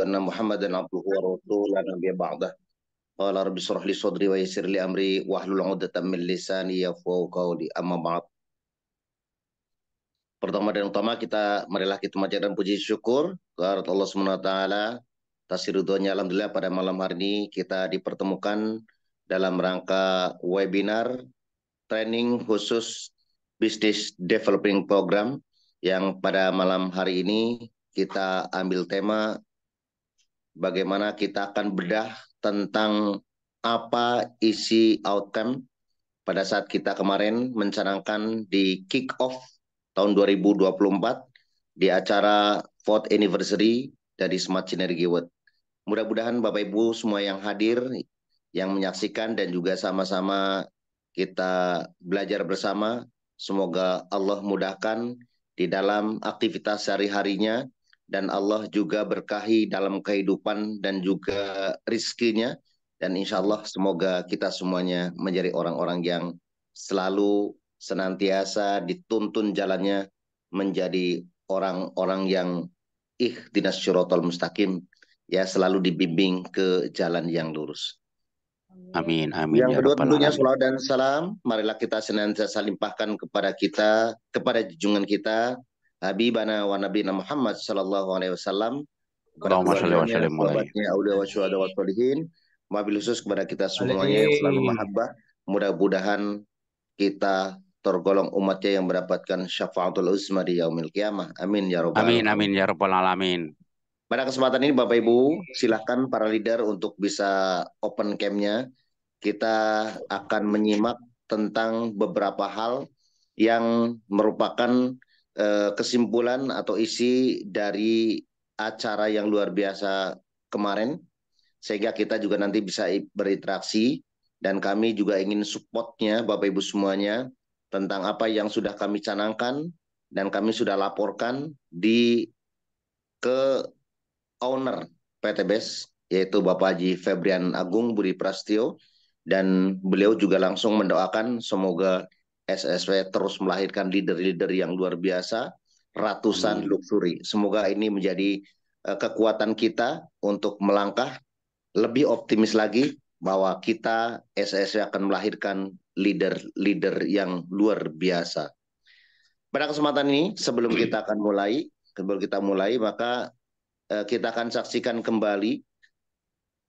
anna Muhammadan abduhu wa rasuluhu la nabiyya ba'dah. Qala rabbi shrah li sadri wa yassir li amri wahlul 'uqdatam min lisani yafqahu qawli. Amma ba'd. Pertama dan utama marilah kita panjatkan puji syukur kepada Allah Subhanahu wa taala atas ridhonya. Alhamdulillah pada malam hari ini kita dipertemukan dalam rangka webinar training khusus Business Developing Program yang pada malam hari ini kita ambil tema bagaimana kita akan bedah tentang apa isi outcome pada saat kita kemarin mencanangkan di kick off tahun 2024 di acara 4th anniversary dari Smart Synergy World. Mudah-mudahan Bapak Ibu semua yang hadir, yang menyaksikan dan juga sama-sama kita belajar bersama, semoga Allah mudahkan di dalam aktivitas sehari-harinya dan Allah juga berkahi dalam kehidupan dan juga rizkinya, dan insya Allah semoga kita semuanya menjadi orang-orang yang selalu senantiasa dituntun jalannya menjadi orang-orang yang ihdinas syiratal mustaqim, ya, selalu dibimbing ke jalan yang lurus. Amin, amin. Yang kedua tentunya salawat dan salam marilah kita senantiasa limpahkan kepada junjungan kita Habibana wa Nabiyina Muhammad sallallahu alaihi wasallam, kepada keluarganya, sahabatnya, aulia wa syuhada wa sholihin, wabil khusus kepada kita semuanya yang selalu mahabbah. Mudah-mudahan kita tergolong umatnya yang mendapatkan syafaatul uzma di yaumil qiyamah. Amin ya rabbal alamin. Amin, amin ya rabbal alamin. Pada kesempatan ini Bapak Ibu, silakan para leader untuk bisa open cam-nya. Kita akan menyimak tentang beberapa hal yang merupakan kesimpulan atau isi dari acara yang luar biasa kemarin, sehingga kita juga nanti bisa berinteraksi, dan kami juga ingin support-nya Bapak Ibu semuanya tentang apa yang sudah kami canangkan dan kami sudah laporkan ke owner PT BES, yaitu Bapak Haji Febrian Agung Budi Prasetyo, dan beliau juga langsung mendoakan semoga SSW terus melahirkan leader-leader yang luar biasa, ratusan luxury. Semoga ini menjadi kekuatan kita untuk melangkah lebih optimis lagi bahwa kita SSW akan melahirkan leader-leader yang luar biasa. Pada kesempatan ini sebelum kita mulai, maka kita akan saksikan kembali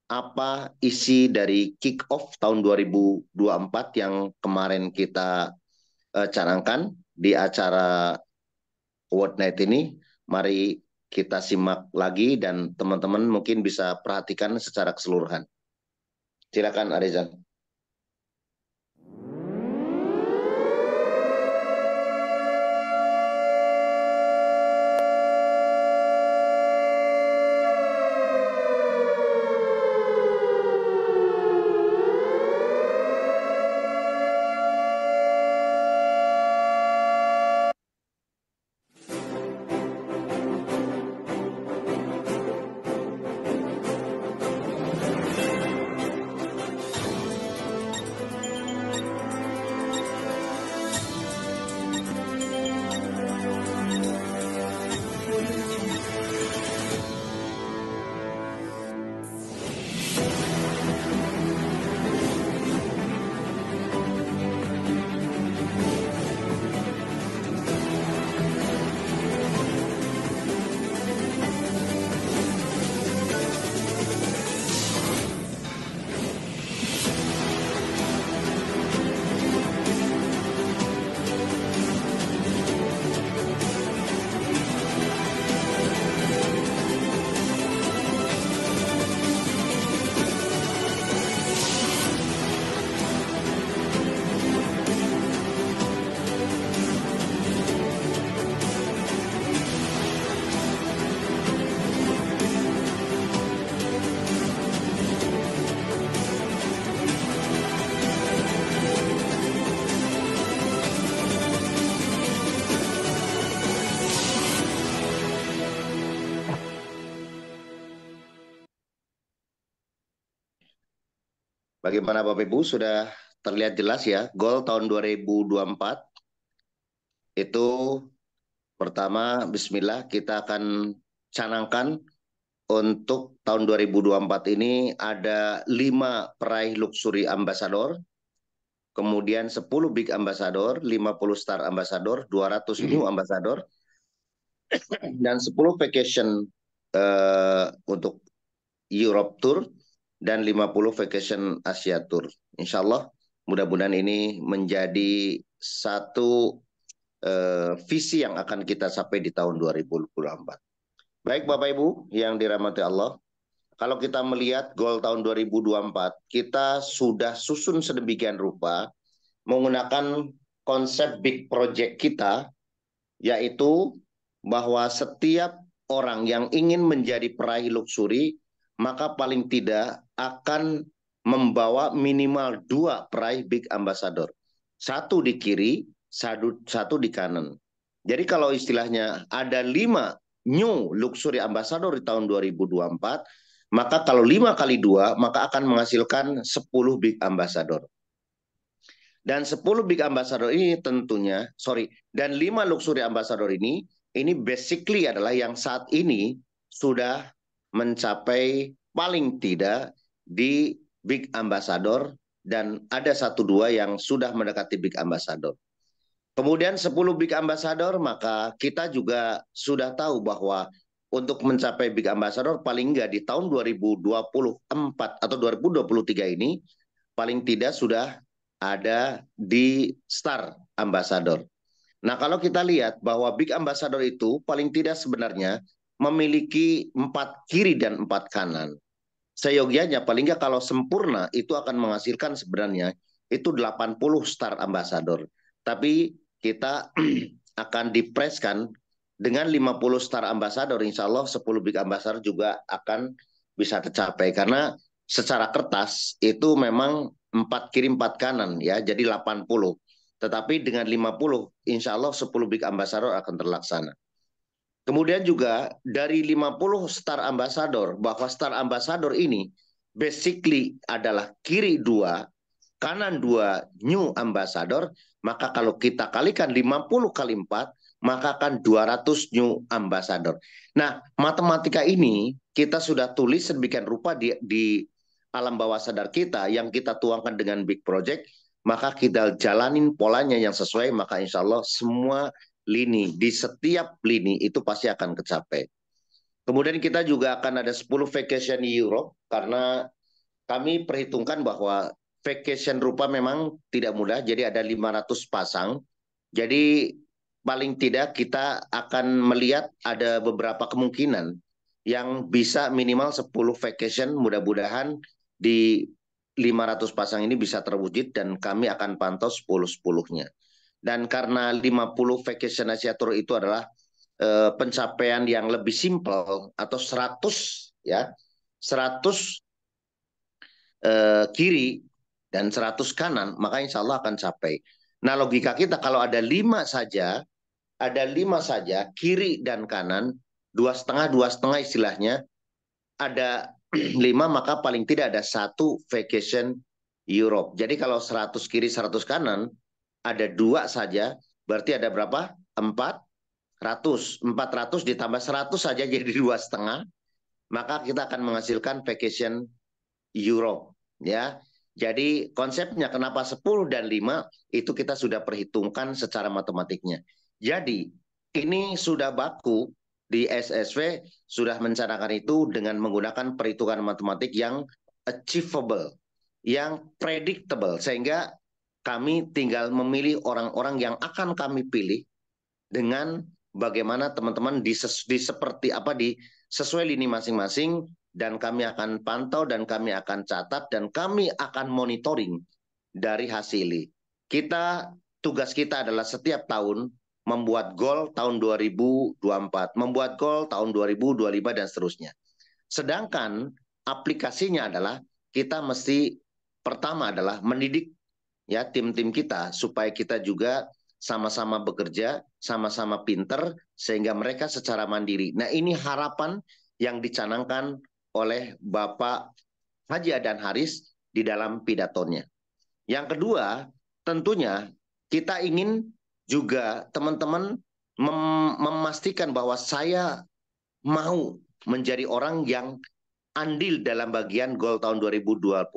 apa isi dari kick off tahun 2024 yang kemarin kita canangkan di acara World Night ini. Mari kita simak lagi dan teman-teman mungkin bisa perhatikan secara keseluruhan. Silakan Arezan. Bagaimana Bapak Ibu, sudah terlihat jelas ya goal tahun 2024 itu? Pertama, bismillah, kita akan canangkan untuk tahun 2024 ini ada 5 peraih Luxury Ambassador, kemudian 10 Big Ambassador, 50 Star Ambassador, 200 New Ambassador, dan 10 Vacation untuk Europe Tour, dan 50 Vacation Asia Tour. Insya Allah mudah-mudahan ini menjadi satu visi yang akan kita capai di tahun 2024. Baik Bapak Ibu yang dirahmati Allah, kalau kita melihat goal tahun 2024, kita sudah susun sedemikian rupa menggunakan konsep big project kita, yaitu bahwa setiap orang yang ingin menjadi peraih luxury, maka paling tidak akan membawa minimal 2 peraih big ambassador. 1 di kiri, 1 di kanan. Jadi kalau istilahnya ada 5 new luxury ambassador di tahun 2024, maka kalau 5 kali 2, maka akan menghasilkan 10 big ambassador. Dan 10 big ambassador ini tentunya, dan 5 luxury ambassador ini basically adalah yang saat ini sudah mencapai paling tidak di big ambassador, dan ada 1-2 yang sudah mendekati big ambassador. Kemudian 10 big ambassador, maka kita juga sudah tahu bahwa untuk mencapai big ambassador paling enggak di tahun 2024 atau 2023 ini paling tidak sudah ada di Star Ambassador. Nah, kalau kita lihat bahwa Big Ambassador itu paling tidak sebenarnya memiliki 4 kiri dan 4 kanan. Seyogianya paling nggak kalau sempurna itu akan menghasilkan sebenarnya itu 80 Star Ambassador. Tapi kita akan dipreskan dengan 50 Star Ambassador, insya Allah 10 Big Ambassador juga akan bisa tercapai. Karena secara kertas itu memang 4 kiri 4 kanan ya, jadi 80. Tetapi dengan 50, insya Allah 10 Big Ambassador akan terlaksana. Kemudian juga dari 50 Star Ambassador, bahwa Star Ambassador ini basically adalah kiri 2, kanan 2 New Ambassador, maka kalau kita kalikan 50 kali 4, maka akan 200 New Ambassador. Nah, matematika ini kita sudah tulis sedemikian rupa di alam bawah sadar kita yang kita tuangkan dengan big project, maka kita jalanin polanya yang sesuai, maka insya Allah semua lini, di setiap lini itu pasti akan kecapai. Kemudian kita juga akan ada 10 vacation Europe, karena kami perhitungkan bahwa vacation rupa memang tidak mudah, jadi ada 500 pasang. Jadi paling tidak kita akan melihat ada beberapa kemungkinan yang bisa minimal 10 vacation, mudah-mudahan di 500 pasang ini bisa terwujud dan kami akan pantau 10-10-nya. Dan karena 50 vacation Asia Tour itu adalah pencapaian yang lebih simpel atau 100 ya, 100 kiri dan 100 kanan, maka insya Allah akan capai. Nah, logika kita kalau ada 5 saja, kiri dan kanan, 2,5 istilahnya, ada 5, maka paling tidak ada 1 vacation Europe. Jadi kalau 100 kiri 100 kanan, ada 2 saja, berarti ada berapa? 400 ditambah 100 saja jadi 2,5, maka kita akan menghasilkan vacation Europe ya. Jadi konsepnya kenapa 10 dan 5 itu kita sudah perhitungkan secara matematiknya. Jadi ini sudah baku di SSW, sudah mencanangkan itu dengan menggunakan perhitungan matematik yang achievable, yang predictable, sehingga kami tinggal memilih orang-orang yang akan kami pilih dengan bagaimana teman-teman sesuai lini masing-masing, dan kami akan pantau dan kami akan catat dan kami akan monitoring dari hasil ini. Tugas kita adalah setiap tahun membuat goal tahun 2024, membuat goal tahun 2025 dan seterusnya. Sedangkan aplikasinya adalah kita mesti pertama adalah mendidik ya tim-tim kita supaya kita juga sama-sama bekerja, sama-sama pinter sehingga mereka secara mandiri. Nah, ini harapan yang dicanangkan oleh Bapak Haji Adan Haris di dalam pidatonya. Yang kedua, tentunya kita ingin juga teman-teman memastikan bahwa saya mau menjadi orang yang andil dalam bagian goal tahun 2024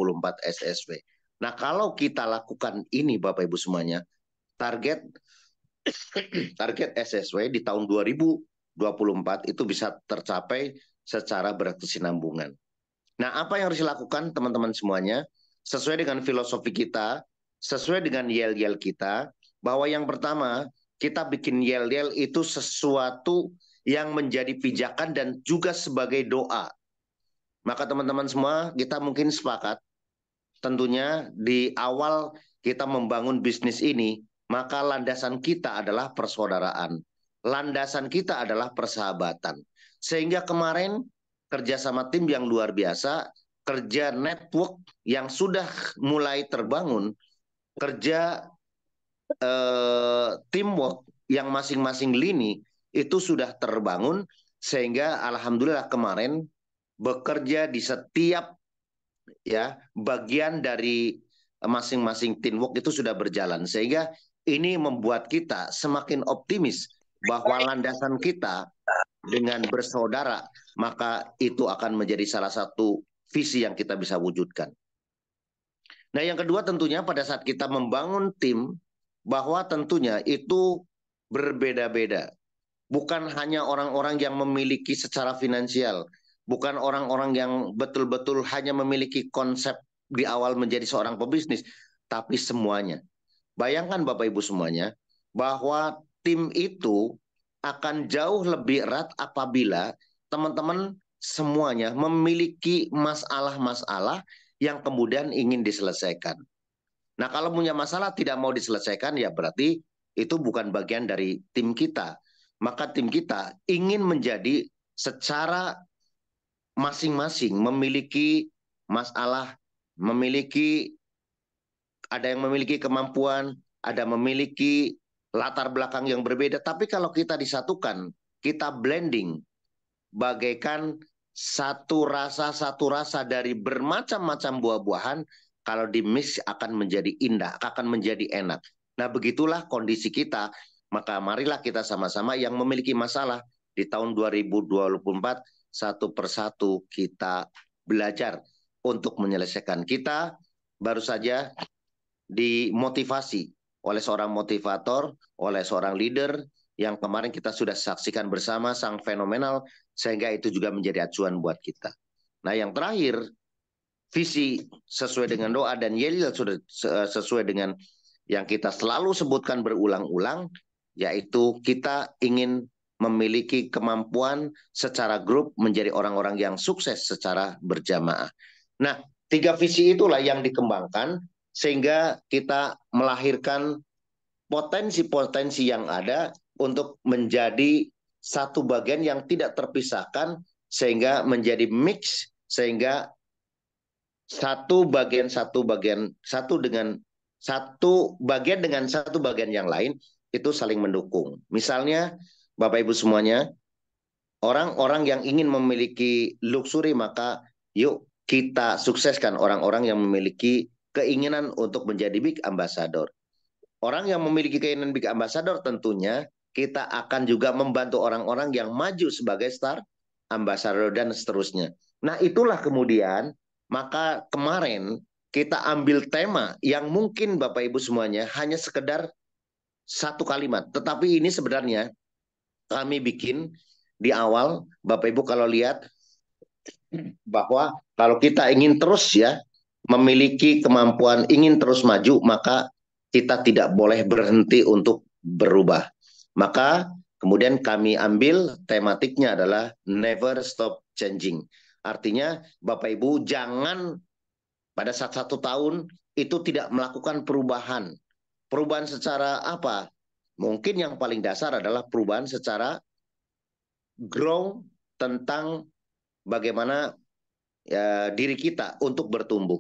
SSW. Nah, kalau kita lakukan ini Bapak Ibu semuanya, target SSW di tahun 2024 itu bisa tercapai secara berkesinambungan. Nah, apa yang harus dilakukan teman-teman semuanya? Sesuai dengan filosofi kita, sesuai dengan yel-yel kita, bahwa yang pertama, kita bikin yel-yel itu sesuatu yang menjadi pijakan dan juga sebagai doa. Maka teman-teman semua, kita mungkin sepakat, tentunya di awal kita membangun bisnis ini, maka landasan kita adalah persaudaraan. Landasan kita adalah persahabatan. Sehingga kemarin kerjasama tim yang luar biasa, kerja network yang sudah mulai terbangun, kerja teamwork yang masing-masing lini itu sudah terbangun, sehingga alhamdulillah kemarin bekerja di setiap bagian dari masing-masing teamwork itu sudah berjalan, sehingga ini membuat kita semakin optimis bahwa landasan kita dengan bersaudara, maka itu akan menjadi salah satu visi yang kita bisa wujudkan. Nah, yang kedua tentunya pada saat kita membangun tim, bahwa tentunya itu berbeda-beda. Bukan hanya orang-orang yang memiliki secara finansial, bukan orang-orang yang betul-betul hanya memiliki konsep di awal menjadi seorang pebisnis, tapi semuanya. Bayangkan Bapak Ibu semuanya, bahwa tim itu akan jauh lebih erat apabila teman-teman semuanya memiliki masalah-masalah yang kemudian ingin diselesaikan. Nah, kalau punya masalah tidak mau diselesaikan, ya berarti itu bukan bagian dari tim kita. Maka tim kita ingin menjadi secara masing-masing memiliki masalah, ada yang memiliki kemampuan, ada memiliki latar belakang yang berbeda. Tapi kalau kita disatukan, kita blending, bagaikan satu rasa dari bermacam-macam buah-buahan, kalau di mix akan menjadi indah, akan menjadi enak. Nah, begitulah kondisi kita. Maka marilah kita sama-sama yang memiliki masalah di tahun 2024, satu persatu kita belajar untuk menyelesaikan. Kita baru saja dimotivasi oleh seorang motivator, oleh seorang leader yang kemarin kita sudah saksikan bersama, sang fenomenal, sehingga itu juga menjadi acuan buat kita. Nah, yang terakhir, visi sesuai dengan doa dan yel sudah sesuai dengan yang kita selalu sebutkan berulang-ulang, yaitu kita ingin memiliki kemampuan secara grup menjadi orang-orang yang sukses secara berjamaah. Nah, 3 visi itulah yang dikembangkan sehingga kita melahirkan potensi-potensi yang ada untuk menjadi satu bagian yang tidak terpisahkan, sehingga menjadi mix, sehingga satu bagian dengan satu bagian yang lain itu saling mendukung. Misalnya Bapak Ibu semuanya, orang-orang yang ingin memiliki luxury, maka yuk kita sukseskan orang-orang yang memiliki keinginan untuk menjadi big ambassador. Orang yang memiliki keinginan big ambassador, tentunya kita akan juga membantu orang-orang yang maju sebagai star ambassador dan seterusnya. Nah, itulah kemudian, maka kemarin kita ambil tema yang mungkin Bapak Ibu semuanya hanya sekedar satu kalimat. Tetapi ini sebenarnya kami bikin di awal, Bapak Ibu kalau lihat, bahwa kalau kita ingin terus memiliki kemampuan, ingin terus maju, maka kita tidak boleh berhenti untuk berubah. Maka kemudian kami ambil tematiknya adalah never stop changing. Artinya Bapak Ibu jangan pada saat 1 tahun itu tidak melakukan perubahan. Perubahan secara apa? Mungkin yang paling dasar adalah perubahan secara grow, tentang bagaimana diri kita untuk bertumbuh.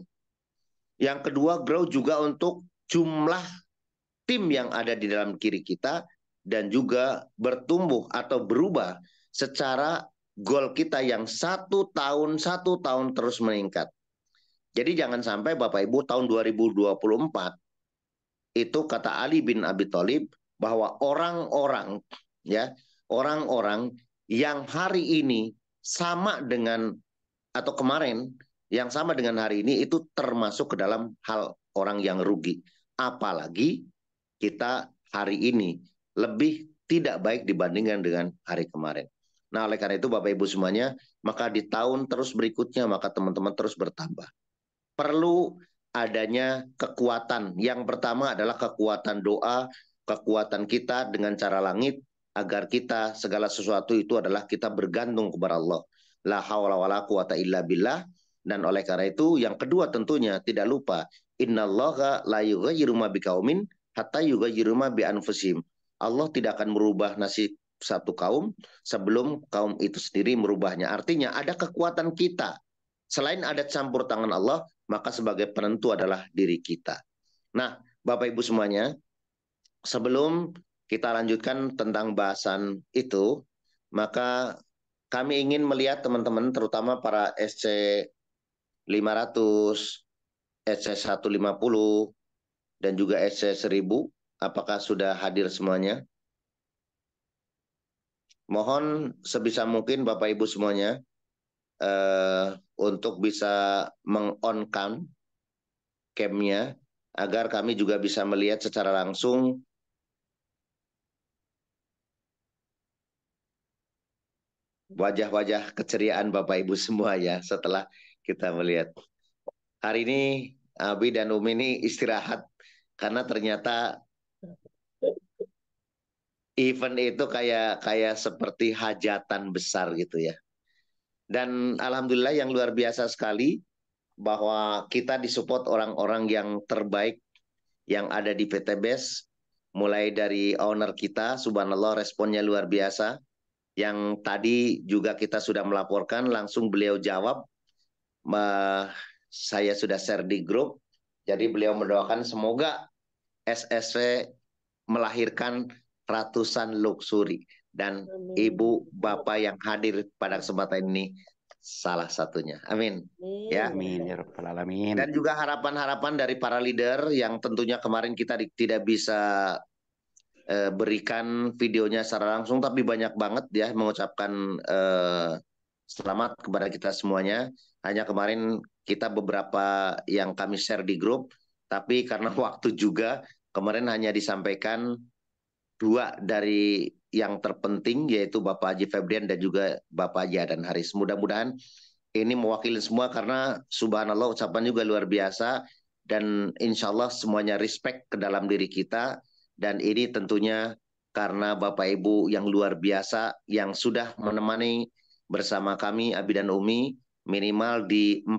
Yang kedua, grow juga untuk jumlah tim yang ada di dalam diri kita, dan juga bertumbuh atau berubah secara goal kita yang 1 tahun terus meningkat. Jadi jangan sampai Bapak Ibu tahun 2024 itu kata Ali bin Abi Thalib bahwa orang-orang yang hari ini sama dengan atau kemarin yang sama dengan hari ini itu termasuk ke dalam hal orang yang rugi. Apalagi kita hari ini lebih tidak baik dibandingkan dengan hari kemarin. Nah, oleh karena itu Bapak Ibu semuanya, maka di tahun terus berikutnya maka teman-teman terus bertambah. Perlu adanya kekuatan. Yang pertama adalah kekuatan doa, kekuatan kita dengan cara langit, agar kita segala sesuatu itu adalah kita bergantung kepada Allah. La haula wala quwata illa billah. Dan oleh karena itu yang kedua tentunya tidak lupa innallaha la yughayyiru ma biqaumin hatta yughayyiru ma bi anfusihim. Allah tidak akan merubah nasib satu kaum sebelum kaum itu sendiri merubahnya. Artinya ada kekuatan kita. Selain ada campur tangan Allah, maka sebagai penentu adalah diri kita. Nah, Bapak Ibu semuanya, sebelum kita lanjutkan tentang bahasan itu, maka kami ingin melihat teman-teman, terutama para SC 500, SC 150, dan juga SC 1000, apakah sudah hadir semuanya? Mohon sebisa mungkin Bapak Ibu semuanya untuk bisa meng-on-kan cam-nya agar kami juga bisa melihat secara langsung wajah-wajah keceriaan Bapak Ibu semua ya setelah kita melihat. Hari ini Abi dan Umi ini istirahat karena ternyata event itu kayak kayak seperti hajatan besar gitu ya. Dan alhamdulillah yang luar biasa sekali bahwa kita disupport orang-orang yang terbaik yang ada di PT BES, mulai dari owner kita, subhanallah responnya luar biasa. Yang tadi juga kita sudah melaporkan, langsung beliau jawab, saya sudah share di grup, jadi beliau mendoakan semoga SSW melahirkan ratusan luxury. Dan ibu bapak yang hadir pada kesempatan ini salah satunya. Amin. Ya. Amin ya rabbal alamin. Dan juga harapan-harapan dari para leader yang tentunya kemarin kita tidak bisa berikan videonya secara langsung, tapi banyak banget ya mengucapkan selamat kepada kita semuanya. Hanya kemarin kita beberapa yang kami share di grup, tapi karena waktu juga kemarin hanya disampaikan dua dari yang terpenting, yaitu Bapak Haji Febrian dan juga Bapak Haji Adan Haris. Mudah-mudahan ini mewakili semua karena subhanallah ucapan juga luar biasa dan insya Allah semuanya respect ke dalam diri kita. Dan ini tentunya karena Bapak Ibu yang luar biasa yang sudah menemani bersama kami Abi dan Umi minimal di 4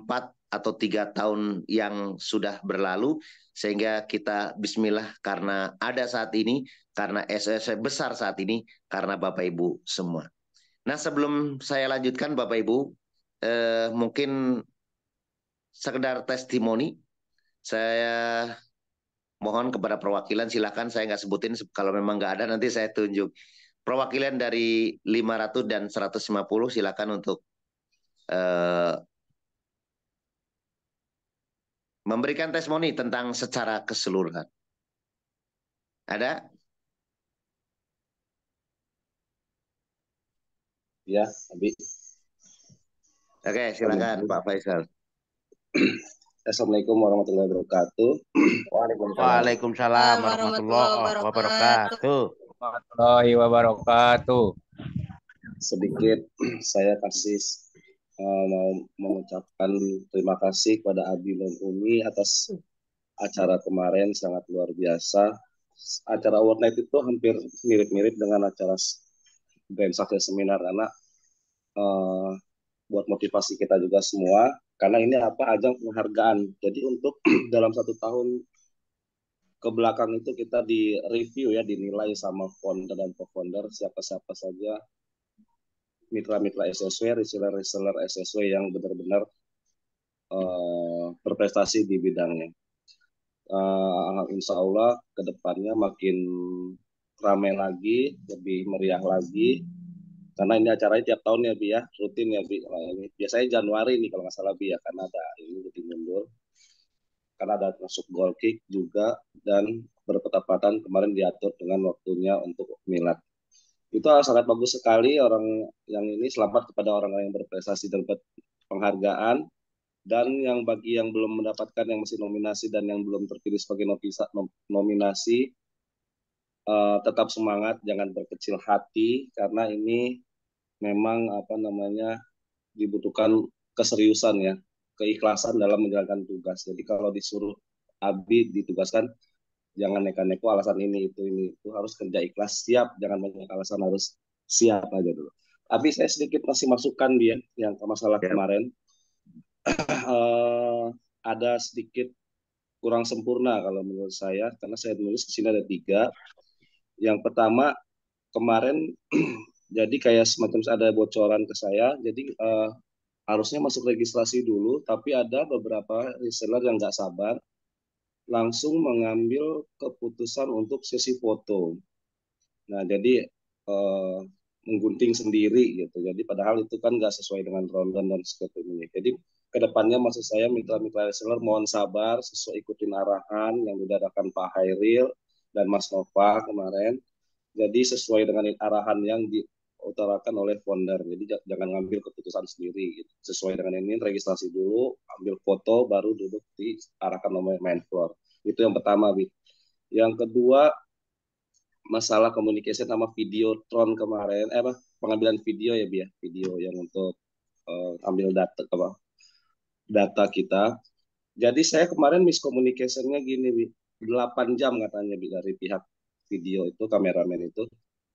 atau 3 tahun yang sudah berlalu, sehingga kita bismillah karena ada saat ini, karena SSW besar saat ini, karena Bapak Ibu semua. Nah, sebelum saya lanjutkan Bapak Ibu, mungkin sekedar testimoni, saya mohon kepada perwakilan, silakan saya nggak sebutin, kalau memang nggak ada nanti saya tunjuk. Perwakilan dari 500 dan 150 silakan untuk memberikan testimoni tentang secara keseluruhan. Ada? Ya, Abi. Oke, silakan Pak Faisal. Assalamualaikum warahmatullahi wabarakatuh. Waalaikumsalam warahmatullahi wabarakatuh. Warahmatullahi wabarakatuh. Sedikit saya mau mengucapkan terima kasih kepada Abi dan Umi atas acara kemarin, sangat luar biasa. Acara Award Night itu hampir mirip-mirip dengan acara Grand Success Seminar karena buat motivasi kita juga semua, karena ini ajang penghargaan. Jadi untuk dalam 1 tahun ke belakang itu kita di review ya, dinilai sama founder dan co-founder siapa-siapa saja mitra-mitra SSW, reseller SSW yang benar-benar berprestasi di bidangnya. Insya Allah kedepannya makin ramai lagi, lebih meriah lagi. Karena ini acaranya tiap tahun ya Bi ya, rutin ya Bi. Nah, ini biasanya Januari nih kalau nggak salah Bi ya, karena ada ini jadi mundur. Karena ada masuk goal kick juga dan bertepatan kemarin diatur dengan waktunya untuk milad. Itu sangat bagus sekali orang yang ini, selamat kepada orang-orang yang berprestasi dan dapat penghargaan. Dan yang bagi yang belum mendapatkan, yang masih nominasi dan yang belum terpilih sebagai nominasi, tetap semangat, jangan berkecil hati karena ini memang apa namanya dibutuhkan keseriusan ya, keikhlasan dalam menjalankan tugas. Jadi kalau disuruh Abi ditugaskan, jangan neka-neko alasan ini itu, harus kerja ikhlas, siap, jangan banyak alasan, harus siap aja dulu. Abi, saya sedikit masih masukan dia yang ke masalah Ya. kemarin. Ada sedikit kurang sempurna kalau menurut saya, karena saya menulis di sini ada 3. Yang pertama, kemarin jadi kayak semacam ada bocoran ke saya, jadi harusnya masuk registrasi dulu, tapi ada beberapa reseller yang nggak sabar, langsung mengambil keputusan untuk sesi foto. Nah, jadi eh, menggunting sendiri gitu. Jadi padahal itu kan nggak sesuai dengan rondan dan seperti ini. Jadi kedepannya maksud saya mitra-mitra reseller mohon sabar, sesuai ikutin arahan yang didadakan Pak Hairil dan Mas Nova kemarin. Jadi sesuai dengan arahan yang diutarakan oleh founder. Jadi jangan ngambil keputusan sendiri. Gitu. Sesuai dengan ini, registrasi dulu, ambil foto, baru duduk di arahkan nomor main floor. Itu yang pertama, Bi. Yang kedua, masalah communication sama Videotron kemarin, pengambilan video ya, Bi, ya. Video yang untuk ambil data kita. Jadi saya kemarin miscommunication-nya gini, Bi. 8 jam katanya, Bi, dari pihak video itu, kameramen itu.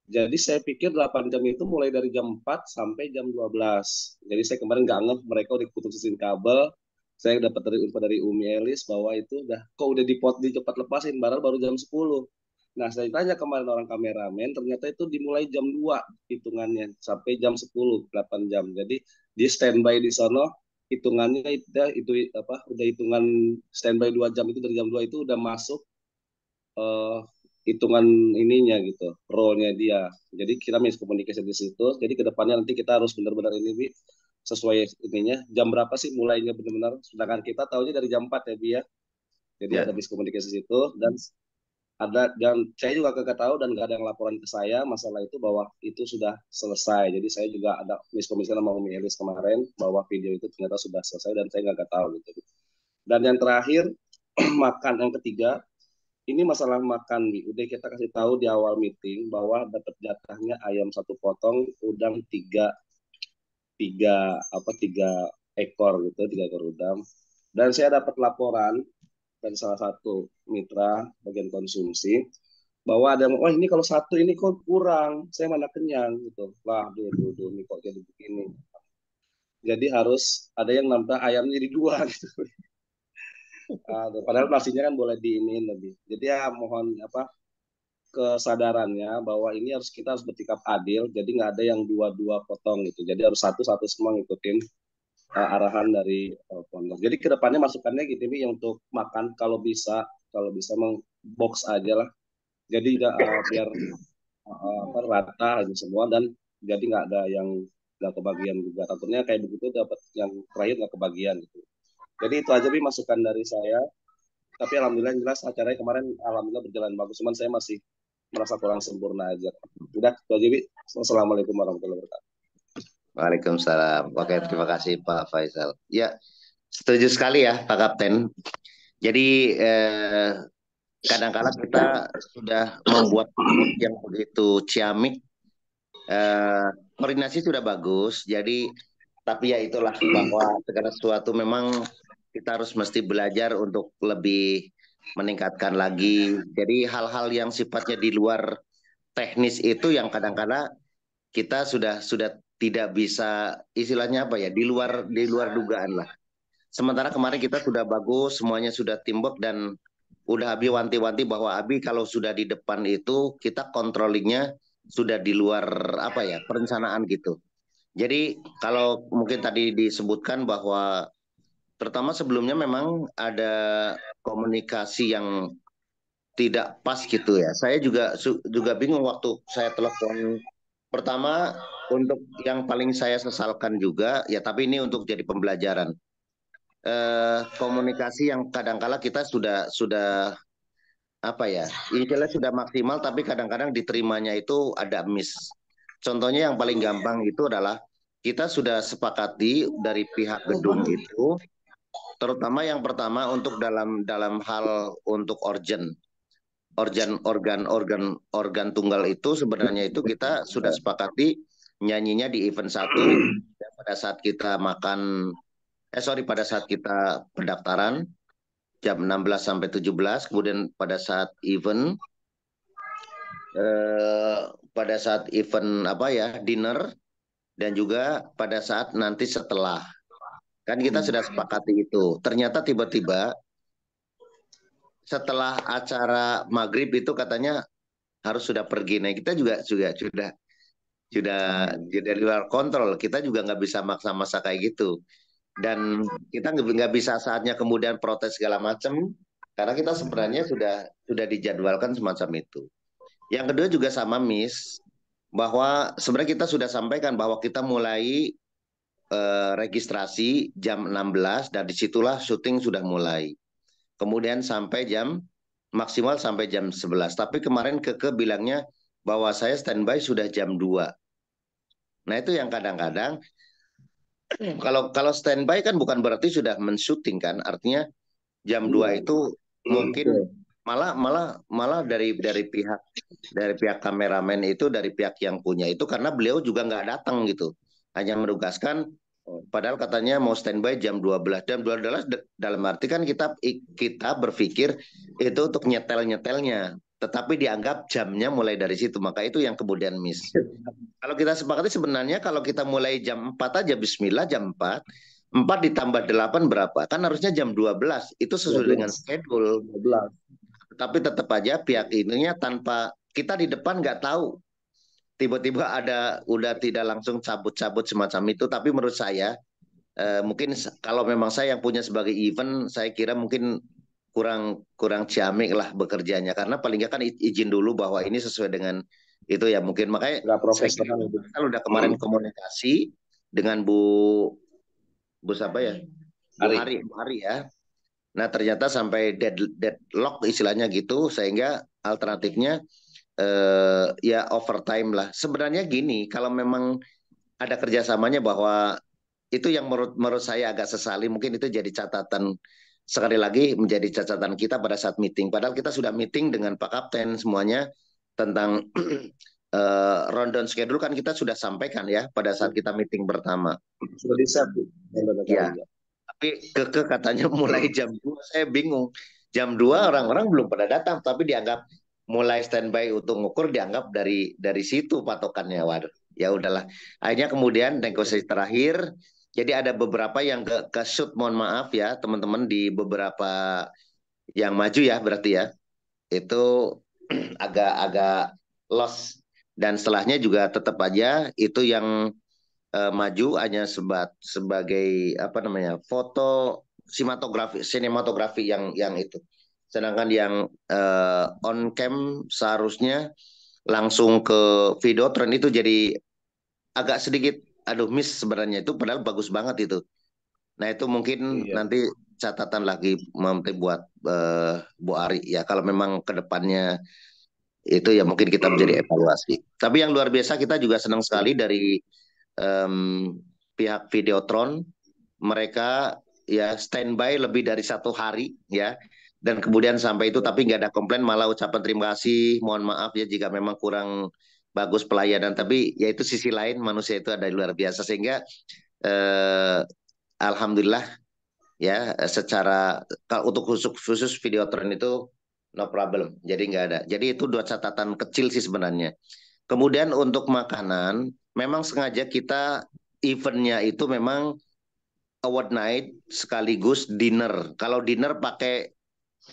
Jadi saya pikir 8 jam itu mulai dari jam 4 sampai jam 12. Jadi saya kemarin nggak ngeh mereka udah putusin kabel. Saya dapat dari info dari Umi Elis bahwa itu udah cepat lepasin baru jam 10. Nah, saya tanya kemarin orang kameramen, ternyata itu dimulai jam 2 hitungannya sampai jam 10, 8 jam. Jadi di standby di sana hitungannya udah hitungan standby 2 jam, itu dari jam 2 itu udah masuk eh, hitungan ininya gitu, role-nya dia. Jadi kita miskomunikasi di situ. Jadi kedepannya nanti kita harus benar-benar ini, Bi, sesuai ininya. Jam berapa sih mulainya benar-benar? Sedangkan kita tahunya dari jam 4 ya, Bi, ya. Jadi Ya. ada miskomunikasi situ, dan saya juga kagak tahu dan nggak ada yang laporan ke saya masalah itu bahwa itu sudah selesai. Jadi saya juga ada miskomunikasi sama Umi Elis kemarin bahwa video itu ternyata sudah selesai dan saya nggak tahu gitu. Dan yang terakhir makan yang ketiga, ini masalah makan, Bi. Udah kita kasih tahu di awal meeting bahwa dapat jatahnya ayam 1 potong, udang tiga ekor gitu, 3 ekor udang. Dan saya dapat laporan dari salah satu mitra bagian konsumsi bahwa ada, oh ini kalau satu ini kok kurang, saya mana kenyang gitu. Lah, duh, ini kok jadi begini. Jadi harus ada yang nambah ayamnya jadi 2 gitu. Padahal nasinya kan boleh diinin lebih. Jadi ya mohon kesadarannya bahwa ini kita harus bersikap adil, jadi nggak ada yang dua potong gitu, jadi harus satu semua ngikutin arahan dari pondok. Jadi kedepannya masukannya gitu nih, untuk makan kalau bisa emang box aja lah, jadi biar rata aja semua, dan jadi nggak ada yang nggak kebagian juga, takutnya kayak begitu dapat yang terakhir nggak kebagian gitu. Jadi itu aja, Bi, masukan dari saya. Tapi alhamdulillah jelas acaranya kemarin alhamdulillah berjalan bagus, cuman saya masih merasa kurang sempurna aja. Udah, itu aja, Bi. Assalamualaikum warahmatullahi wabarakatuh. Waalaikumsalam. Oke, terima kasih Pak Faisal. Ya, setuju sekali ya Pak Kapten. Jadi kadang-kala kita sudah membuat mood yang begitu ciamik, koordinasi sudah bagus. Jadi, tapi ya itulah bahwa segala sesuatu memang kita harus mesti belajar untuk lebih meningkatkan lagi. Jadi hal-hal yang sifatnya di luar teknis itu yang kadang-kala kita sudah tidak bisa, istilahnya apa ya, di luar dugaan lah. Sementara kemarin kita sudah bagus, semuanya sudah teamwork, dan udah Abi wanti-wanti bahwa Abi kalau sudah di depan itu kita controllingnya sudah di luar apa ya, perencanaan gitu. Jadi kalau mungkin tadi disebutkan bahwa pertama sebelumnya memang ada komunikasi yang tidak pas gitu ya. Saya juga bingung waktu saya telepon pertama, untuk yang paling saya sesalkan juga ya, tapi ini untuk jadi pembelajaran. Komunikasi yang kadangkala kita sudah apa ya, intinya sudah maksimal, tapi kadang-kadang diterimanya itu ada miss. Contohnya yang paling gampang itu adalah kita sudah sepakati dari pihak gedung itu, terutama yang pertama untuk dalam hal untuk organ tunggal itu sebenarnya itu kita sudah sepakati nyanyinya di event 1 dan pada saat kita pada saat kita pendaftaran jam 16 sampai 17, kemudian pada saat event dinner, dan juga pada saat nanti setelah. Kan kita sudah sepakati itu. Ternyata tiba-tiba setelah acara maghrib itu katanya harus sudah pergi. Nah, kita juga sudah di luar kontrol. Kita juga nggak bisa maksa-maksa kayak gitu. Dan kita nggak bisa saatnya kemudian protes segala macam, karena kita sebenarnya sudah dijadwalkan semacam itu. Yang kedua juga sama Miss, bahwa sebenarnya kita sudah sampaikan bahwa kita mulai registrasi jam 16 dan disitulah syuting sudah mulai. Kemudian maksimal sampai jam 11. Tapi kemarin Keke bilangnya bahwa saya standby sudah jam 2. Nah itu yang kadang-kadang kalau standby kan bukan berarti sudah men-syuting kan, artinya jam 2 itu mungkin malah dari pihak kameramen itu, dari pihak yang punya itu, karena beliau juga nggak datang gitu, hanya menugaskan, padahal katanya mau standby jam 12. Jam 12 dalam arti kan kita berpikir itu untuk nyetelnya, tetapi dianggap jamnya mulai dari situ, maka itu yang kemudian miss. Kalau kita sepakati sebenarnya kalau kita mulai jam 4 aja, bismillah jam 4 ditambah 8 berapa? Kan harusnya jam 12. Itu sesuai dengan schedule. 12. Tapi tetap aja pihak ininya tanpa kita di depan nggak tahu. Tiba-tiba udah tidak langsung cabut-cabut semacam itu. Tapi menurut saya mungkin kalau memang saya yang punya sebagai event, saya kira mungkin kurang ciamik lah bekerjanya, karena paling nggak kan izin dulu bahwa ini sesuai dengan itu ya, mungkin makanya profesional itu. Kalau udah kemarin komunikasi dengan Bu siapa ya? Bu Hari ya. Nah ternyata sampai deadlock istilahnya gitu, sehingga alternatifnya ya overtime lah. Sebenarnya gini, kalau memang ada kerjasamanya, bahwa itu yang menurut saya agak sesali, mungkin itu jadi catatan, sekali lagi menjadi catatan kita pada saat meeting. Padahal kita sudah meeting dengan Pak Kapten semuanya tentang rundown schedule kan kita sudah sampaikan ya pada saat kita meeting pertama. Sudah di-set. Ya. Tapi Keke katanya mulai jam 2, saya bingung. Jam 2 orang-orang belum pada datang, tapi dianggap mulai standby untuk ngukur, dianggap dari situ patokannya. Waduh, ya udahlah. Akhirnya kemudian negosiasi terakhir, jadi ada beberapa yang ke shoot, mohon maaf ya teman-teman, di beberapa yang maju ya berarti ya. Itu agak loss, dan setelahnya juga tetap aja itu yang maju hanya sebagai apa namanya, foto sinematografi yang itu. Sedangkan yang on cam seharusnya langsung ke videotron, itu jadi agak sedikit miss sebenarnya, itu padahal bagus banget itu. Nah itu mungkin nanti catatan lagi buat Bu Ari ya, kalau memang kedepannya itu ya mungkin kita menjadi evaluasi. Tapi yang luar biasa, kita juga senang sekali dari pihak Videotron, mereka ya standby lebih dari 1 hari ya, dan kemudian sampai itu tapi nggak ada komplain, malah ucapan terima kasih, mohon maaf ya jika memang kurang bagus pelayanan, tapi ya itu sisi lain manusia itu ada luar biasa, sehingga alhamdulillah ya, secara untuk khusus Videotron itu no problem, jadi nggak ada. Jadi itu 2 catatan kecil sih sebenarnya. Kemudian untuk makanan, memang sengaja kita eventnya itu memang award night sekaligus dinner. Kalau dinner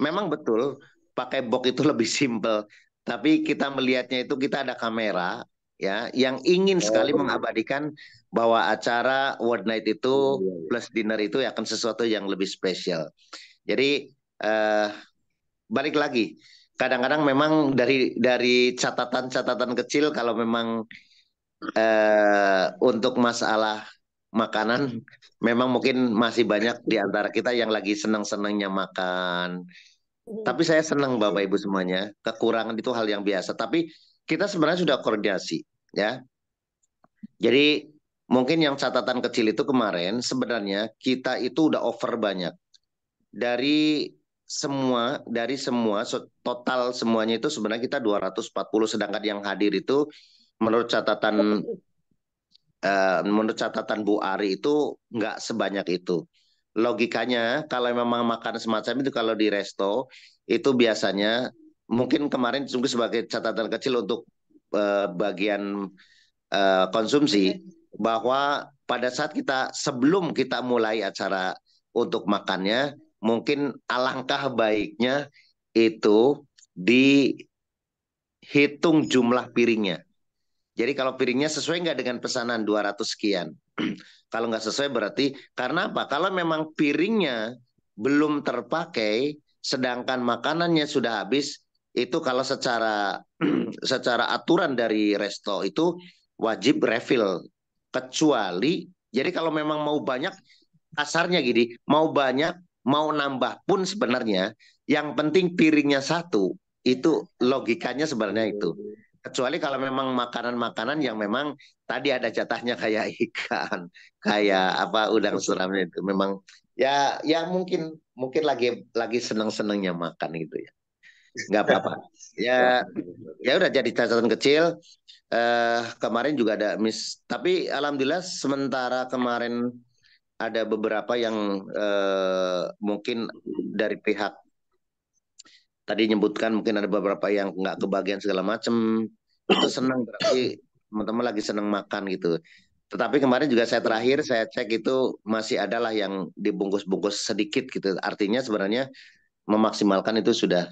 memang betul pakai box itu lebih simple, tapi kita melihatnya itu kita ada kamera ya yang ingin sekali mengabadikan bahwa acara award night itu plus dinner itu akan sesuatu yang lebih spesial. Jadi balik lagi, kadang-kadang memang dari catatan-catatan kecil, kalau memang untuk masalah makanan, memang mungkin masih banyak di antara kita yang lagi senang-senangnya makan. Tapi saya senang Bapak Ibu semuanya, kekurangan itu hal yang biasa. Tapi kita sebenarnya sudah koordinasi, ya. Jadi mungkin yang catatan kecil itu kemarin sebenarnya kita itu udah over banyak dari semua total semuanya itu sebenarnya kita 240, sedangkan yang hadir itu menurut catatan Bu Ari itu nggak sebanyak itu. Logikanya kalau memang makan semacam itu kalau di resto itu biasanya mungkin kemarin sungguh sebagai catatan kecil untuk bagian konsumsi bahwa pada saat kita sebelum kita mulai acara untuk makannya mungkin alangkah baiknya itu dihitung jumlah piringnya. Jadi kalau piringnya sesuai nggak dengan pesanan 200 sekian. Kalau nggak sesuai berarti karena apa? Kalau memang piringnya belum terpakai, sedangkan makanannya sudah habis, itu kalau secara secara aturan dari resto itu wajib refill. Kecuali, jadi kalau memang mau banyak, kasarnya gini, mau banyak, mau nambah pun sebenarnya, yang penting piringnya satu. Itu logikanya sebenarnya itu. Kecuali kalau memang makanan-makanan yang memang tadi ada jatahnya kayak ikan, kayak apa udang suramnya itu memang ya mungkin mungkin lagi seneng-senengnya makan gitu ya. Nggak apa-apa. Ya ya udah jadi catatan kecil. Kemarin juga ada tapi alhamdulillah sementara kemarin ada beberapa yang mungkin dari pihak tadi nyebutkan mungkin ada beberapa yang nggak kebagian segala macam itu senang berarti teman-teman lagi senang makan gitu. Tetapi kemarin juga saya cek itu masih adalah yang dibungkus-bungkus sedikit gitu. Artinya sebenarnya memaksimalkan itu sudah.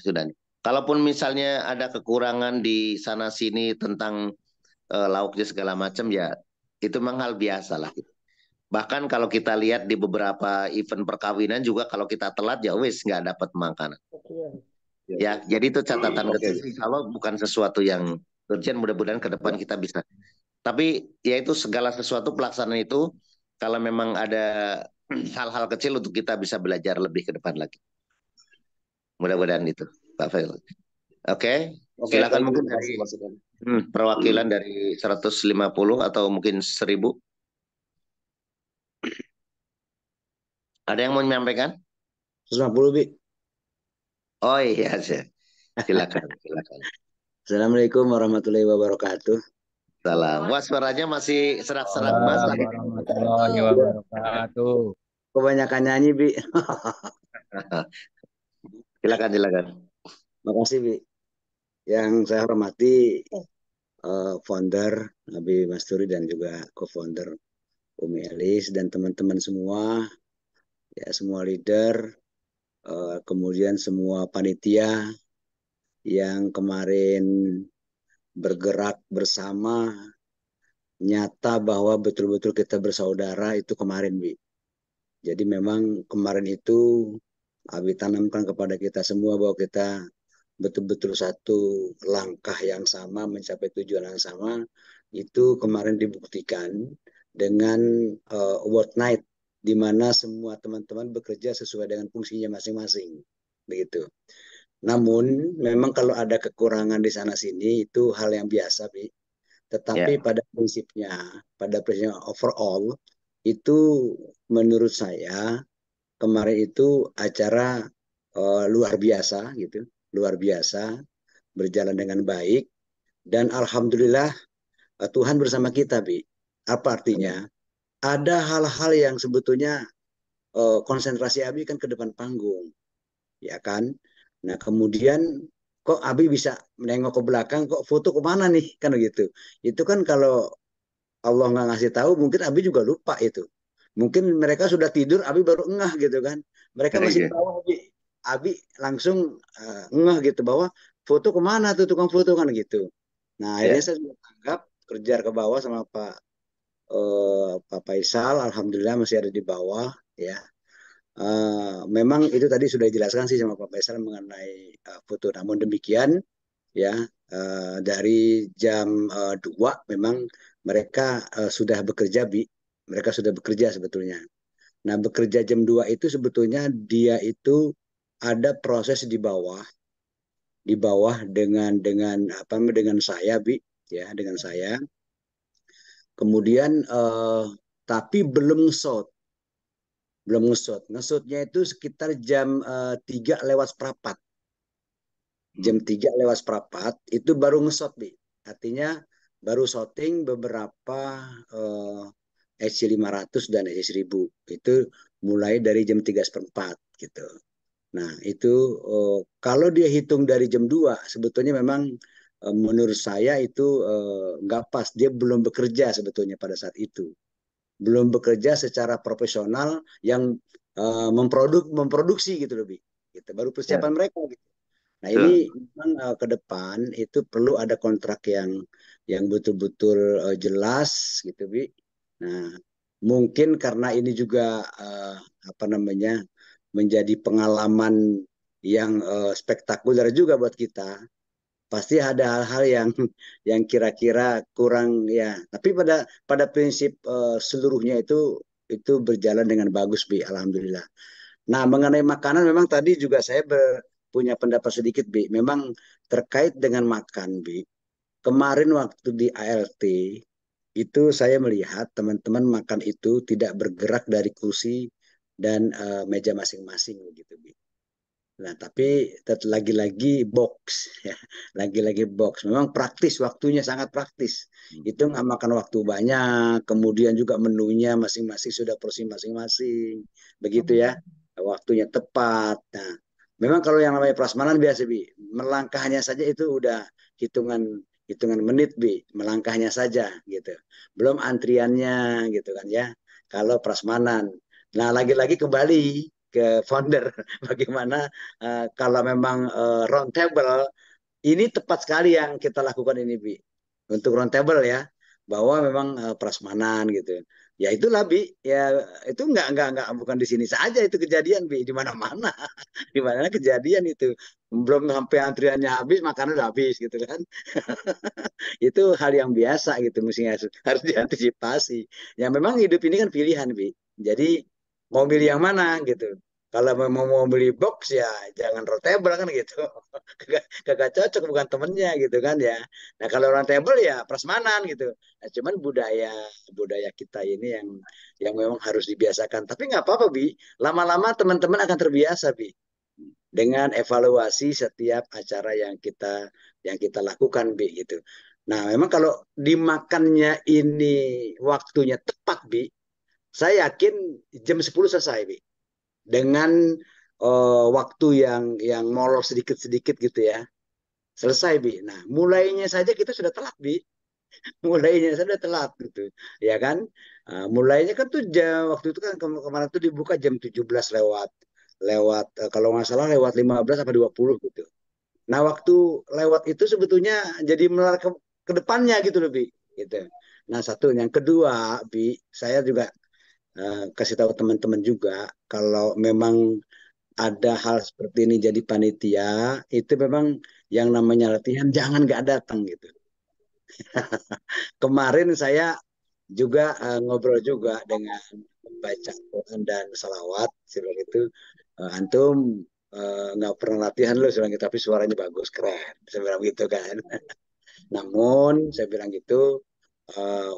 Kalaupun misalnya ada kekurangan di sana sini tentang lauknya segala macam ya itu memang hal biasa lah. Bahkan kalau kita lihat di beberapa event perkawinan juga kalau kita telat ya wis nggak dapat makanan. Ya, jadi itu catatan kecil. Kalau bukan sesuatu yang urgent, mudah-mudahan ke depan kita bisa. Tapi ya itu segala sesuatu pelaksanaan itu kalau memang ada hal-hal kecil untuk kita bisa belajar lebih ke depan lagi. Mudah-mudahan itu, Pak Fail. Oke, silakan mungkin dari perwakilan dari 150 atau mungkin 1000. Ada yang mau menyampaikan? 150, Bi. Oh iya, silakan. Assalamualaikum warahmatullahi wabarakatuh. Salam. Wah, suaranya masih serak-serak Mas lagi. Warahmatullahi wabarakatuh. Kebanyakan nyanyi, Bi. Silakan. Makasih, Bi. Yang saya hormati founder Nabi Masturi dan juga co-founder Umi Elis dan teman-teman semua, ya semua leader, kemudian semua panitia yang kemarin bergerak bersama, nyata bahwa betul-betul kita bersaudara itu kemarin, Bi. Jadi memang kemarin itu Abi tanamkan kepada kita semua bahwa kita betul-betul satu langkah yang sama, mencapai tujuan yang sama. Itu kemarin dibuktikan dengan World Night, di mana semua teman-teman bekerja sesuai dengan fungsinya masing-masing. Begitu. Namun, memang kalau ada kekurangan di sana-sini, itu hal yang biasa, Bi. Tetapi pada prinsipnya overall, itu menurut saya kemarin itu acara luar biasa gitu, luar biasa, berjalan dengan baik dan alhamdulillah Tuhan bersama kita, Bi. Apa artinya? Ada hal-hal yang sebetulnya konsentrasi Abi kan ke depan panggung, ya kan? Nah kemudian kok Abi bisa menengok ke belakang, kok foto kemana nih, kan begitu. Itu kan kalau Allah nggak ngasih tahu, mungkin Abi juga lupa itu. Mungkin mereka sudah tidur, Abi baru ngeh gitu kan. Mereka masih tahu, Abi langsung ngeh gitu bahwa foto kemana tuh tukang foto kan gitu. Nah akhirnya saya juga anggap kerja ke bawah sama Pak Faisal, alhamdulillah masih ada di bawah ya. Memang itu tadi sudah dijelaskan sih sama Pak Faisal mengenai foto. Namun demikian ya dari jam 2 memang mereka sudah bekerja, Bi. Mereka sudah bekerja sebetulnya. Nah, bekerja jam 2 itu sebetulnya dia itu ada proses di bawah dengan saya, Bi, ya, dengan saya. Kemudian tapi belum ngesot. Belum ngesot. Ngesotnya itu sekitar jam 3 lewat seperempat. Jam 3 lewat seperempat itu baru ngesot, Bi. Artinya baru shooting beberapa SC500 dan SC1000. Itu mulai dari jam 3 seperempat gitu. Nah, itu kalau dia hitung dari jam 2, sebetulnya memang menurut saya itu nggak pas. Dia belum bekerja sebetulnya pada saat itu. Belum bekerja secara profesional yang memproduksi gitu lebih. Gitu. Baru persiapan mereka gitu. Nah, ini memang ke depan itu perlu ada kontrak yang betul-betul jelas gitu, Bi. Nah, mungkin karena ini juga apa namanya menjadi pengalaman yang spektakuler juga buat kita. Pasti ada hal-hal yang kira-kira kurang ya. Tapi pada prinsip seluruhnya itu berjalan dengan bagus, Bi. Alhamdulillah. Nah, mengenai makanan memang tadi juga saya punya pendapat sedikit, Bi. Memang terkait dengan makan, Bi. Kemarin waktu di ALT itu saya melihat teman-teman makan itu tidak bergerak dari kursi dan meja masing-masing gitu, Bi. Nah, tapi lagi-lagi box ya, lagi-lagi box. Memang praktis, waktunya sangat praktis. Itu nggak makan waktu banyak, kemudian juga menunya masing-masing sudah porsi masing-masing, begitu ya. Waktunya tepat. Nah, memang kalau yang namanya prasmanan biasa, Bi, melangkahnya saja itu udah hitungan hitungan menit, Bi, melangkahnya saja gitu. Belum antriannya gitu kan ya. Kalau prasmanan. Nah, lagi-lagi kembali ke founder bagaimana kalau memang round table ini tepat sekali yang kita lakukan ini, Bi, untuk round table ya, bahwa memang prasmanan gitu ya. Itulah, Bi, ya itu nggak bukan di sini saja itu kejadian, Bi, di mana-mana. Di mana kejadian itu belum sampai antriannya habis makanan udah habis gitu kan. Itu hal yang biasa gitu, mesti harus diantisipasi. Ya memang hidup ini kan pilihan, Bi. Jadi mau pilih yang mana gitu. Kalau mau beli box ya jangan roundtable kan gitu. Kagak cocok, bukan temennya gitu kan ya. Nah, kalau roundtable ya prasmanan gitu. Nah, cuman budaya budaya kita ini yang memang harus dibiasakan. Tapi nggak apa-apa, Bi. Lama-lama teman-teman akan terbiasa, Bi, dengan evaluasi setiap acara yang kita lakukan, Bi, gitu. Nah, memang kalau dimakannya ini waktunya tepat, Bi, saya yakin jam 10 selesai, Bi. Dengan waktu yang molor sedikit-sedikit gitu ya. Selesai, Bi. Nah, mulainya saja kita sudah telat, Bi. Mulainya sudah telat gitu. Ya kan? Mulainya kan tuh waktu itu kan kemarin tuh dibuka jam 17 lewat lewat kalau nggak salah lewat 15 apa 20 gitu. Nah, waktu lewat itu sebetulnya jadi melar ke depannya gitu loh, Bi. Gitu. Nah, satu. Yang kedua, Bi, saya juga kasih tahu teman-teman juga kalau memang ada hal seperti ini jadi panitia, itu memang yang namanya latihan jangan nggak datang gitu. Kemarin saya juga ngobrol juga dengan baca Quran dan salawat, seperti itu. Antum nggak pernah latihan loh, saya bilang gitu, tapi suaranya bagus, keren, saya bilang gitu kan. Namun saya bilang gitu,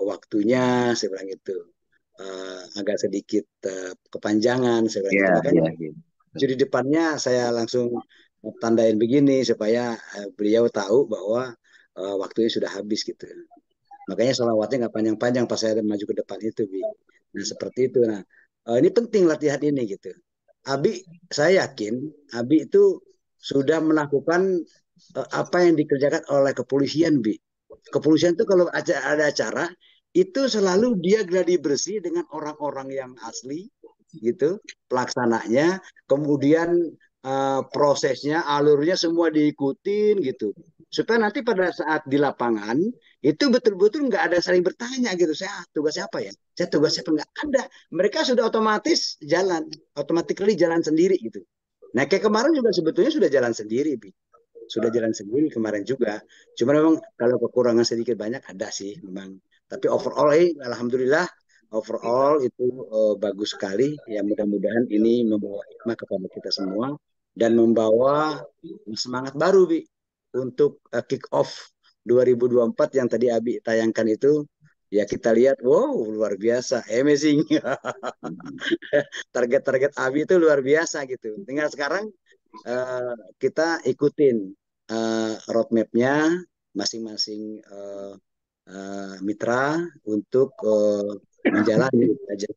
waktunya saya bilang gitu agak sedikit kepanjangan, saya bilang gitu. Makanya jadi depannya saya langsung tandain begini supaya beliau tahu bahwa waktunya sudah habis gitu. Makanya sholawatnya nggak panjang-panjang pas saya maju ke depan itu, Bi. Nah, seperti itu. Nah, ini penting latihan ini gitu. Abi, saya yakin Abi itu sudah melakukan apa yang dikerjakan oleh kepolisian, Bi. Kepolisian itu kalau ada acara, itu selalu dia gladi bersih dengan orang-orang yang asli, gitu, pelaksananya, kemudian prosesnya, alurnya semua diikutin gitu. Supaya nanti pada saat di lapangan, itu betul-betul nggak ada saling bertanya gitu. Saya tugas siapa ya? Saya tugas siapa? Nggak ada. Mereka sudah otomatis jalan, automatically jalan sendiri gitu. Nah, kayak kemarin juga sebetulnya sudah jalan sendiri, Bi. Sudah jalan sendiri kemarin juga. Cuma memang kalau kekurangan sedikit banyak ada sih memang. Tapi overall, alhamdulillah, overall itu bagus sekali. Ya mudah-mudahan ini membawa hikmah kepada kita semua dan membawa semangat baru, Bi, untuk kick off 2024 yang tadi Abi tayangkan itu. ya kita lihat, wow luar biasa, amazing. Target-target Abi itu luar biasa gitu. Tinggal sekarang kita ikutin roadmap-nya masing-masing mitra untuk menjalani aja.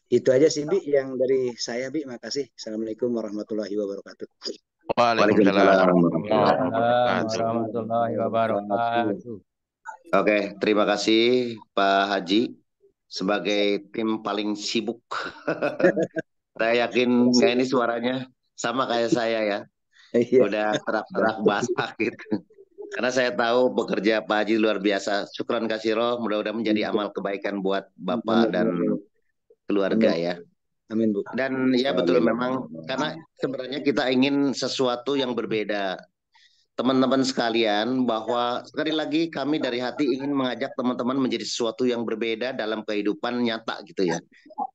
Itu aja sih Bi yang dari saya Bi. Makasih. Assalamualaikum warahmatullahi wabarakatuh. Waalaikumsalam Waalaikumsalam warahmatullahi warahmatullahi wabarakatuh. Oke, terima kasih Pak Haji sebagai tim paling sibuk. Saya yakin nggak ini suaranya sama kayak saya ya. Iya. Udah terak-terak basah gitu. Karena saya tahu bekerja Pak Haji luar biasa. Syukran kasiro, mudah-mudahan menjadi amal kebaikan buat Bapak dan keluarga ya. Amin Bu. Dan ya betul memang karena sebenarnya kita ingin sesuatu yang berbeda. Teman-teman sekalian, bahwa sekali lagi kami dari hati ingin mengajak teman-teman menjadi sesuatu yang berbeda dalam kehidupan nyata gitu ya.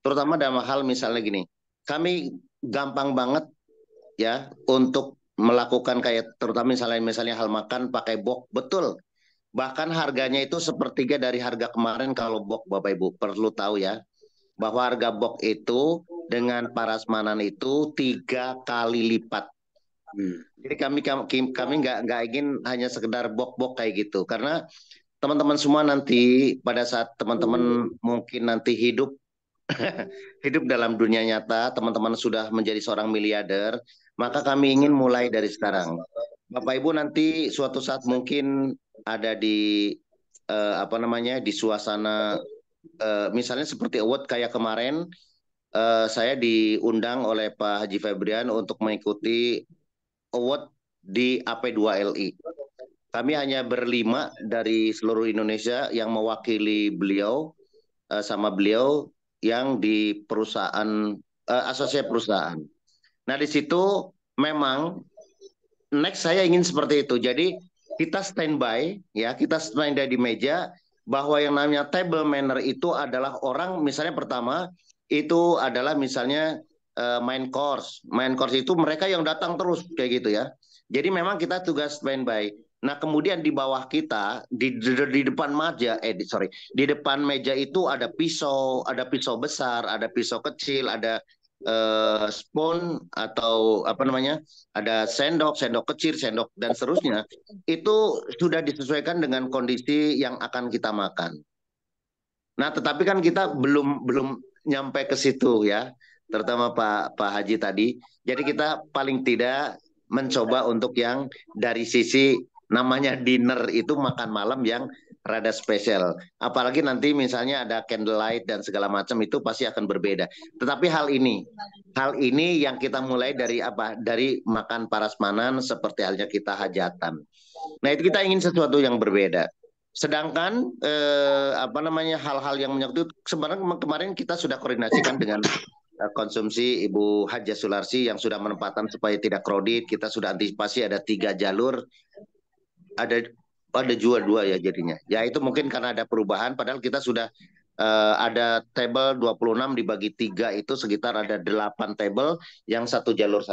Terutama dalam hal misalnya gini, kami gampang banget ya untuk melakukan kayak terutama misalnya hal makan pakai box, betul. Bahkan harganya itu sepertiga dari harga kemarin kalau box, Bapak Ibu perlu tahu ya, bahwa harga box itu dengan parasmanan itu 3 kali lipat. Jadi kami nggak ingin hanya sekedar bok-bok kayak gitu, karena teman-teman semua nanti pada saat teman-teman mungkin nanti hidup hidup dalam dunia nyata, teman-teman sudah menjadi seorang miliarder, maka kami ingin mulai dari sekarang. Bapak Ibu nanti suatu saat mungkin ada di di suasana misalnya seperti award kayak kemarin saya diundang oleh Pak Haji Febrian untuk mengikuti award di AP2LI. Kami hanya berlima dari seluruh Indonesia yang mewakili beliau sama beliau yang di perusahaan asosiasi perusahaan. Nah di situ memang next saya ingin seperti itu. Jadi kita standby ya, kita standby di meja bahwa yang namanya table manner itu adalah orang misalnya pertama itu adalah misalnya main course itu mereka yang datang terus kayak gitu ya. Jadi memang kita tugas standby. Nah kemudian di bawah kita di depan meja di depan meja itu ada pisau besar, ada pisau kecil, ada spoon atau ada sendok kecil, sendok dan seterusnya. Itu sudah disesuaikan dengan kondisi yang akan kita makan. Nah tetapi kan kita belum nyampe ke situ ya, terutama Pak Haji tadi. Jadi kita paling tidak mencoba untuk yang dari sisi namanya dinner itu makan malam yang rada spesial. Apalagi nanti misalnya ada candlelight dan segala macam itu pasti akan berbeda. Tetapi hal ini yang kita mulai dari apa? Dari makan parasmanan seperti halnya kita hajatan. Nah itu kita ingin sesuatu yang berbeda. Sedangkan hal-hal yang menyangkut sebenarnya kemarin kita sudah koordinasikan dengan konsumsi Ibu Haja Sularsi yang sudah menempatkan supaya tidak kredit. Kita sudah antisipasi ada 3 jalur, ada jual 2 ya jadinya. Ya itu mungkin karena ada perubahan. Padahal kita sudah ada table 26 dibagi 3 itu sekitar ada 8 table yang satu jalur.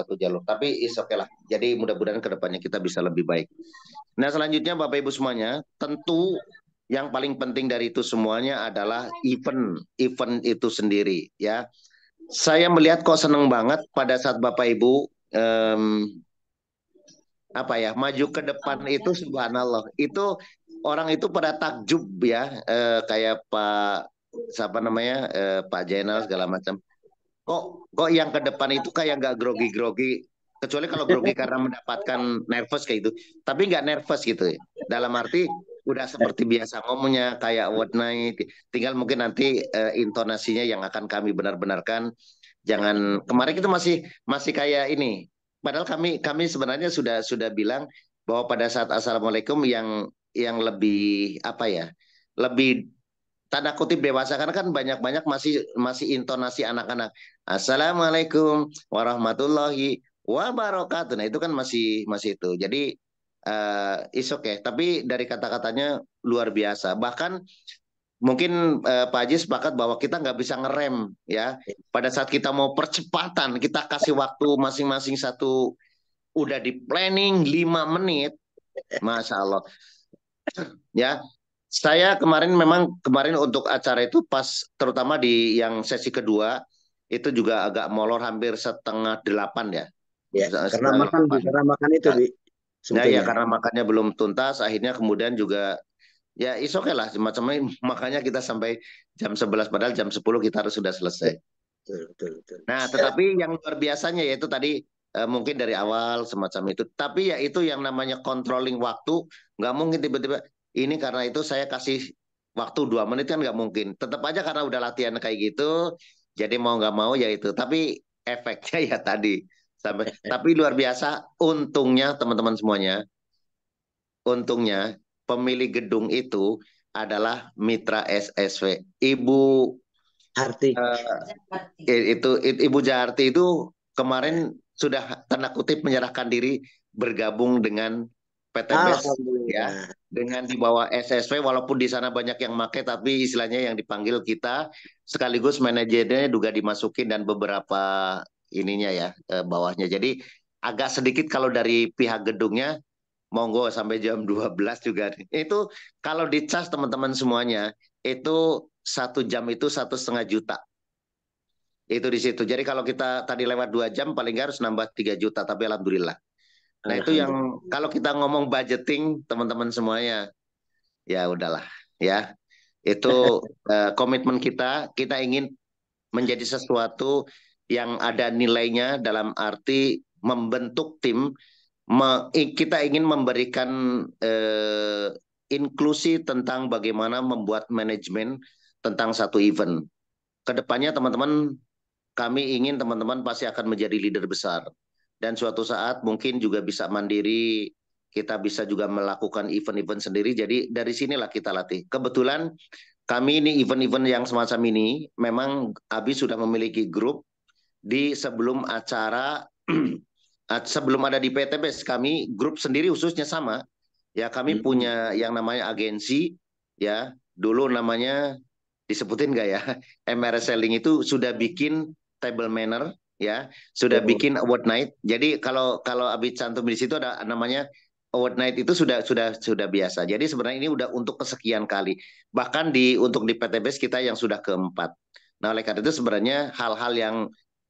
Tapi is okay lah. Jadi mudah-mudahan kedepannya kita bisa lebih baik. Nah selanjutnya Bapak Ibu semuanya, tentu yang paling penting dari itu semuanya adalah event itu sendiri ya. Saya melihat kok seneng banget pada saat Bapak Ibu maju ke depan itu subhanallah. Itu orang itu pada takjub ya, kayak Pak Jainal segala macam. Kok yang ke depan itu kayak nggak grogi-grogi, kecuali kalau grogi karena mendapatkan nervous kayak gitu, tapi nggak nervous gitu ya. Dalam arti udah seperti biasa ngomongnya kayak what night, tinggal mungkin nanti intonasinya yang akan kami benar-benarkan. Jangan kemarin itu masih kayak ini. Padahal kami sebenarnya sudah bilang bahwa pada saat assalamualaikum yang lebih lebih tanda kutip dewasa, karena kan banyak masih intonasi anak-anak. Assalamualaikum warahmatullahi wabarakatuh. Nah itu kan masih itu. Jadi is okay. Tapi dari kata-katanya luar biasa. Bahkan mungkin Pak Haji sepakat bahwa kita nggak bisa ngerem ya. Pada saat kita mau percepatan, kita kasih waktu masing-masing satu, udah di planning 5 menit, Masya Allah. Ya, Saya kemarin untuk acara itu pas terutama di yang sesi kedua itu juga agak molor hampir 7:30 ya. Ya, karena Setengah delapan. itu, Bi, Nah ya sebetulnya. karena makannya belum tuntas, akhirnya kemudian juga ya is okay lah semacamnya makanya kita sampai jam 11 padahal jam 10 kita harus sudah selesai. Betul. Nah, tetapi yang luar biasanya yaitu tadi mungkin dari awal semacam itu. Tapi ya itu yang namanya controlling waktu, nggak mungkin tiba-tiba ini karena itu saya kasih waktu 2 menit kan nggak mungkin. Tetap aja karena udah latihan kayak gitu, jadi mau nggak mau ya itu. Tapi efeknya ya tadi tapi luar biasa. Untungnya teman-teman semuanya, untungnya pemilik gedung itu adalah mitra SSW. Harti. Ibu Jarti itu kemarin sudah tanda kutip menyerahkan diri bergabung dengan PTBES ya, Alhamdulillah. dengan di bawah SSW walaupun di sana banyak yang make tapi istilahnya yang dipanggil kita sekaligus manajernya juga dimasukin dan beberapa ininya ya bawahnya. Jadi agak sedikit kalau dari pihak gedungnya monggo sampai jam 12 juga. Itu kalau dicas teman-teman semuanya itu 1 jam itu 1,5 juta. Itu di situ. Jadi kalau kita tadi lewat 2 jam paling nggak harus nambah 3 juta. Tapi alhamdulillah. Nah itu yang kalau kita ngomong budgeting teman-teman semuanya ya udahlah ya. Itu komitmen kita ingin menjadi sesuatu yang ada nilainya dalam arti membentuk tim. Kita ingin memberikan inklusi tentang bagaimana membuat manajemen tentang satu event. Kedepannya teman-teman kami ingin teman-teman pasti akan menjadi leader besar. Dan suatu saat mungkin juga bisa mandiri, kita bisa juga melakukan event-event sendiri. Jadi dari sinilah kita latih. Kebetulan kami ini event-event yang semacam ini, memang Abi sudah memiliki grup di sebelum acara, sebelum ada di PTBES, kami grup sendiri khususnya sama. Ya kami punya yang namanya agensi, ya dulu namanya disebutin nggak ya? MRS Selling itu sudah bikin table manner ya, sudah bikin award night. Jadi kalau Abi cantum di situ ada namanya award night itu sudah biasa. Jadi sebenarnya ini udah untuk kesekian kali. Bahkan untuk di PTBES kita yang sudah keempat. Nah oleh karena itu sebenarnya hal-hal yang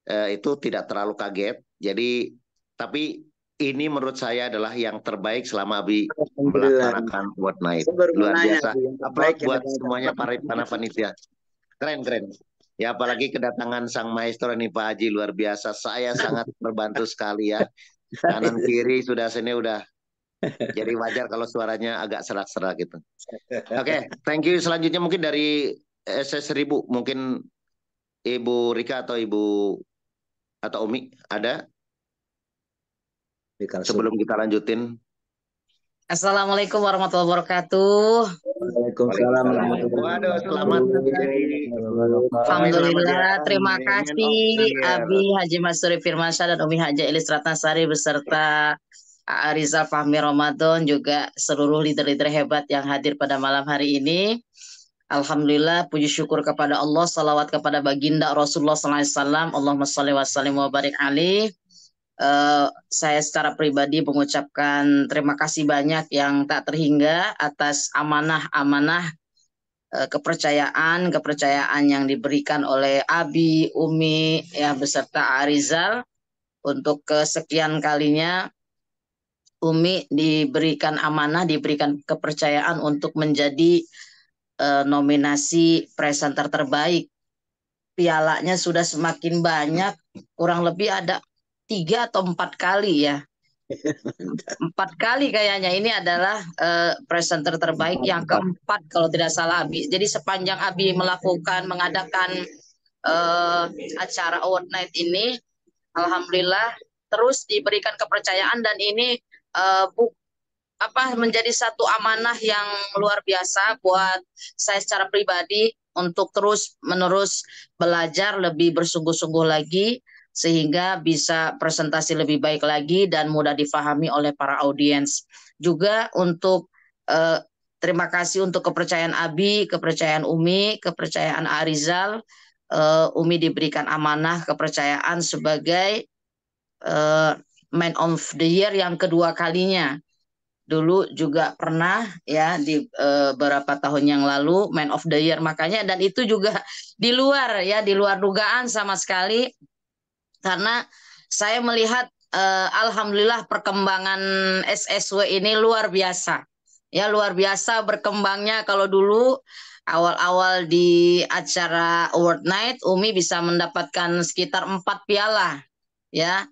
itu tidak terlalu kaget. Jadi tapi ini menurut saya adalah yang terbaik selama Abi melaksanakan award night. Luar biasa. Apalagi buat semuanya para panitia. Keren. Ya apalagi kedatangan sang maestro ini Pak Haji luar biasa. Saya sangat terbantu sekali ya. Kanan kiri sudah sini udah. Jadi wajar kalau suaranya agak serak-serak gitu. Oke, thank you. Selanjutnya mungkin dari SS1000 mungkin Ibu Rika atau Umi ada? Sebelum kita lanjutin. Assalamualaikum warahmatullahi wabarakatuh. Waalaikumsalam. Waduh, selamat. Alhamdulillah, terima kasih Abi Haji Masuri Firmansyah dan Umi Haja Elis Ratnasari beserta Rizal Fahmi Ramadan juga seluruh leader-leader hebat yang hadir pada malam hari ini. Alhamdulillah, puji syukur kepada Allah, salawat kepada baginda Rasulullah SAW. Allahumma sholli wa sallim wa barik alaih. Saya secara pribadi mengucapkan terima kasih banyak yang tak terhingga atas amanah-amanah kepercayaan yang diberikan oleh Abi, Umi, ya beserta Arizal. Untuk kesekian kalinya Umi diberikan amanah, diberikan kepercayaan untuk menjadi nominasi presenter terbaik. Pialanya sudah semakin banyak, kurang lebih ada 3 atau 4 kali ya. 4 kali kayaknya. Ini adalah presenter terbaik yang keempat kalau tidak salah Abi. Jadi sepanjang Abi mengadakan acara award night ini, alhamdulillah terus diberikan kepercayaan dan ini menjadi satu amanah yang luar biasa buat saya secara pribadi untuk terus menerus belajar lebih bersungguh-sungguh lagi sehingga bisa presentasi lebih baik lagi dan mudah difahami oleh para audiens. Juga untuk terima kasih untuk kepercayaan Abi, kepercayaan Umi, kepercayaan Arizal. Umi diberikan amanah kepercayaan sebagai Man of the Year yang kedua kalinya. dulu juga pernah ya di beberapa tahun yang lalu Man of the Year, makanya, dan itu juga di luar ya, di luar dugaan sama sekali, karena saya melihat alhamdulillah perkembangan SSW ini luar biasa. Ya, luar biasa berkembangnya. Kalau dulu awal-awal di acara Award Night, Umi bisa mendapatkan sekitar 4 piala. Ya,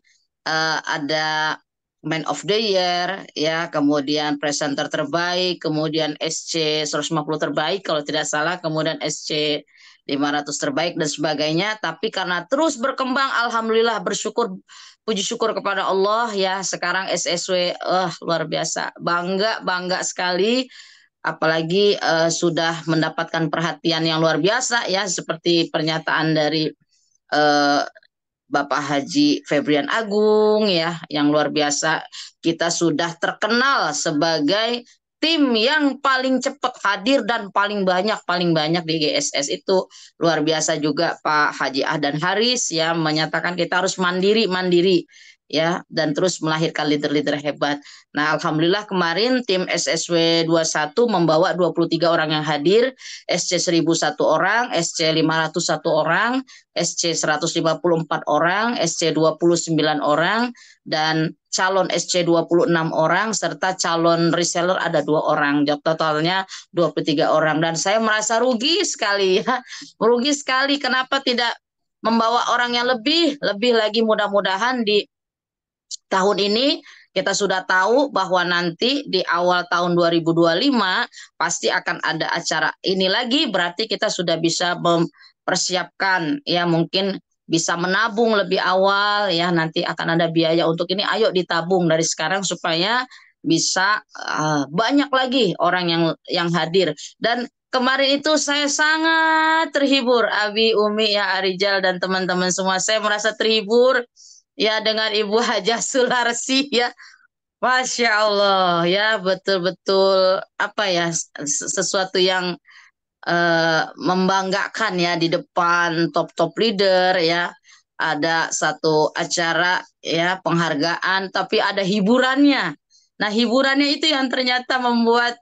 ada Man of the Year, ya, kemudian presenter terbaik, kemudian SC 150 terbaik kalau tidak salah, kemudian SC 500 terbaik dan sebagainya. Tapi karena terus berkembang, alhamdulillah, bersyukur, puji syukur kepada Allah ya, sekarang SSW luar biasa. Bangga sekali, apalagi sudah mendapatkan perhatian yang luar biasa ya, seperti pernyataan dari eh, Bapak Haji Febrian Agung ya, yang luar biasa. Kita sudah terkenal sebagai tim yang paling cepat hadir dan paling banyak di GSS. Itu luar biasa juga Pak Haji Ahdan Haris ya, menyatakan kita harus mandiri ya, dan terus melahirkan leader-leader hebat. Nah, alhamdulillah kemarin tim SSW 21 membawa 23 orang yang hadir, SC 1001 orang, SC 501 orang, SC 154 orang, SC 29 orang, dan calon SC 26 orang, serta calon reseller ada 2 orang. Totalnya 23 orang. Dan saya merasa rugi sekali ya. Rugi sekali, kenapa tidak membawa orang yang lebih lagi. Mudah-mudahan di tahun ini kita sudah tahu bahwa nanti di awal tahun 2025 pasti akan ada acara ini lagi, berarti kita sudah bisa mempersiapkan ya, mungkin bisa menabung lebih awal ya, nanti akan ada biaya untuk ini, ayo ditabung dari sekarang supaya bisa banyak lagi orang yang hadir. Dan kemarin itu saya sangat terhibur, Abi, Umi, ya, Arijal dan teman-teman semua, saya merasa terhibur ya dengan Ibu Hajah Sularsi ya. Masya Allah ya, betul-betul apa ya, sesuatu yang membanggakan ya, di depan top leader ya. Ada satu acara ya, penghargaan, tapi ada hiburannya. Nah, hiburannya itu yang ternyata membuat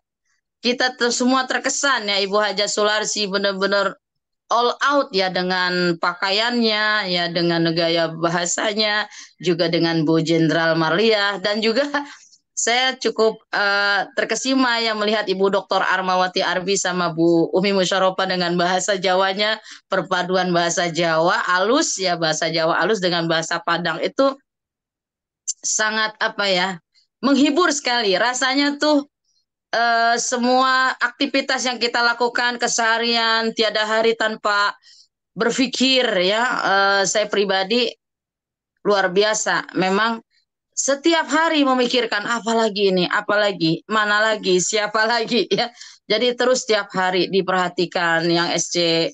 kita semua terkesan ya. Ibu Hajah Sularsi benar-benar all out ya, dengan pakaiannya ya, dengan gaya bahasanya, juga dengan Bu Jenderal Marliah, dan juga saya cukup terkesima ya melihat Ibu Dr. Armawati Arbi sama Bu Umi Musyarofa dengan bahasa Jawanya, perpaduan bahasa Jawa alus ya, bahasa Jawa alus dengan bahasa Padang, itu sangat apa ya, menghibur sekali. Rasanya tuh semua aktivitas yang kita lakukan keseharian, tiada hari tanpa berpikir ya. Saya pribadi luar biasa, memang setiap hari memikirkan apalagi, mana lagi, siapa lagi ya. Jadi terus setiap hari diperhatikan yang SC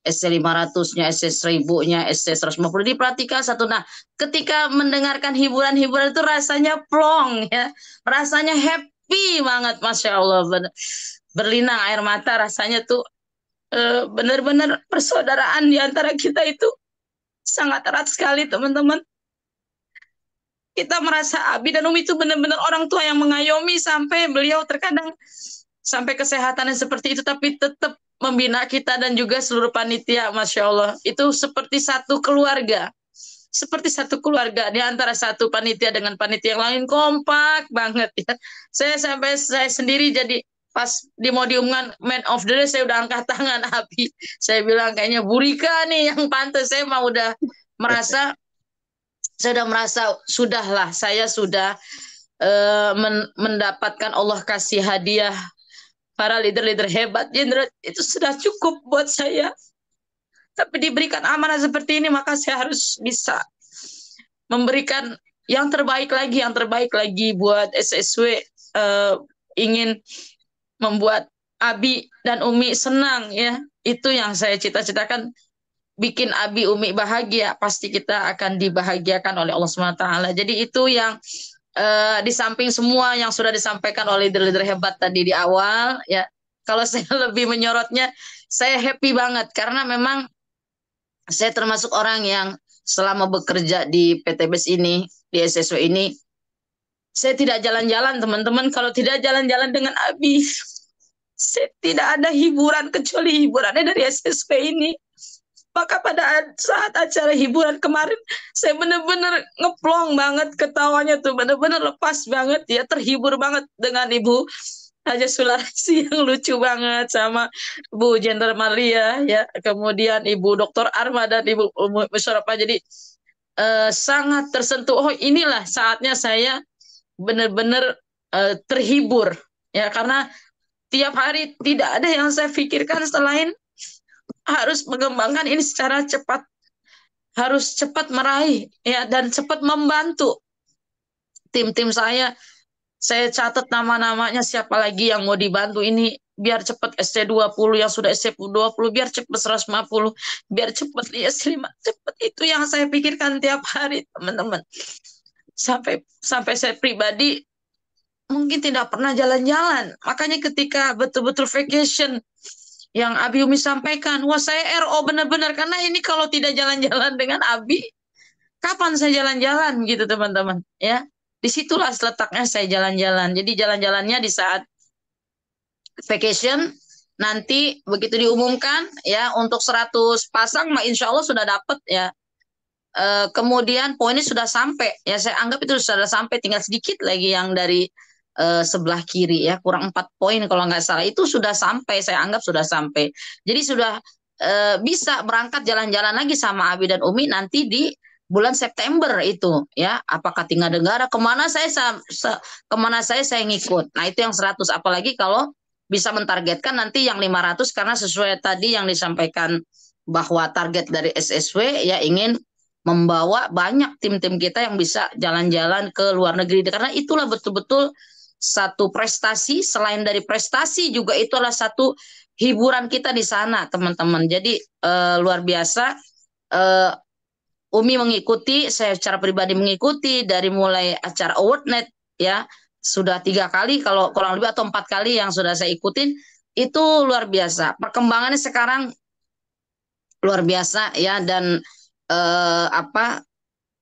500-nya, SC 1000-nya, SC 150 diperhatikan satu. Nah, ketika mendengarkan hiburan-hiburan itu rasanya plong ya, rasanya happy banget, Masya Allah, berlinang air mata rasanya tuh. Benar-benar persaudaraan di antara kita itu sangat erat sekali, teman-teman. Kita merasa Abi dan Umi itu benar-benar orang tua yang mengayomi, sampai beliau terkadang sampai kesehatannya seperti itu, tapi tetap membina kita dan juga seluruh panitia. Masya Allah, itu seperti satu keluarga. Seperti satu keluarga di antara satu panitia dengan panitia yang lain, kompak banget ya. Saya sendiri jadi pas mau diumumkan Man of the Day, saya udah angkat tangan Abi. Saya bilang kayaknya Bu Rika nih yang pantas. Saya udah merasa sudahlah, saya sudah mendapatkan, Allah kasih hadiah para leader-leader hebat, jenderal, itu sudah cukup buat saya. Tapi diberikan amanah seperti ini, maka saya harus bisa memberikan yang terbaik lagi buat SSW. Ingin membuat Abi dan Umi senang ya, itu yang saya cita-citakan. Bikin Abi Umi bahagia, pasti kita akan dibahagiakan oleh Allah SWT. Jadi itu yang di samping semua yang sudah disampaikan oleh leader-leader hebat tadi di awal ya, kalau saya lebih menyorotnya, saya happy banget karena memang saya termasuk orang yang selama bekerja di PTBS ini, di SSW ini, Saya tidak jalan-jalan, teman-teman. Kalau tidak jalan-jalan dengan Abi, saya tidak ada hiburan kecuali hiburannya dari SSW ini. Maka pada saat acara hiburan kemarin, saya benar-benar ngeplong banget ketawanya tuh, benar-benar lepas banget ya, terhibur banget dengan Ibu Haja Sularsi yang lucu banget, sama Bu Jenderal Malia ya, kemudian Ibu Dr. Arma dan Ibu Musyawarah. Jadi sangat tersentuh. Oh, inilah saatnya saya benar-benar terhibur ya, karena tiap hari tidak ada yang saya pikirkan selain harus mengembangkan ini secara cepat, harus cepat meraih ya, dan cepat membantu tim-tim saya. Saya catat nama-namanya siapa lagi yang mau dibantu ini, biar cepat SC20, yang sudah SC20 biar cepat 150, biar cepat IS5, cepat. Itu yang saya pikirkan tiap hari, teman-teman. Sampai saya pribadi mungkin tidak pernah jalan-jalan. Makanya ketika betul-betul vacation yang Abi Umi sampaikan, wah saya RO benar-benar, karena ini kalau tidak jalan-jalan dengan Abi, kapan saya jalan-jalan gitu, teman-teman ya. Disitulah letaknya saya jalan-jalan. Jadi jalan-jalannya di saat vacation, nanti begitu diumumkan ya untuk 100 pasang, insya Allah sudah dapat ya. Kemudian poinnya sudah sampai ya, saya anggap itu sudah sampai, tinggal sedikit lagi yang dari sebelah kiri ya, kurang 4 poin kalau nggak salah, itu sudah sampai, saya anggap sudah sampai. Jadi sudah bisa berangkat jalan-jalan lagi sama Abi dan Umi nanti di bulan September itu ya. Apakah tinggal negara, kemana saya ngikut. Nah itu yang 100, apalagi kalau bisa mentargetkan nanti yang 500, karena sesuai tadi yang disampaikan bahwa target dari SSW ya, ingin membawa banyak tim-tim kita yang bisa jalan-jalan ke luar negeri, karena itulah betul-betul satu prestasi. Selain dari prestasi juga itu adalah satu hiburan kita di sana, teman-teman. Jadi luar biasa. Umi mengikuti, saya secara pribadi mengikuti dari mulai acara Awardnet ya, sudah 3 kali kalau kurang lebih, atau 4 kali yang sudah saya ikutin. Itu luar biasa. Perkembangannya sekarang luar biasa ya, dan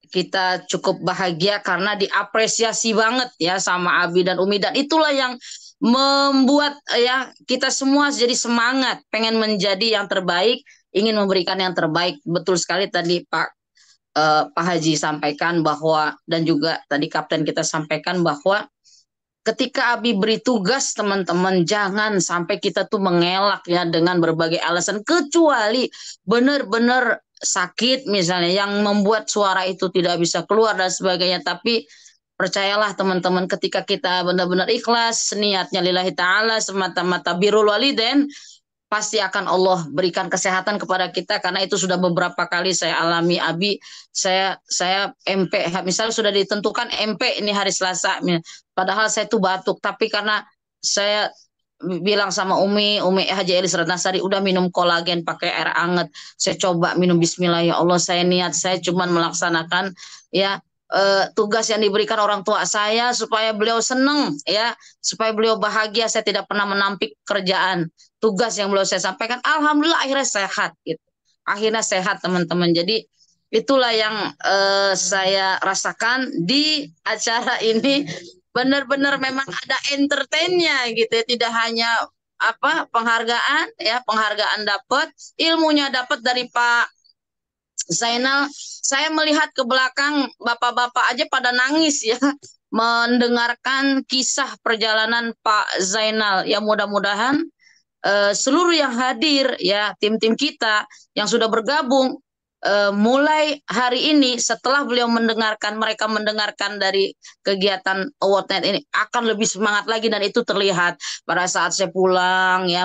kita cukup bahagia karena diapresiasi banget ya sama Abi dan Umi, dan itulah yang membuat ya kita semua jadi semangat pengen menjadi yang terbaik, ingin memberikan yang terbaik. Betul sekali tadi Pak Haji sampaikan bahwa, dan juga tadi Kapten kita sampaikan bahwa ketika Abi beri tugas, teman-teman, jangan sampai kita tuh mengelak ya dengan berbagai alasan, kecuali benar-benar sakit misalnya yang membuat suara itu tidak bisa keluar dan sebagainya. Tapi percayalah teman-teman, ketika kita benar-benar ikhlas, niatnya lillahi ta'ala, semata-mata birrul walidain, pasti akan Allah berikan kesehatan kepada kita. Karena itu sudah beberapa kali saya alami. Abi, saya MP, misalnya sudah ditentukan MP ini hari Selasa, padahal saya tuh batuk, tapi karena saya bilang sama Umi Haji Elis Ratnasari, udah minum kolagen pakai air hangat. Saya coba minum, bismillah ya Allah, saya niat, saya cuma melaksanakan ya tugas yang diberikan orang tua saya, supaya beliau seneng ya, supaya beliau bahagia. Saya tidak pernah menampik kerjaan, tugas yang beliau saya sampaikan. Alhamdulillah akhirnya sehat gitu. Akhirnya sehat, teman-teman. Jadi itulah yang saya rasakan di acara ini. Benar-benar memang ada entertainnya gitu ya, tidak hanya penghargaan ya, penghargaan dapat, ilmunya dapat dari Pak Zainal. Saya melihat ke belakang, bapak-bapak aja pada nangis ya mendengarkan kisah perjalanan Pak Zainal. Ya mudah-mudahan seluruh yang hadir ya, tim-tim kita yang sudah bergabung mulai hari ini, setelah beliau mereka mendengarkan dari kegiatan Awardnet ini, akan lebih semangat lagi. Dan itu terlihat pada saat saya pulang ya,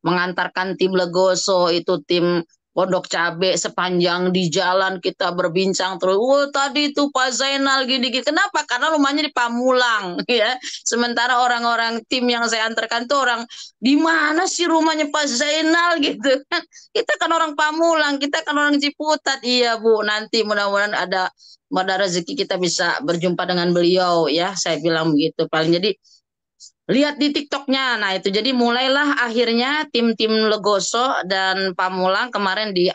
mengantarkan tim Legoso, itu tim Pondok Cabe, sepanjang di jalan kita berbincang terus. Tadi itu Pak Zainal gini-gini. Kenapa? Karena rumahnya di Pamulang ya. Sementara orang-orang tim yang saya antarkan tuh orang, di mana sih rumahnya Pak Zainal gitu kan. Kita kan orang Pamulang, kita kan orang Ciputat. Iya Bu, nanti mudah-mudahan ada rezeki kita bisa berjumpa dengan beliau ya. Saya bilang begitu paling. Jadi lihat di TikToknya. Nah itu, jadi mulailah akhirnya tim-tim Legoso dan Pamulang kemarin di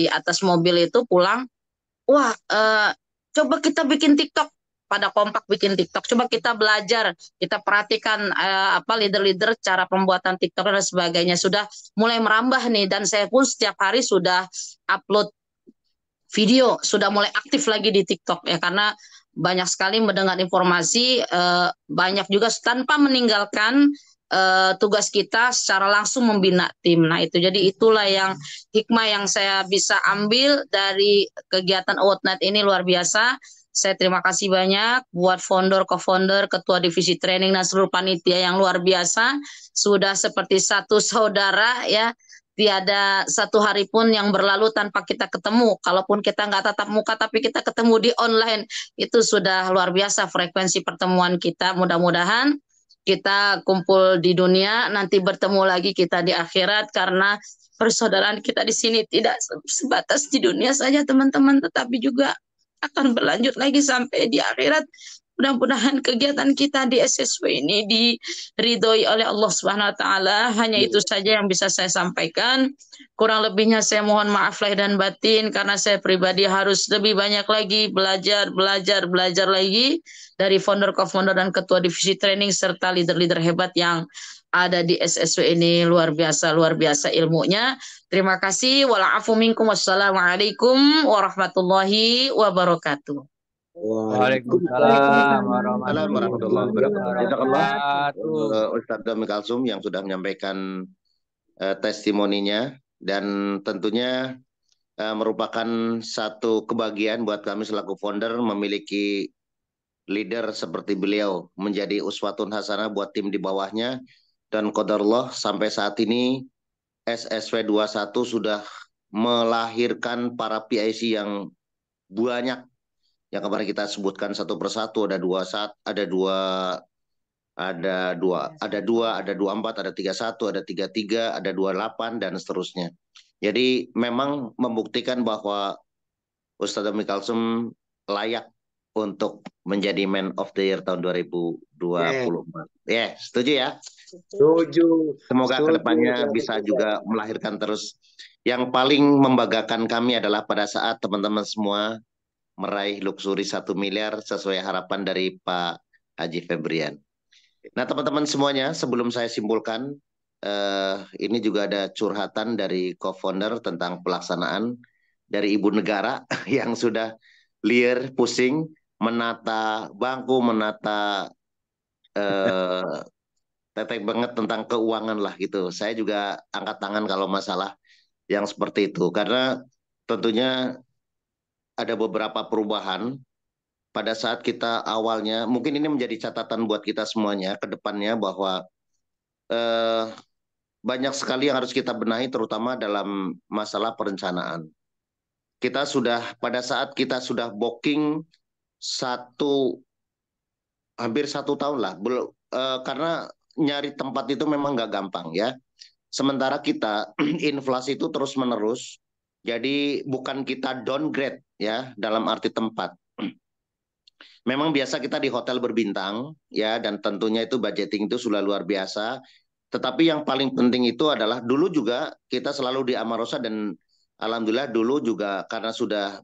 atas mobil itu pulang. Wah, coba kita bikin TikTok pada kompak bikin TikTok. Coba kita belajar, kita perhatikan leader-leader cara pembuatan TikTok dan sebagainya sudah mulai merambah nih, dan saya pun setiap hari sudah upload video, sudah mulai aktif lagi di TikTok ya, karena banyak sekali mendengar informasi, banyak juga tanpa meninggalkan tugas kita secara langsung membina tim. Nah itu, jadi itulah yang hikmah yang saya bisa ambil dari kegiatan Award Night ini, luar biasa. Saya terima kasih banyak buat founder, co-founder, ketua divisi training dan seluruh panitia yang luar biasa, sudah seperti satu saudara ya. Tiada satu hari pun yang berlalu tanpa kita ketemu. Kalaupun kita nggak tatap muka, tapi kita ketemu di online, itu sudah luar biasa frekuensi pertemuan kita. Mudah-mudahan kita kumpul di dunia, nanti bertemu lagi kita di akhirat, karena persaudaraan kita di sini tidak sebatas di dunia saja teman-teman, tetapi juga akan berlanjut lagi sampai di akhirat. Mudah-mudahan kegiatan kita di SSW ini diridhoi oleh Allah Subhanahu wa taala. Hanya itu saja yang bisa saya sampaikan. Kurang lebihnya saya mohon maaf lahir dan batin, karena saya pribadi harus lebih banyak lagi belajar lagi dari founder, co-founder dan ketua divisi training serta leader-leader hebat yang ada di SSW ini. Luar biasa ilmunya. Terima kasih. Wala'afu minkum. Wassalamualaikum warahmatullahi wabarakatuh. Waalaikumsalam warahmatullahi wabarakatuh. wabarakatuh. Ustadz Dami Kalsum yang sudah menyampaikan testimoninya, dan tentunya merupakan satu kebahagiaan buat kami selaku founder memiliki leader seperti beliau, menjadi uswatun hasanah buat tim di bawahnya. Dan qadarullah sampai saat ini SSW 21 sudah melahirkan para PIC yang banyak, yang kemarin kita sebutkan satu persatu. Ada 21, ada 24, ada 31, ada 33, ada 28 dan seterusnya. Jadi memang membuktikan bahwa Ustadz Dami Kalsum layak untuk menjadi Man of the Year tahun 2024. Setuju ya? Setuju. Semoga kedepannya bisa juga melahirkan terus. Yang paling membanggakan kami adalah pada saat teman-teman semua meraih luxury 1 miliar sesuai harapan dari Pak Haji Febrian. Nah teman-teman semuanya, sebelum saya simpulkan, ini juga ada curhatan dari co-founder tentang pelaksanaan dari Ibu Negara yang sudah liar, pusing, menata bangku, menata tetek banget tentang keuangan lah gitu. Saya juga angkat tangan kalau masalah yang seperti itu, karena tentunya ada beberapa perubahan pada saat kita awalnya. Mungkin ini menjadi catatan buat kita semuanya ke depannya, bahwa banyak sekali yang harus kita benahi, terutama dalam masalah perencanaan. Kita sudah, pada saat kita sudah booking hampir 1 tahun lah, karena nyari tempat itu memang nggak gampang ya. Sementara kita inflasi itu terus menerus, jadi bukan kita downgrade ya dalam arti tempat. Memang biasa kita di hotel berbintang ya, dan tentunya itu budgeting itu sudah luar biasa. Tetapi yang paling penting itu adalah dulu juga kita selalu di Amarosa, dan alhamdulillah dulu juga karena sudah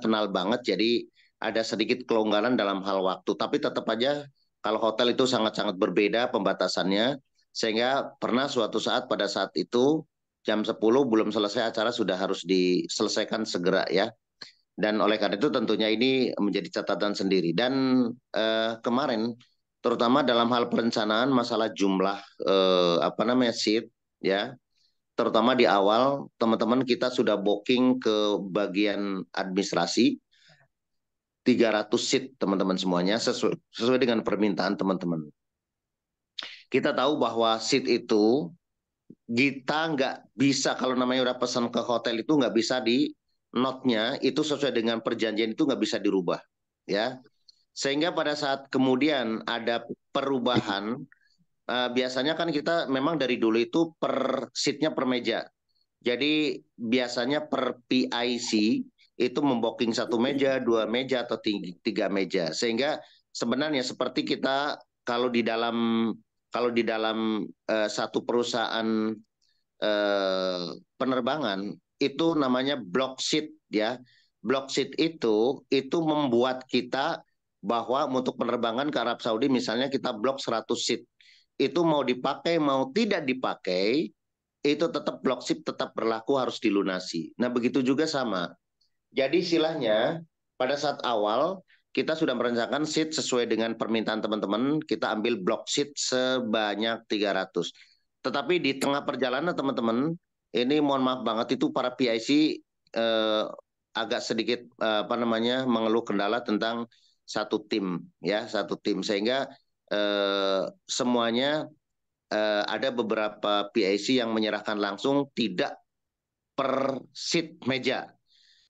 kenal banget, jadi ada sedikit kelonggaran dalam hal waktu. Tapi tetap aja kalau hotel itu sangat-sangat berbeda pembatasannya, sehingga pernah suatu saat pada saat itu jam 10 belum selesai acara sudah harus diselesaikan segera ya. Dan oleh karena itu tentunya ini menjadi catatan sendiri. Dan kemarin terutama dalam hal perencanaan masalah jumlah seat ya, terutama di awal teman-teman kita sudah booking ke bagian administrasi 300 seat teman-teman semuanya, sesuai dengan permintaan teman-teman. Kita tahu bahwa seat itu kita nggak bisa, kalau namanya udah pesan ke hotel itu nggak bisa di note-nya itu sesuai dengan perjanjian, itu nggak bisa dirubah ya. Sehingga pada saat kemudian ada perubahan, biasanya kan kita memang dari dulu itu per seatnya per meja. Jadi biasanya per PIC itu membooking 1 meja, 2 meja atau 3 meja. Sehingga sebenarnya seperti kita kalau di dalam satu perusahaan penerbangan itu namanya block seat ya. Block seat itu membuat kita bahwa untuk penerbangan ke Arab Saudi misalnya kita blok 100 seat. Itu mau dipakai mau tidak dipakai, itu tetap blok seat tetap berlaku, harus dilunasi. Nah, begitu juga sama. Jadi istilahnya pada saat awal kita sudah merencanakan seat sesuai dengan permintaan teman-teman, kita ambil blok seat sebanyak 300. Tetapi di tengah perjalanan teman-teman, ini mohon maaf banget, itu para PIC agak sedikit mengeluh kendala tentang satu tim sehingga semuanya ada beberapa PIC yang menyerahkan langsung tidak per seat meja,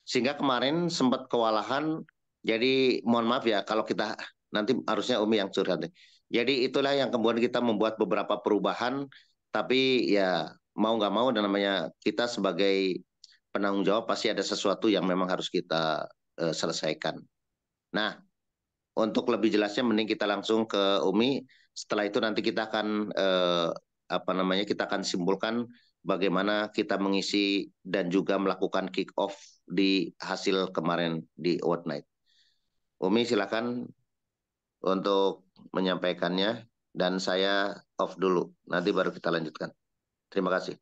sehingga kemarin sempat kewalahan. Jadi mohon maaf ya kalau kita nanti harusnya Umi yang curhat deh. Jadi itulah yang kemudian kita membuat beberapa perubahan, tapi ya mau nggak mau, dan namanya kita sebagai penanggung jawab pasti ada sesuatu yang memang harus kita selesaikan. Nah, untuk lebih jelasnya mending kita langsung ke Umi. Setelah itu nanti kita akan kita akan simpulkan bagaimana kita mengisi dan juga melakukan kick off di hasil kemarin di Award Night. Umi silakan untuk menyampaikannya, dan saya off dulu. Nanti baru kita lanjutkan. Terima kasih.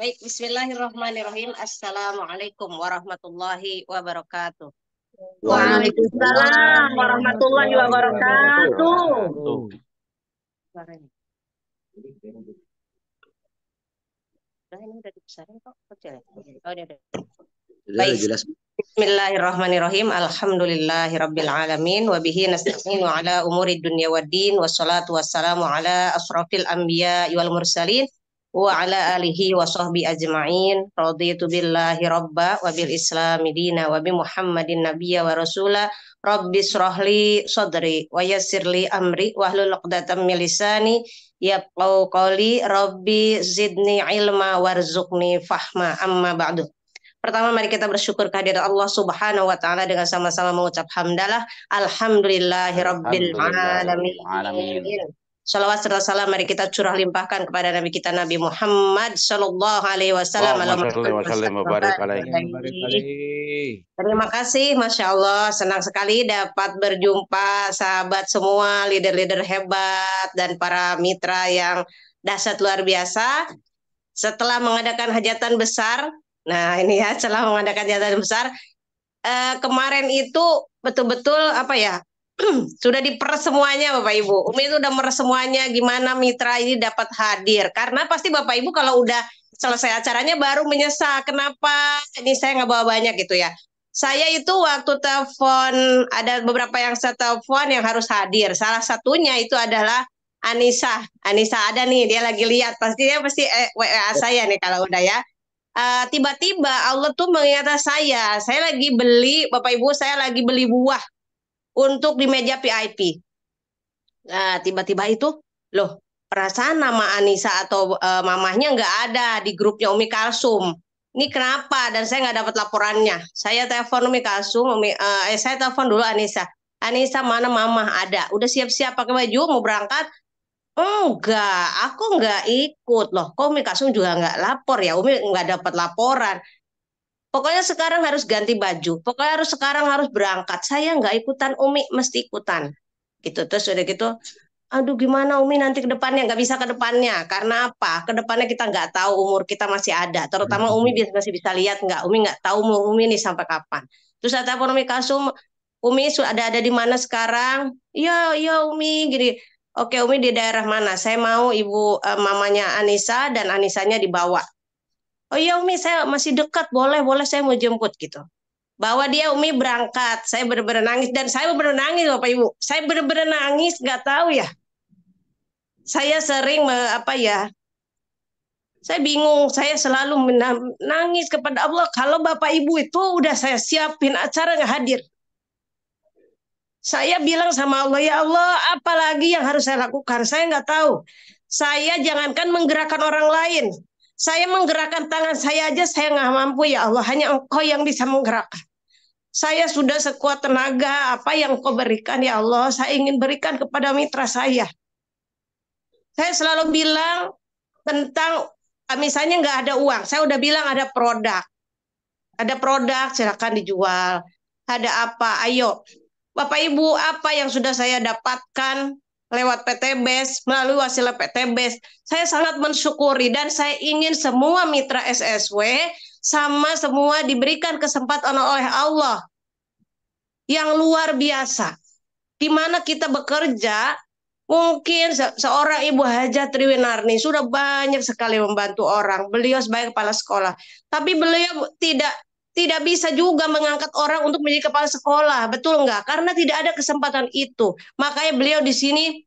Baik, bismillahirrahmanirrahim. Assalamualaikum warahmatullahi wabarakatuh. Waalaikumsalam warahmatullahi wabarakatuh. Ini udah dibesarin kok, kecil ya? Oh, ini udah. Baik. Jelas. Bismillahirrahmanirrahim. Alhamdulillahirabbil alamin wa bihi nasta'inu ala umuri dunya waddin, wassalatu wassalamu ala asrofil anbiya wal mursalin wa ala alihi wa sahbi ajma'in. Raditu billahi rabba wa bil islami dina wa bi Muhammadin nabiyya wa rasula. Rabbi shrahli sadri wa yassirli amri wahlul 'uqdatam min lisani yafqahu qawli. Rabbi zidni ilma warzuqni fahma. Amma ba'du. Pertama, mari kita bersyukur kehadirat Allah Subhanahu wa taala dengan sama-sama mengucap hamdalah alhamdulillahirabbil alamin. Shalawat serta salam mari kita curah limpahkan kepada Nabi kita Nabi Muhammad sallallahu alaihi wasallam. Terima kasih, Masya Allah, senang sekali dapat berjumpa sahabat semua, leader-leader hebat dan para mitra yang dahsyat luar biasa. Setelah mengadakan hajatan besar, nah ini ya, setelah mengadakan hajatan besar, kemarin itu betul-betul sudah diperes semuanya Bapak Ibu. Umi itu udah meres semuanya gimana mitra ini dapat hadir. Karena pasti Bapak Ibu kalau udah selesai acaranya baru menyesal. Kenapa ini saya nggak bawa banyak gitu ya. Saya itu waktu telepon, ada beberapa yang saya telepon yang harus hadir. Salah satunya itu adalah Anissa. Anissa ada nih, dia lagi lihat. Pasti WA saya nih kalau udah ya. Tiba-tiba Allah tuh mengingatkan saya lagi beli, Bapak Ibu, saya lagi beli buah untuk di meja VIP. Nah, tiba-tiba itu, loh, perasaan nama Anissa atau mamahnya nggak ada di grupnya Umi Kalsum. Ini kenapa? Dan saya nggak dapat laporannya. Saya telepon Umi Kalsum, saya telepon dulu Anissa. Anissa, mana mamah? Ada. Udah siap-siap pakai baju, mau berangkat? Enggak, aku nggak ikut loh. Kok Umi Kalsum juga nggak lapor ya? Umi nggak dapat laporan. Pokoknya sekarang harus ganti baju. Pokoknya sekarang harus berangkat. Saya nggak ikutan, Umi mesti ikutan. Gitu. Terus udah gitu, aduh gimana Umi nanti ke depannya? Nggak bisa ke depannya. Karena apa? Ke depannya kita nggak tahu, umur kita masih ada. Terutama Umi masih bisa lihat nggak? Umi nggak tahu umur Umi ini sampai kapan. Terus saya telepon Umi Kalsum, Umi sudah ada di mana sekarang? Iya Umi gini. Oke, Umi di daerah mana? Saya mau ibu mamanya Anissa dan Anissanya dibawa. Oh iya Umi, saya masih dekat, boleh saya mau jemput gitu. Bawa dia, Umi berangkat. Saya benar-benar nangis, dan saya benar-benar nangis Bapak Ibu. Saya benar-benar nangis, nggak tahu ya. Saya sering saya bingung, saya selalu menangis kepada Allah. Kalau Bapak Ibu itu udah saya siapin acara nggak hadir. Saya bilang sama Allah, ya Allah, apa lagi yang harus saya lakukan? Saya nggak tahu. Saya jangankan menggerakkan orang lain. Saya menggerakkan tangan saya aja, saya nggak mampu ya Allah. Hanya Engkau yang bisa menggerakkan. Saya sudah sekuat tenaga, apa yang Engkau berikan ya Allah, saya ingin berikan kepada mitra saya. Saya selalu bilang tentang, misalnya nggak ada uang. Saya udah bilang ada produk. Ada produk, silakan dijual. Ada apa? Ayo. Bapak Ibu, apa yang sudah saya dapatkan lewat PTBes, melalui wasilah PTBes. Saya sangat mensyukuri dan saya ingin semua mitra SSW sama semua diberikan kesempatan oleh Allah yang luar biasa. Di mana kita bekerja, mungkin seorang Ibu Haja Triwinarni sudah banyak sekali membantu orang. Beliau sebagai kepala sekolah. Tapi beliau tidak bisa juga mengangkat orang untuk menjadi kepala sekolah, betul nggak? Karena tidak ada kesempatan itu. Makanya beliau di sini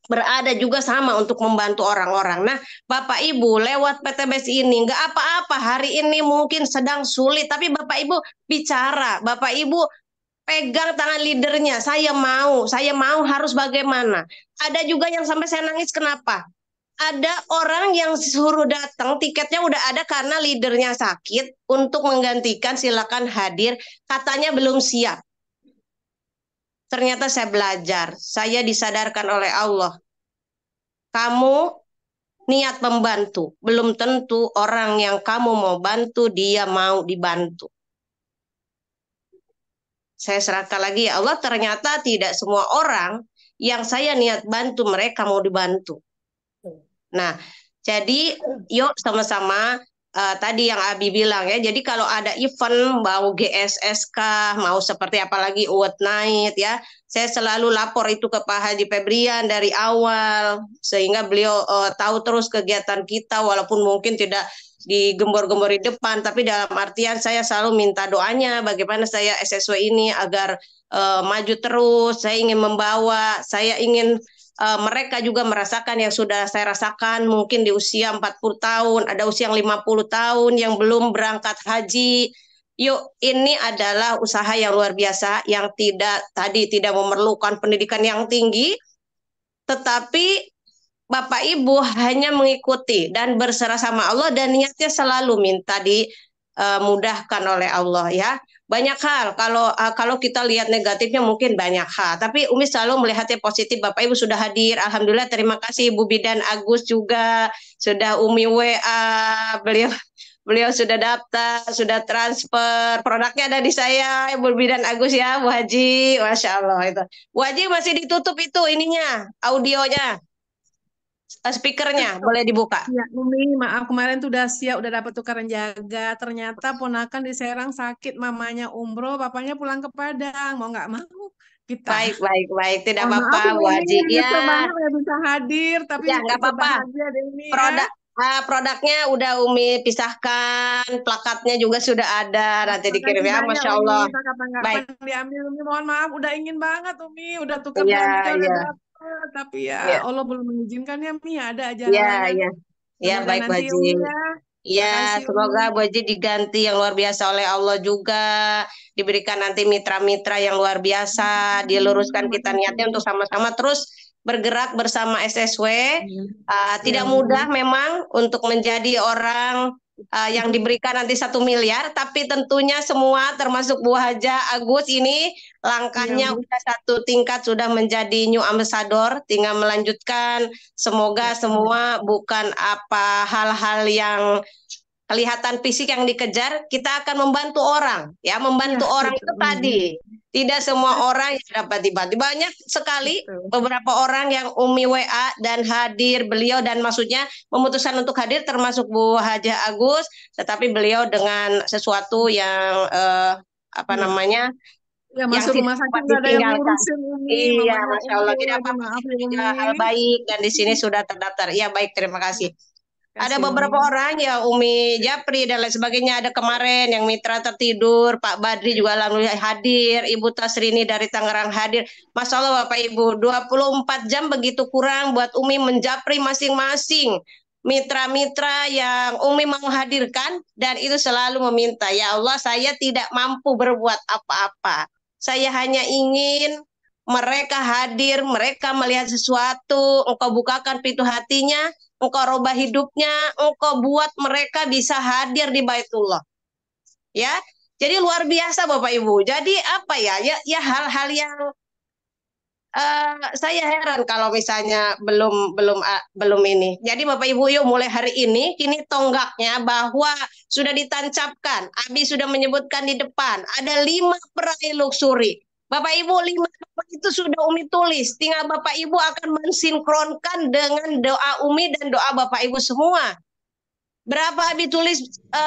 berada juga sama untuk membantu orang-orang. Nah, Bapak Ibu, lewat PTBes ini nggak apa-apa. Hari ini mungkin sedang sulit, tapi Bapak Ibu bicara, Bapak Ibu pegang tangan leadernya. Saya mau harus bagaimana. Ada juga yang sampai saya nangis, kenapa? Ada orang yang suruh datang, tiketnya udah ada karena leadernya sakit, untuk menggantikan silakan hadir, katanya belum siap. Ternyata saya belajar, saya disadarkan oleh Allah. Kamu niat membantu, belum tentu orang yang kamu mau bantu dia mau dibantu. Saya serahkan lagi ya Allah, ternyata tidak semua orang yang saya niat bantu mereka mau dibantu. Nah, jadi yuk sama-sama tadi yang Abi bilang ya. Jadi kalau ada event mau GSSK, mau seperti apalagi Uwet Night ya, saya selalu lapor itu ke Pak Haji Febrian dari awal sehingga beliau tahu terus kegiatan kita walaupun mungkin tidak digembor-gembor di depan, tapi dalam artian saya selalu minta doanya bagaimana saya SSW ini agar maju terus. Saya ingin membawa, saya ingin mereka juga merasakan yang sudah saya rasakan mungkin di usia 40 tahun, ada usia yang 50 tahun yang belum berangkat haji. Yuk, ini adalah usaha yang luar biasa yang tidak memerlukan pendidikan yang tinggi, tetapi Bapak Ibu hanya mengikuti dan berserah sama Allah dan niatnya selalu minta dimudahkan oleh Allah ya. Banyak hal kalau kita lihat negatifnya mungkin banyak hal, tapi Umi selalu melihatnya positif. Bapak Ibu sudah hadir, alhamdulillah, terima kasih Ibu Bidan Agus juga sudah Umi WA, beliau sudah daftar, sudah transfer, produknya ada di saya, Ibu Bidan Agus ya, Bu Haji, Masya Allah itu. Bu Haji masih ditutup itu ininya, audionya. Speakernya boleh dibuka. Ya, Umi, maaf kemarin tuh udah siap, udah dapat tukaran jaga. Ternyata ponakan di Serang sakit, mamanya umroh, papanya pulang ke Padang. Mau nggak mau kita. Baik, tidak Mohon apa-apa, maaf, Bu Haji. Ya, banget nggak bisa hadir, tapi ya nggak apa-apa. Produknya udah Umi pisahkan, plakatnya juga sudah ada, nanti dikirim ya, Masya Allah. Baik. Diambil Umi, mohon maaf, udah ingin banget Umi, udah tukar jaga, udah dapat. Tapi ya Allah belum mengizinkan ya Mi, ada aja ya baik Bu Haji ya, semoga Bu Haji diganti yang luar biasa oleh Allah juga, diberikan nanti mitra-mitra yang luar biasa, diluruskan kita niatnya untuk sama-sama terus bergerak bersama SSW. Tidak mudah memang untuk menjadi orang yang diberikan nanti 1 miliar, tapi tentunya semua termasuk Bu Haja Agus ini langkahnya udah satu tingkat, sudah menjadi new ambassador, tinggal melanjutkan. Semoga semua bukan apa hal-hal yang kelihatan fisik yang dikejar, kita akan membantu orang ya, membantu orang itu tadi. Tidak semua orang yang dapat dibantu. Banyak sekali beberapa orang yang Umi WA dan hadir beliau, dan maksudnya memutuskan untuk hadir termasuk Bu Haja Agus, tetapi beliau dengan sesuatu yang namanya ya, masuk rumah sakit nggak ada yang ngurusin Umi. Iya, Masya Allah, tidak apa-apa, hal baik dan di sini sudah terdaftar. Iya, baik, terima kasih. Ada beberapa orang ya, Umi Japri dan lain sebagainya, ada kemarin yang mitra tertidur, Pak Badri juga alhamdulillah hadir, Ibu Tasrini dari Tangerang hadir. Masya Allah Bapak Ibu, 24 jam begitu kurang buat Umi menjapri masing-masing mitra-mitra yang Umi mau hadirkan, dan itu selalu meminta, ya Allah saya tidak mampu berbuat apa-apa, saya hanya ingin mereka hadir, mereka melihat sesuatu, Engkau bukakan pintu hatinya, Engkau rubah hidupnya, Engkau buat mereka bisa hadir di Baitullah. Ya, jadi luar biasa Bapak Ibu. Jadi apa ya hal-hal yang saya heran kalau misalnya belum ini. Jadi Bapak Ibu yuk mulai hari ini kini tonggaknya bahwa sudah ditancapkan. Abi sudah menyebutkan di depan ada 5 peraih luxury. Bapak Ibu 5 itu sudah Umi tulis. Tinggal Bapak Ibu akan mensinkronkan dengan doa Umi dan doa Bapak Ibu semua. Berapa Abi tulis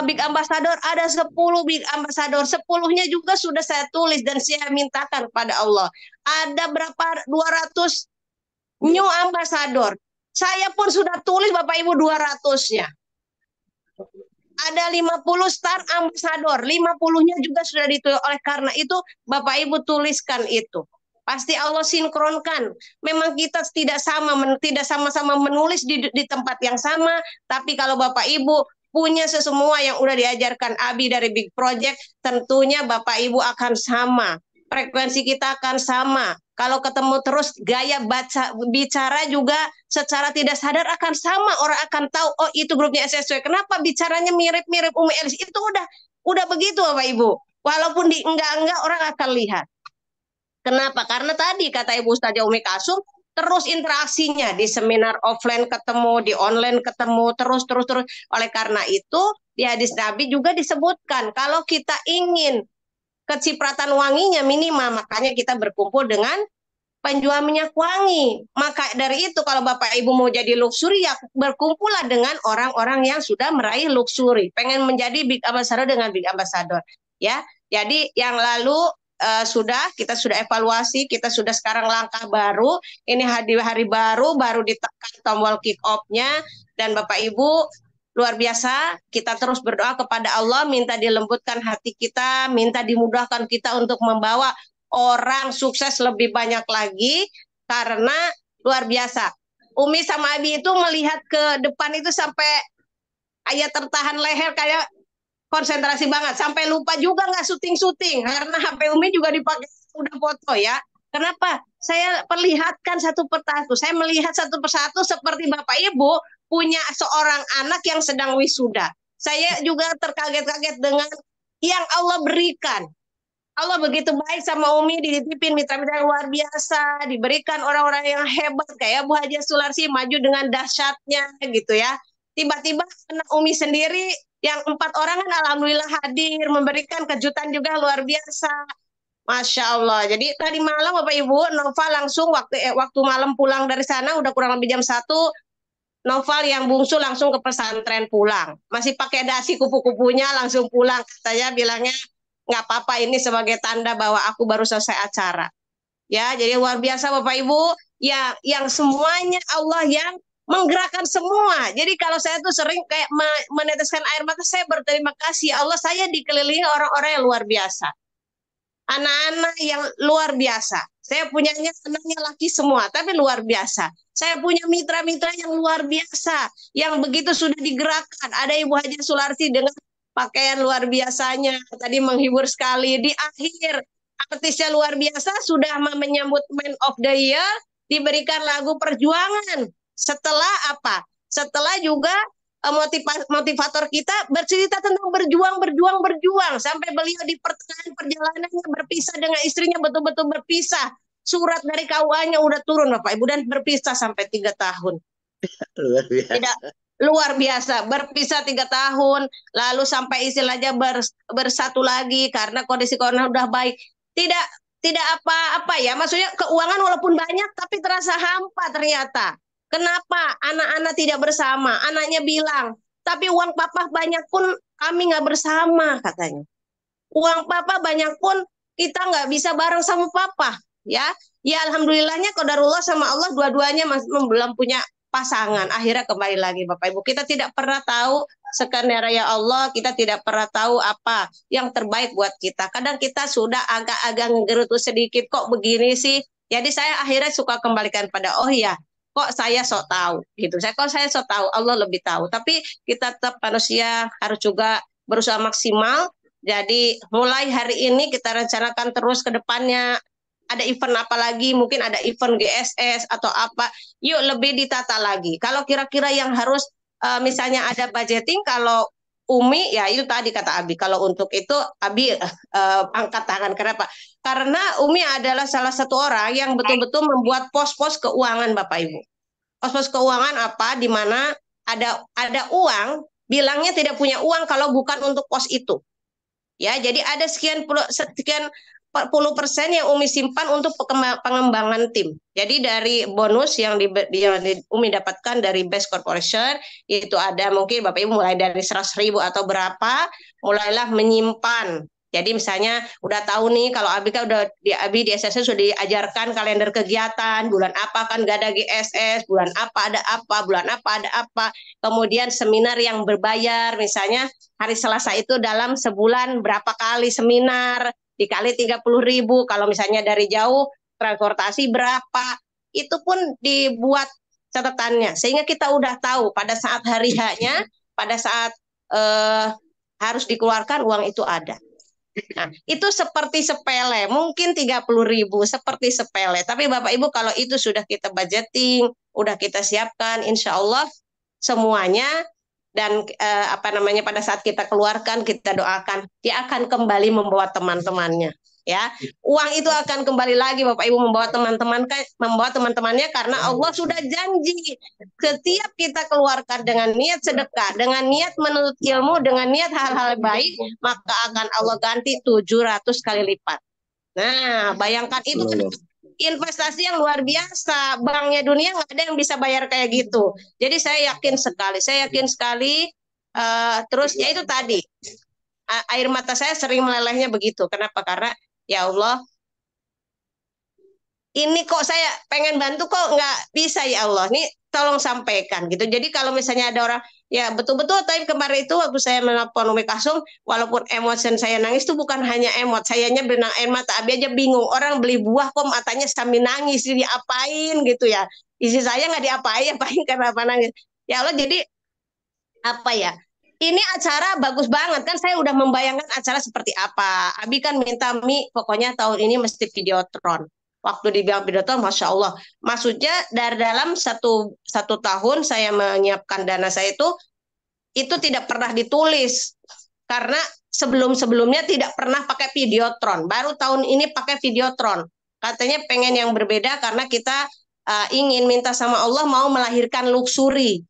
Big Ambassador? Ada 10 Big Ambassador. 10-nya juga sudah saya tulis dan saya mintakan kepada Allah. Ada berapa 200 New Ambassador. Saya pun sudah tulis Bapak Ibu 200-nya. Ada 50 Star Ambassador. 50-nya juga sudah ditulis. Oleh karena itu Bapak Ibu tuliskan itu. Pasti Allah sinkronkan. Memang kita tidak sama-sama menulis di tempat yang sama, tapi kalau Bapak Ibu punya semua yang udah diajarkan Abi dari Big Project, tentunya Bapak Ibu akan sama. Frekuensi kita akan sama. Kalau ketemu terus gaya bicara juga secara tidak sadar akan sama. Orang akan tahu, oh itu grupnya SSW. Kenapa bicaranya mirip-mirip Umi Elis? Itu udah begitu Bapak Ibu. Walaupun di enggak orang akan lihat. Kenapa? Karena tadi kata Ibu Ustazah Umi Kasum, terus interaksinya di seminar offline ketemu, di online ketemu, terus. Oleh karena itu, di hadis Nabi juga disebutkan, kalau kita ingin kecipratan wanginya minimal, makanya kita berkumpul dengan penjual minyak wangi. Maka dari itu, kalau Bapak Ibu mau jadi luxury, ya berkumpullah dengan orang-orang yang sudah meraih luxury. Pengen menjadi Big Ambassador dengan Big Ambassador. Ya, jadi yang lalu kita sudah evaluasi, kita sudah sekarang langkah baru, ini hari baru ditekan tombol kick off-nya, dan Bapak Ibu luar biasa, kita terus berdoa kepada Allah, minta dilembutkan hati kita, minta dimudahkan kita untuk membawa orang sukses lebih banyak lagi, karena luar biasa. Umi sama Abi itu melihat ke depan itu sampai ayat tertahan leher kayak konsentrasi banget, sampai lupa juga nggak syuting karena HP Umi juga dipakai udah foto ya. Kenapa? Saya perlihatkan satu persatu. Saya melihat satu persatu seperti Bapak Ibu punya seorang anak yang sedang wisuda. Saya juga terkaget-kaget dengan yang Allah berikan. Allah begitu baik sama Umi, dititipin mitra-mitra luar biasa, diberikan orang-orang yang hebat kayak Bu Haja Sularsi maju dengan dahsyatnya gitu ya. Tiba-tiba anak Umi sendiri yang 4 orang kan alhamdulillah hadir, memberikan kejutan juga luar biasa. Masya Allah. Jadi tadi malam Bapak Ibu, Nova langsung waktu malam pulang dari sana, udah kurang lebih jam 1, Noval yang bungsu langsung ke pesantren pulang. Masih pakai dasi kupu-kupunya langsung pulang. Katanya bilangnya, nggak apa-apa, ini sebagai tanda bahwa aku baru selesai acara. Ya, jadi luar biasa Bapak Ibu, ya, yang semuanya Allah yang menggerakkan semua. Jadi kalau saya tuh sering kayak meneteskan air mata, saya berterima kasih Allah, saya dikelilingi orang-orang yang luar biasa. Anak-anak yang luar biasa. Saya punyanya anaknya laki semua, tapi luar biasa. Saya punya mitra-mitra yang luar biasa, yang begitu sudah digerakkan. Ada Ibu Haja Sularsi dengan pakaian luar biasanya, tadi menghibur sekali. Di akhir, artisnya luar biasa, sudah menyambut Man of the Year, diberikan lagu Perjuangan. Setelah apa? Setelah juga motivator kita bercerita tentang berjuang sampai beliau di pertengahan perjalanannya berpisah dengan istrinya, betul-betul berpisah. Surat dari KUA-nya udah turun Bapak Ibu, dan berpisah sampai 3 tahun. Luar biasa. Tidak, luar biasa, berpisah 3 tahun, lalu sampai istilahnya bersatu lagi karena kondisi corona udah baik. Tidak apa-apa ya, maksudnya keuangan walaupun banyak tapi terasa hampa ternyata. Kenapa anak-anak tidak bersama? Anaknya bilang, tapi uang papa banyak pun kami nggak bersama katanya. Uang papa banyak pun kita nggak bisa bareng sama papa, ya. Ya alhamdulillahnya qadarullah sama Allah, dua-duanya belum punya pasangan. Akhirnya kembali lagi Bapak Ibu. Kita tidak pernah tahu skenario Allah, kita tidak pernah tahu apa yang terbaik buat kita. Kadang kita sudah agak-agak ngegerutu sedikit, kok begini sih. Jadi saya akhirnya suka kembalikan pada, oh ya, kok saya sok tahu gitu. Saya sok tahu, Allah lebih tahu. Tapi kita tetap manusia harus juga berusaha maksimal. Jadi mulai hari ini kita rencanakan terus ke depannya. Ada event apa lagi, mungkin ada event GSS atau apa. Yuk lebih ditata lagi. Kalau kira-kira yang harus misalnya ada budgeting, kalau Umi ya itu tadi kata Abi. Kalau untuk itu Abi angkat tangan. Kenapa? Karena Umi adalah salah satu orang yang betul-betul membuat pos-pos keuangan Bapak Ibu. Pos-pos keuangan apa? Di mana ada uang, bilangnya tidak punya uang kalau bukan untuk pos itu. Ya, jadi ada sekian 40% yang Umi simpan untuk pengembangan tim. Jadi dari bonus yang Umi dapatkan dari Best Corporation, itu ada mungkin Bapak Ibu mulai dari 100.000 atau berapa, mulailah menyimpan. Jadi misalnya udah tahu nih kalau Abi kan udah Abi di SSS sudah diajarkan kalender kegiatan, bulan apa kan gak ada GSS, bulan apa ada apa, bulan apa ada apa. Kemudian seminar yang berbayar, misalnya hari Selasa itu dalam sebulan berapa kali seminar, dikali 30.000, kalau misalnya dari jauh transportasi berapa, itu pun dibuat catatannya sehingga kita udah tahu pada saat hari H-nya, pada saat harus dikeluarkan uang itu ada. Nah, itu seperti sepele, mungkin 30.000 seperti sepele, tapi Bapak Ibu kalau itu sudah kita budgeting, udah kita siapkan, insya Allah semuanya. Dan pada saat kita keluarkan, kita doakan dia akan kembali membawa teman-temannya, ya. Uang itu akan kembali lagi Bapak Ibu membawa teman-temannya, karena Allah sudah janji setiap kita keluarkan dengan niat sedekah, dengan niat menuntut ilmu, dengan niat hal-hal baik, maka akan Allah ganti 700 kali lipat. Nah, bayangkan itu kan investasi yang luar biasa. Banknya dunia nggak ada yang bisa bayar kayak gitu. Jadi saya yakin sekali. Terus ya itu tadi, air mata saya sering melelehnya begitu. Kenapa? Karena ya Allah, ini kok saya pengen bantu kok nggak bisa ya Allah. Nih tolong sampaikan gitu. Jadi kalau misalnya ada orang, ya betul-betul tadi kemarin itu waktu saya menelpon Umi Kasum, walaupun emosi saya nangis itu bukan hanya emot, sayanya berenang air mata. Abi aja bingung, orang beli buah kok matanya sambil nangis, diapain gitu ya. Isi saya nggak diapain karena apa nangis. Ya Allah, jadi apa ya? Ini acara bagus banget kan, saya udah membayangkan acara seperti apa. Abi kan minta pokoknya tahun ini mesti videotron. Waktu dibilang videotron, Masya Allah. Maksudnya dari dalam satu tahun saya menyiapkan dana saya itu tidak pernah ditulis. Karena sebelum-sebelumnya tidak pernah pakai videotron. Baru tahun ini pakai videotron. Katanya pengen yang berbeda karena kita ingin minta sama Allah mau melahirkan luxury.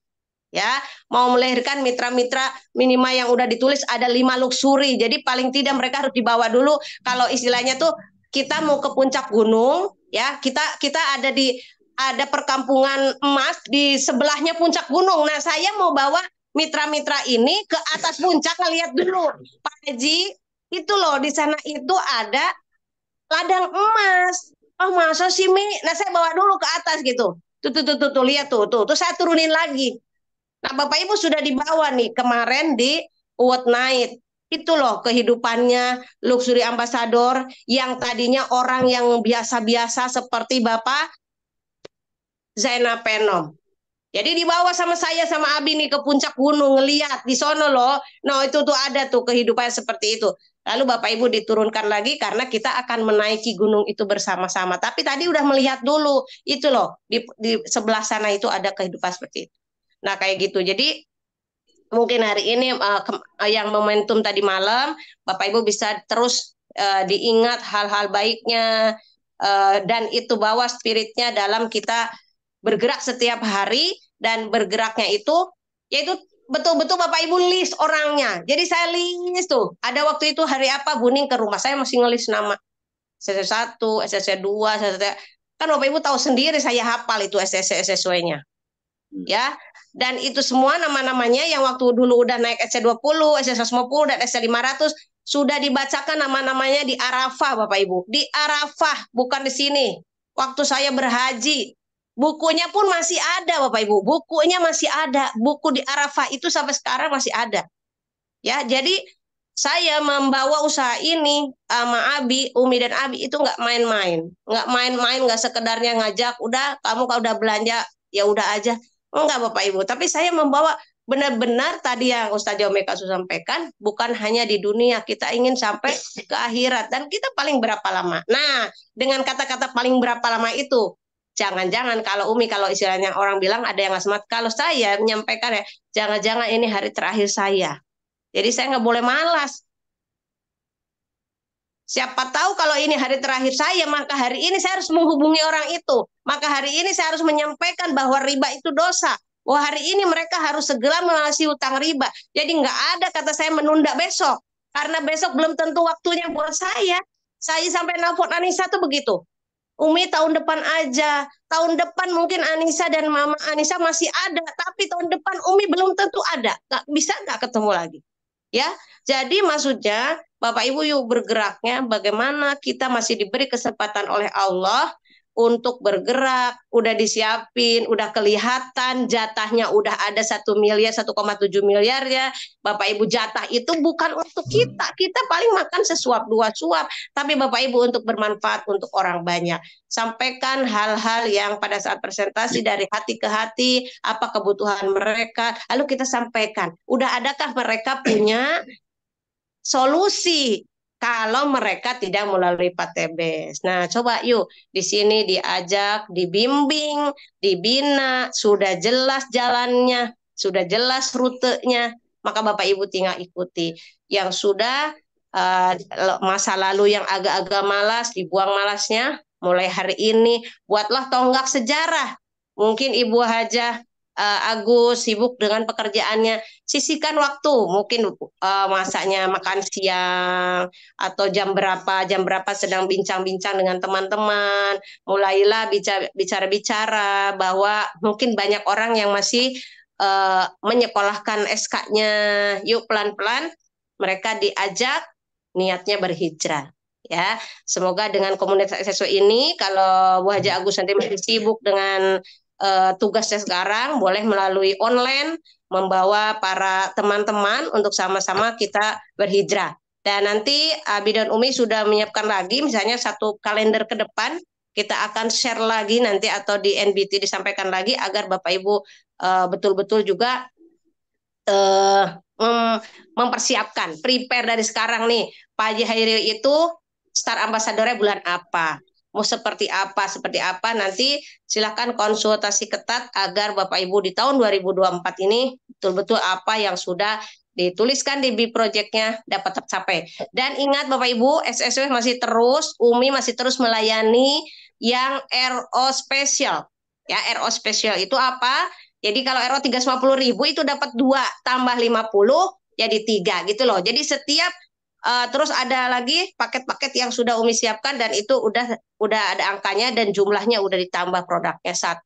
Ya, mau melahirkan mitra-mitra minimal yang udah ditulis ada 5 luxury. Jadi paling tidak mereka harus dibawa dulu. Kalau istilahnya tuh kita mau ke puncak gunung, ya kita ada perkampungan emas di sebelahnya puncak gunung. Nah, saya mau bawa mitra-mitra ini ke atas puncak, lihat dulu, Pak Haji, itu loh di sana itu ada ladang emas. Oh masa sih Mi? Nah saya bawa dulu ke atas gitu. Tuh lihat tuh saya turunin lagi. Nah Bapak Ibu sudah dibawa nih kemarin di Award Night. Itu loh kehidupannya luxury ambassador yang tadinya orang yang biasa-biasa seperti Bapak Zainal Penom. Jadi dibawa sama saya sama Abi nih ke puncak gunung ngeliat di sono loh. Nah itu tuh ada tuh kehidupan seperti itu. Lalu Bapak Ibu diturunkan lagi karena kita akan menaiki gunung itu bersama-sama. Tapi tadi udah melihat dulu itu loh di sebelah sana itu ada kehidupan seperti itu. Nah kayak gitu. Jadi mungkin hari ini yang momentum tadi malam Bapak Ibu bisa terus diingat hal-hal baiknya dan itu bawa spiritnya dalam kita bergerak setiap hari. Dan bergeraknya itu yaitu betul-betul Bapak Ibu list orangnya. Jadi saya list tuh. Ada waktu itu hari apa Buning ke rumah saya masih ngelis nama SSC 1, SSC 2, kan Bapak Ibu tahu sendiri saya hafal itu SSC SSW-nya. Ya. Dan itu semua nama-namanya yang waktu dulu udah naik SC20, SC150 dan SC500 sudah dibacakan nama-namanya di Arafah Bapak Ibu. Di Arafah, bukan di sini. Waktu saya berhaji, bukunya pun masih ada Bapak Ibu. Bukunya masih ada. Buku di Arafah itu sampai sekarang masih ada. Ya, jadi saya membawa usaha ini sama Abi, Umi dan Abi itu nggak main-main. Nggak main-main, nggak sekedarnya ngajak, udah kamu kalau udah belanja, ya udah aja. Enggak Bapak Ibu, tapi saya membawa benar-benar tadi yang Ustaz Jaumeka sampaikan, bukan hanya di dunia, kita ingin sampai ke akhirat. Dan kita paling berapa lama? Nah, dengan kata-kata paling berapa lama itu, jangan-jangan kalau Umi, kalau istilahnya orang bilang ada yang asmat, kalau saya menyampaikan ya, jangan-jangan ini hari terakhir saya. Jadi saya nggak boleh malas. Siapa tahu kalau ini hari terakhir saya, maka hari ini saya harus menghubungi orang itu. Maka hari ini saya harus menyampaikan bahwa riba itu dosa. Wah, hari ini mereka harus segera melunasi hutang riba. Jadi nggak ada kata saya menunda besok. Karena besok belum tentu waktunya buat saya. Saya sampai nelfon Anissa tuh begitu. Umi tahun depan aja. Tahun depan mungkin Anissa dan Mama Anissa masih ada. Tapi tahun depan Umi belum tentu ada. Bisa nggak ketemu lagi. Ya, jadi maksudnya Bapak Ibu yuk bergeraknya bagaimana kita masih diberi kesempatan oleh Allah untuk bergerak, udah disiapin, udah kelihatan jatahnya udah ada 1 miliar, 1,7 miliar ya. Bapak Ibu jatah itu bukan untuk kita paling makan sesuap 2 suap, tapi Bapak Ibu untuk bermanfaat untuk orang banyak. Sampaikan hal-hal yang pada saat presentasi dari hati ke hati, apa kebutuhan mereka, lalu kita sampaikan. Udah adakah mereka punya solusi kalau mereka tidak melalui PATEBES. Nah, coba yuk di sini diajak, dibimbing, dibina, sudah jelas jalannya, sudah jelas rutenya, maka Bapak Ibu tinggal ikuti. Yang sudah masa lalu yang agak-agak malas, dibuang malasnya, mulai hari ini buatlah tonggak sejarah. Mungkin Ibu Hajah Agus sibuk dengan pekerjaannya, sisihkan waktu, mungkin masaknya makan siang atau jam berapa sedang bincang-bincang dengan teman-teman, mulailah bicara-bicara bahwa mungkin banyak orang yang masih menyekolahkan SK-nya, yuk pelan-pelan mereka diajak niatnya berhijrah. Ya, semoga dengan komunitas SSW ini, kalau Bu Haji Agus nanti masih sibuk dengan tugasnya sekarang, boleh melalui online membawa para teman-teman untuk sama-sama kita berhijrah. Dan nanti Abi dan Umi sudah menyiapkan lagi, misalnya 1 kalender ke depan, kita akan share lagi nanti atau di NBT disampaikan lagi agar Bapak Ibu betul-betul juga mempersiapkan, prepare dari sekarang nih. Pak Haji Hairil itu Star Ambassador-nya bulan apa? Mau seperti apa, nanti silakan konsultasi ketat agar Bapak Ibu di tahun 2024 ini betul-betul apa yang sudah dituliskan di B Project-nya dapat tercapai. Dan ingat Bapak Ibu, SSW masih terus, Umi masih terus melayani yang RO spesial. Ya, RO spesial itu apa? Jadi kalau RO 350.000 itu dapat 2 tambah 50 jadi 3 gitu loh. Jadi setiap terus ada lagi paket-paket yang sudah Umi siapkan dan itu udah ada angkanya dan jumlahnya udah ditambah produknya 1.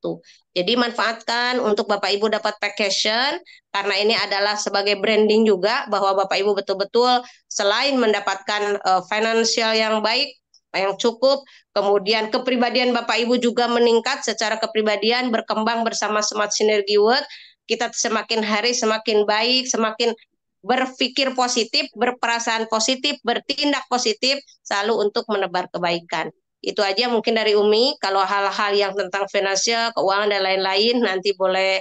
Jadi manfaatkan untuk Bapak Ibu dapat vacation karena ini adalah sebagai branding juga bahwa Bapak Ibu betul-betul selain mendapatkan financial yang baik, yang cukup, kemudian kepribadian Bapak Ibu juga meningkat secara kepribadian, berkembang bersama Smart Synergy World. Kita semakin hari semakin baik, semakin berpikir positif, berperasaan positif, bertindak positif, selalu untuk menebar kebaikan. Itu aja mungkin dari Umi. Kalau hal-hal yang tentang finansial, keuangan, dan lain-lain, nanti boleh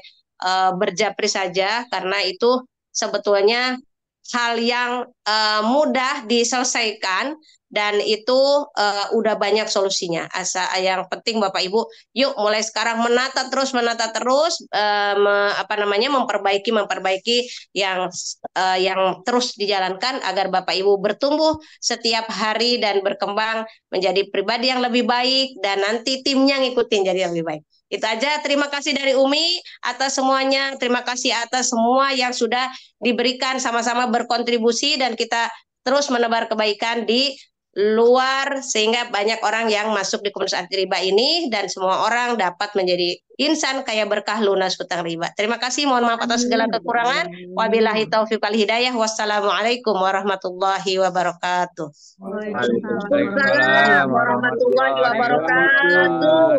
berjapri saja, karena itu sebetulnya hal yang mudah diselesaikan, dan itu udah banyak solusinya. Yang penting Bapak Ibu, yuk mulai sekarang menata terus, memperbaiki yang terus dijalankan agar Bapak Ibu bertumbuh setiap hari dan berkembang menjadi pribadi yang lebih baik, dan nanti timnya ngikutin jadi lebih baik. Itu aja. Terima kasih dari Umi atas semuanya. Terima kasih atas semua yang sudah diberikan, sama-sama berkontribusi, dan kita terus menebar kebaikan di luar sehingga banyak orang yang masuk di komunitas anti riba ini dan semua orang dapat menjadi insan kaya berkah lunas hutang riba. Terima kasih, mohon maaf atas segala kekurangan. Wabillahi taufiq wal hidayah. Wassalamualaikum warahmatullahi wabarakatuh. Waalaikumsalam warahmatullahi wabarakatuh.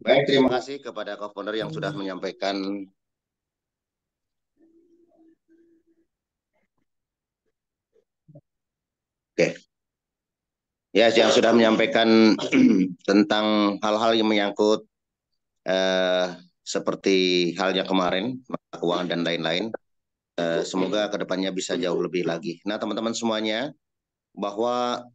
Baik, terima kasih kepada co-founder yang sudah menyampaikan. Oke. Ya, yang sudah menyampaikan tentang hal-hal yang menyangkut seperti halnya kemarin, keuangan dan lain-lain. Semoga kedepannya bisa jauh lebih lagi. Nah, teman-teman semuanya, bahwa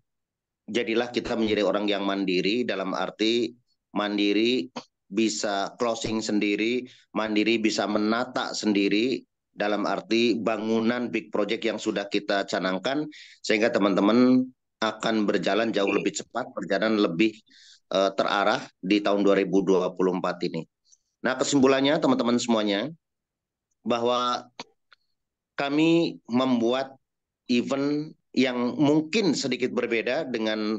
jadilah kita menjadi orang yang mandiri, dalam arti mandiri bisa closing sendiri, mandiri bisa menata sendiri, dalam arti bangunan big project yang sudah kita canangkan, sehingga teman-teman akan berjalan jauh lebih cepat, berjalan lebih terarah di tahun 2024 ini. Nah, kesimpulannya teman-teman semuanya, bahwa kami membuat event yang mungkin sedikit berbeda dengan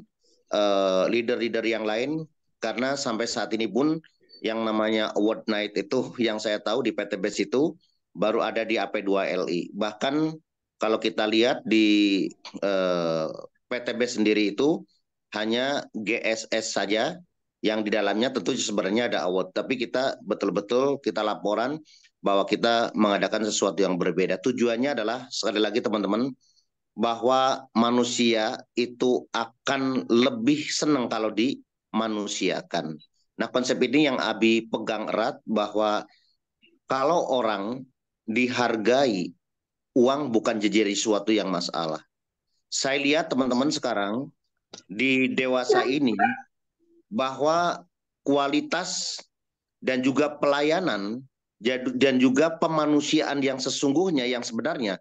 leader-leader yang lain, karena sampai saat ini pun yang namanya Award Night itu yang saya tahu di PTBS itu baru ada di AP2LI. Bahkan kalau kita lihat di PTBS sendiri itu hanya GSS saja yang di dalamnya tentu sebenarnya ada award, tapi kita betul-betul kita laporan bahwa kita mengadakan sesuatu yang berbeda. Tujuannya adalah sekali lagi teman-teman, bahwa manusia itu akan lebih senang kalau dimanusiakan. Nah, konsep ini yang Abi pegang erat, bahwa kalau orang dihargai, uang bukan jadi sesuatu yang masalah. Saya lihat teman-teman sekarang di dewasa ini, bahwa kualitas dan juga pelayanan dan juga pemanusiaan yang sesungguhnya, yang sebenarnya,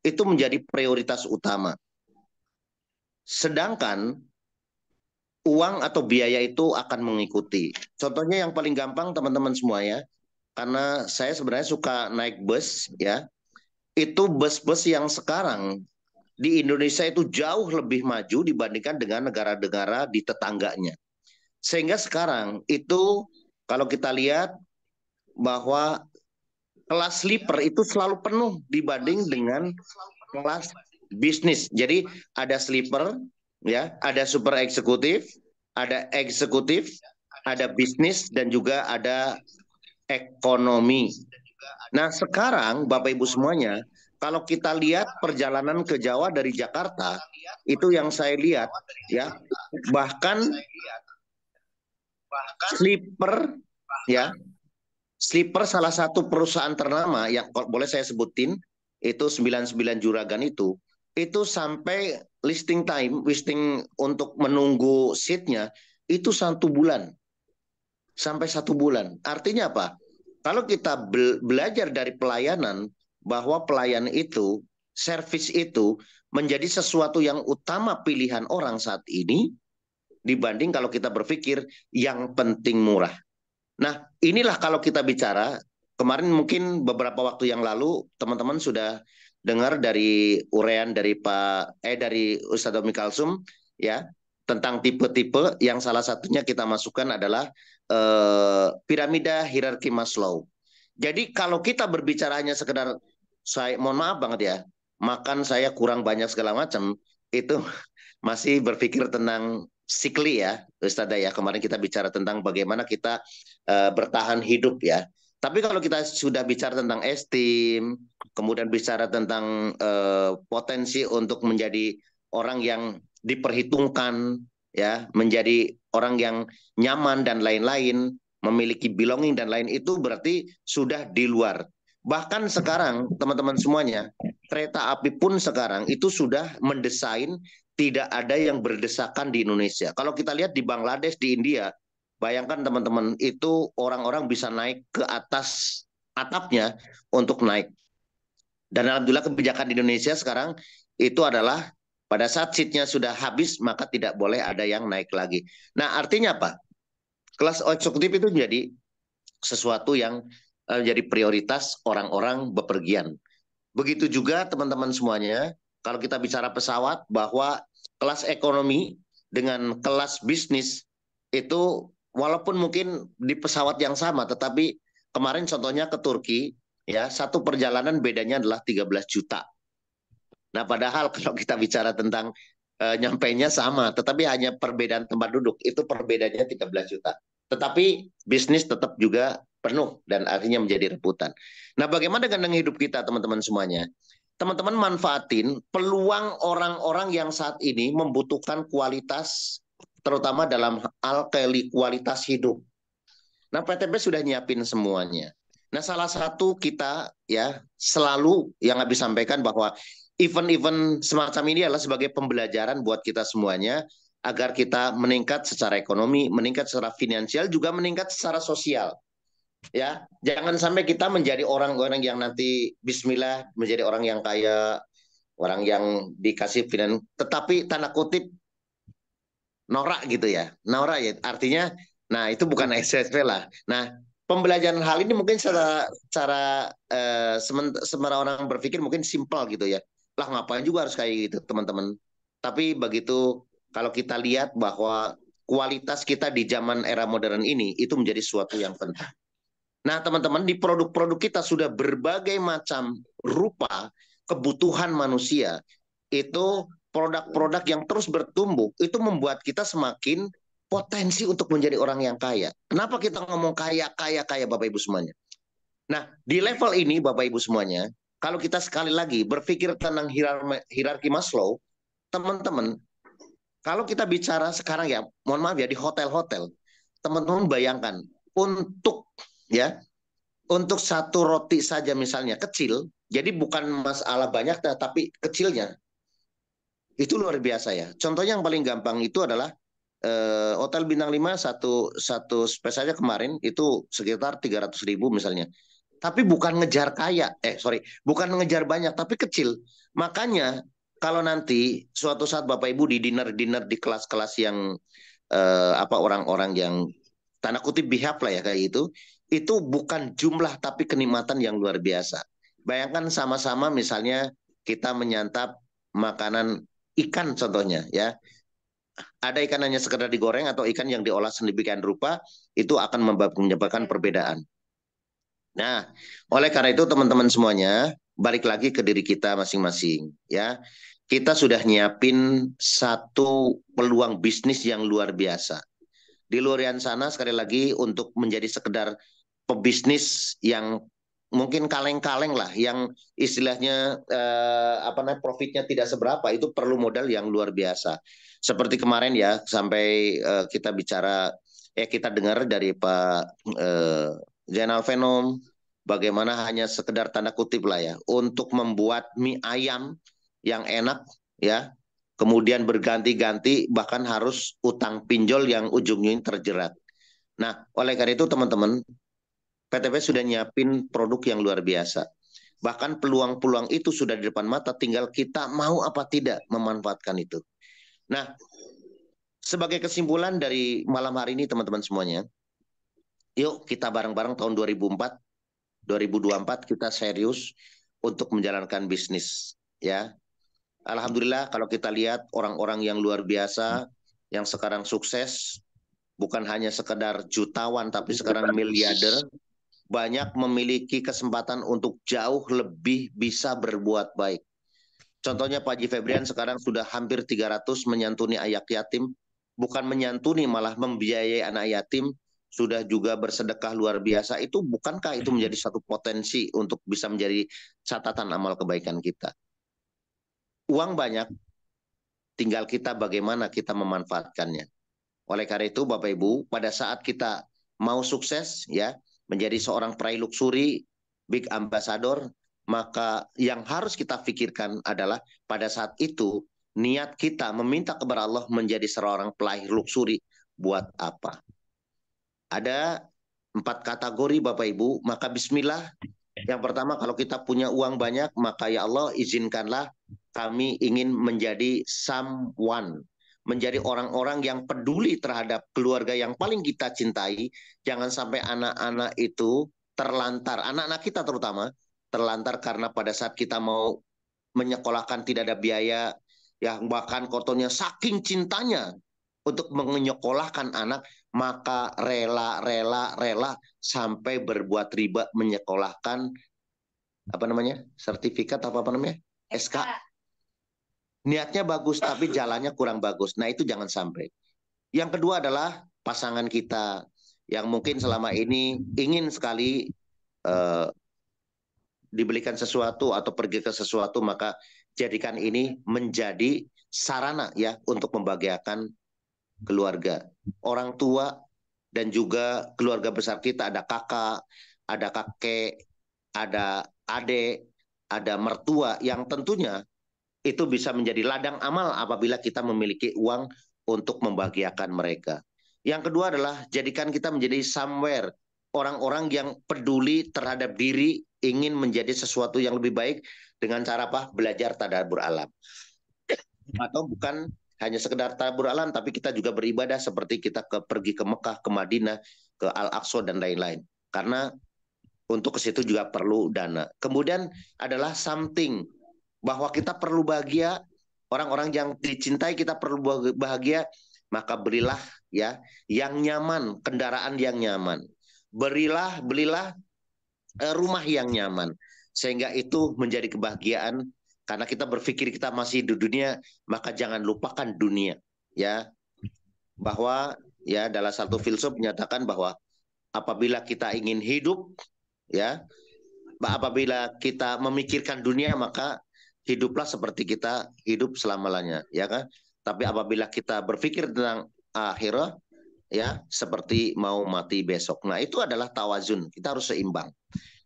itu menjadi prioritas utama. Sedangkan uang atau biaya itu akan mengikuti. Contohnya yang paling gampang teman-teman semua ya, karena saya sebenarnya suka naik bus ya, itu bus-bus yang sekarang di Indonesia itu jauh lebih maju dibandingkan dengan negara-negara di tetangganya. Sehingga sekarang itu kalau kita lihat bahwa kelas sleeper itu selalu penuh dibanding dengan kelas bisnis. Jadi ada sleeper, ya, ada super eksekutif, ada bisnis, dan juga ada ekonomi. Nah, sekarang Bapak Ibu semuanya, kalau kita lihat perjalanan ke Jawa dari Jakarta, itu yang saya lihat ya, bahkan sleeper ya, sleeper salah satu perusahaan ternama yang boleh saya sebutin itu 99 Juragan itu sampai listing untuk menunggu seatnya itu 1 bulan, sampai 1 bulan. Artinya apa? Kalau kita belajar dari pelayanan, bahwa pelayan itu, servis itu menjadi sesuatu yang utama pilihan orang saat ini, dibanding kalau kita berpikir yang penting murah. Nah, inilah kalau kita bicara, kemarin mungkin beberapa waktu yang lalu teman-teman sudah dengar dari uraian dari dari Ustadz Umi Kalsum ya, tentang tipe-tipe yang salah satunya kita masukkan adalah piramida hierarki Maslow. Jadi kalau kita berbicara hanya sekedar, saya mohon maaf banget ya, makan saya kurang banyak segala macam, itu masih berpikir tentang sikli ya Ustazah ya. Kemarin kita bicara tentang bagaimana kita bertahan hidup ya. Tapi kalau kita sudah bicara tentang esteem, kemudian bicara tentang potensi untuk menjadi orang yang diperhitungkan ya, menjadi orang yang nyaman dan lain-lain, memiliki belonging dan lain, itu berarti sudah di luar. Bahkan sekarang teman-teman semuanya, kereta api pun sekarang itu sudah mendesain tidak ada yang berdesakan di Indonesia. Kalau kita lihat di Bangladesh, di India, bayangkan teman-teman, itu orang-orang bisa naik ke atas atapnya untuk naik. Dan alhamdulillah kebijakan di Indonesia sekarang itu adalah pada saat seatnya sudah habis, maka tidak boleh ada yang naik lagi. Nah, artinya apa? Kelas eksekutif itu menjadi sesuatu yang menjadi prioritas orang-orang bepergian. Begitu juga teman-teman semuanya, kalau kita bicara pesawat, bahwa kelas ekonomi dengan kelas bisnis itu walaupun mungkin di pesawat yang sama, tetapi kemarin contohnya ke Turki, ya, satu perjalanan bedanya adalah 13 juta. Nah, padahal kalau kita bicara tentang nyampainya sama, tetapi hanya perbedaan tempat duduk, itu perbedaannya 13 juta. Tetapi bisnis tetap juga penuh dan akhirnya menjadi rebutan. Nah, bagaimana dengan hidup kita teman-teman semuanya? Teman-teman manfaatin peluang orang-orang yang saat ini membutuhkan kualitas, terutama dalam hal kualitas hidup. Nah, PTB sudah nyiapin semuanya. Nah, salah satu kita ya selalu yang habis sampaikan bahwa event-event semacam ini adalah sebagai pembelajaran buat kita semuanya, agar kita meningkat secara ekonomi, meningkat secara finansial, juga meningkat secara sosial. Ya, jangan sampai kita menjadi orang-orang yang nanti Bismillah menjadi orang yang kaya, orang yang dikasih finance, tetapi tanda kutip norak gitu ya, norak ya. Artinya, nah itu bukan SSP lah. Nah, pembelajaran hal ini mungkin secara sementara orang berpikir mungkin simpel gitu ya. Lah ngapain juga harus kayak gitu teman-teman. Tapi begitu kalau kita lihat bahwa kualitas kita di zaman era modern ini itu menjadi sesuatu yang penting. Nah, teman-teman, di produk-produk kita sudah berbagai macam rupa kebutuhan manusia. Itu produk-produk yang terus bertumbuh, itu membuat kita semakin potensi untuk menjadi orang yang kaya. Kenapa kita ngomong kaya, kaya, kaya, Bapak Ibu semuanya? Nah, di level ini, Bapak Ibu semuanya, kalau kita sekali lagi berpikir tentang hierarki Maslow, teman-teman, kalau kita bicara sekarang ya, mohon maaf ya, di hotel-hotel, teman-teman bayangkan, untuk satu roti saja misalnya kecil, jadi bukan masalah banyak tapi kecilnya, itu luar biasa ya. Contohnya yang paling gampang itu adalah Hotel Bintang 5 satu space saja kemarin itu sekitar 300.000 misalnya. Tapi bukan ngejar kaya, bukan ngejar banyak, tapi kecil. Makanya kalau nanti suatu saat Bapak Ibu di dinner di kelas-kelas yang orang-orang yang tanda kutip bihak lah ya kayak itu bukan jumlah tapi kenikmatan yang luar biasa. Bayangkan sama-sama misalnya kita menyantap makanan ikan contohnya ya. Ada ikan hanya sekedar digoreng atau ikan yang diolah sedemikian rupa, itu akan menyebabkan perbedaan. Nah, oleh karena itu teman-teman semuanya, balik lagi ke diri kita masing-masing ya. Kita sudah nyiapin satu peluang bisnis yang luar biasa. Di luar sana sekali lagi untuk menjadi sekedar pebisnis yang mungkin kaleng-kaleng lah, yang istilahnya profitnya tidak seberapa, itu perlu modal yang luar biasa. Seperti kemarin ya, sampai kita bicara, kita dengar dari Pak Zainal Venom, bagaimana hanya sekedar tanda kutip lah ya, untuk membuat mie ayam yang enak ya, kemudian berganti-ganti, bahkan harus utang pinjol yang ujungnya terjerat. Nah, oleh karena itu teman-teman, PTP sudah nyiapin produk yang luar biasa. Bahkan peluang-peluang itu sudah di depan mata, tinggal kita mau apa tidak memanfaatkan itu. Nah, sebagai kesimpulan dari malam hari ini teman-teman semuanya, yuk kita bareng-bareng tahun 2024 kita serius untuk menjalankan bisnis ya. Alhamdulillah kalau kita lihat orang-orang yang luar biasa yang sekarang sukses, bukan hanya sekedar jutawan tapi sekarang miliarder, banyak memiliki kesempatan untuk jauh lebih bisa berbuat baik. Contohnya Pak Haji Febrian sekarang sudah hampir 300 menyantuni anak yatim, bukan menyantuni malah membiayai anak yatim, sudah juga bersedekah luar biasa. Itu bukankah itu menjadi satu potensi untuk bisa menjadi catatan amal kebaikan kita? Uang banyak, tinggal kita bagaimana kita memanfaatkannya. Oleh karena itu Bapak Ibu, pada saat kita mau sukses ya, menjadi seorang peraih luxury, big ambassador, maka yang harus kita pikirkan adalah pada saat itu niat kita meminta kepada Allah menjadi seorang peraih luxury buat apa? Ada 4 kategori Bapak Ibu, maka bismillah. Yang pertama, kalau kita punya uang banyak, maka ya Allah izinkanlah kami ingin menjadi someone, menjadi orang-orang yang peduli terhadap keluarga yang paling kita cintai. Jangan sampai anak-anak itu terlantar, anak-anak kita terutama terlantar karena pada saat kita mau menyekolahkan tidak ada biaya, yang bahkan kotornya saking cintanya untuk menyekolahkan anak, maka rela sampai berbuat riba menyekolahkan sertifikat apa namanya SK. Niatnya bagus tapi jalannya kurang bagus. Nah itu jangan sampai. Yang kedua adalah pasangan kita yang mungkin selama ini ingin sekali dibelikan sesuatu atau pergi ke sesuatu, maka jadikan ini menjadi sarana ya untuk membahagiakan keluarga, orang tua dan juga keluarga besar kita. Ada kakak, ada kakek, ada adik, ada mertua yang tentunya itu bisa menjadi ladang amal apabila kita memiliki uang untuk membahagiakan mereka. Yang kedua adalah jadikan kita menjadi somewhere, orang-orang yang peduli terhadap diri, ingin menjadi sesuatu yang lebih baik dengan cara apa? Belajar tadabbur alam. Atau bukan hanya sekedar tadabbur alam, tapi kita juga beribadah seperti kita pergi ke Mekah, ke Madinah, ke Al-Aqsa dan lain-lain. Karena untuk ke situ juga perlu dana. Kemudian adalah something bahwa kita perlu bahagia, orang-orang yang dicintai kita perlu bahagia, maka belilah ya yang nyaman, kendaraan yang nyaman. Belilah rumah yang nyaman. Sehingga itu menjadi kebahagiaan karena kita berpikir kita masih di dunia, maka jangan lupakan dunia ya. Bahwa ya dalam satu filsuf menyatakan bahwa apabila kita ingin hidup ya, apabila kita memikirkan dunia maka hiduplah seperti kita hidup selama-lamanya ya kan. Tapi apabila kita berpikir tentang akhirat ya seperti mau mati besok. Nah, itu adalah tawazun. Kita harus seimbang.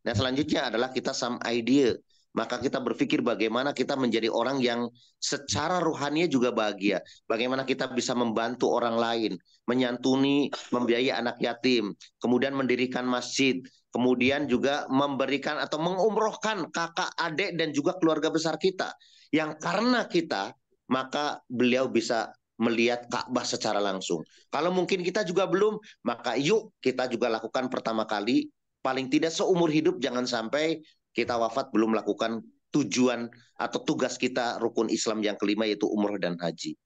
Nah, selanjutnya adalah kita some idea. Maka kita berpikir bagaimana kita menjadi orang yang secara rohani juga bahagia. Bagaimana kita bisa membantu orang lain, menyantuni, membiayai anak yatim, kemudian mendirikan masjid, kemudian juga memberikan atau mengumrohkan kakak, adik, dan juga keluarga besar kita. Yang karena kita, maka beliau bisa melihat Ka'bah secara langsung. Kalau mungkin kita juga belum, maka yuk kita juga lakukan pertama kali. Paling tidak seumur hidup jangan sampai kita wafat belum melakukan tujuan atau tugas kita rukun Islam yang kelima yaitu umroh dan haji.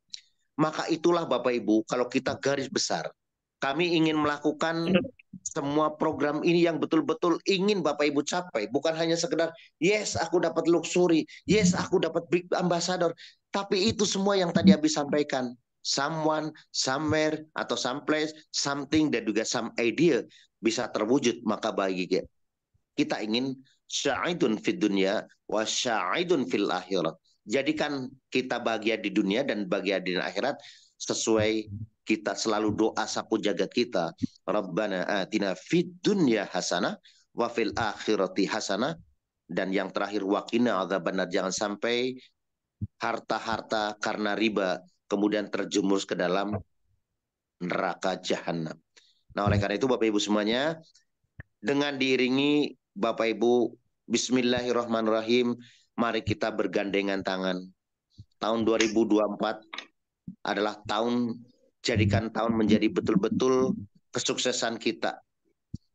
Maka itulah Bapak Ibu, kalau kita garis besar, kami ingin melakukan semua program ini yang betul-betul ingin Bapak Ibu capai. Bukan hanya sekedar, yes aku dapat luxury, yes aku dapat big ambassador. Tapi itu semua yang tadi Abi sampaikan. Someone, somewhere, atau someplace, something, dan juga some idea bisa terwujud. Maka bagi kita ingin sya'idun fid dunya wa sya'idun fil akhirat. Jadikan kita bahagia di dunia dan bahagia di akhirat sesuai kita selalu doa sapu jagat kita. Rabbana atina fid dunya hasanah wa fil akhirati hasanah. Dan yang terakhir waqina adzabannar. Jangan sampai harta-harta karena riba kemudian terjerumus ke dalam neraka jahanam. Nah, oleh karena itu Bapak Ibu semuanya, dengan diiringi Bapak Ibu bismillahirrahmanirrahim, mari kita bergandengan tangan. Tahun 2024 adalah tahun, jadikan tahun menjadi betul-betul kesuksesan kita.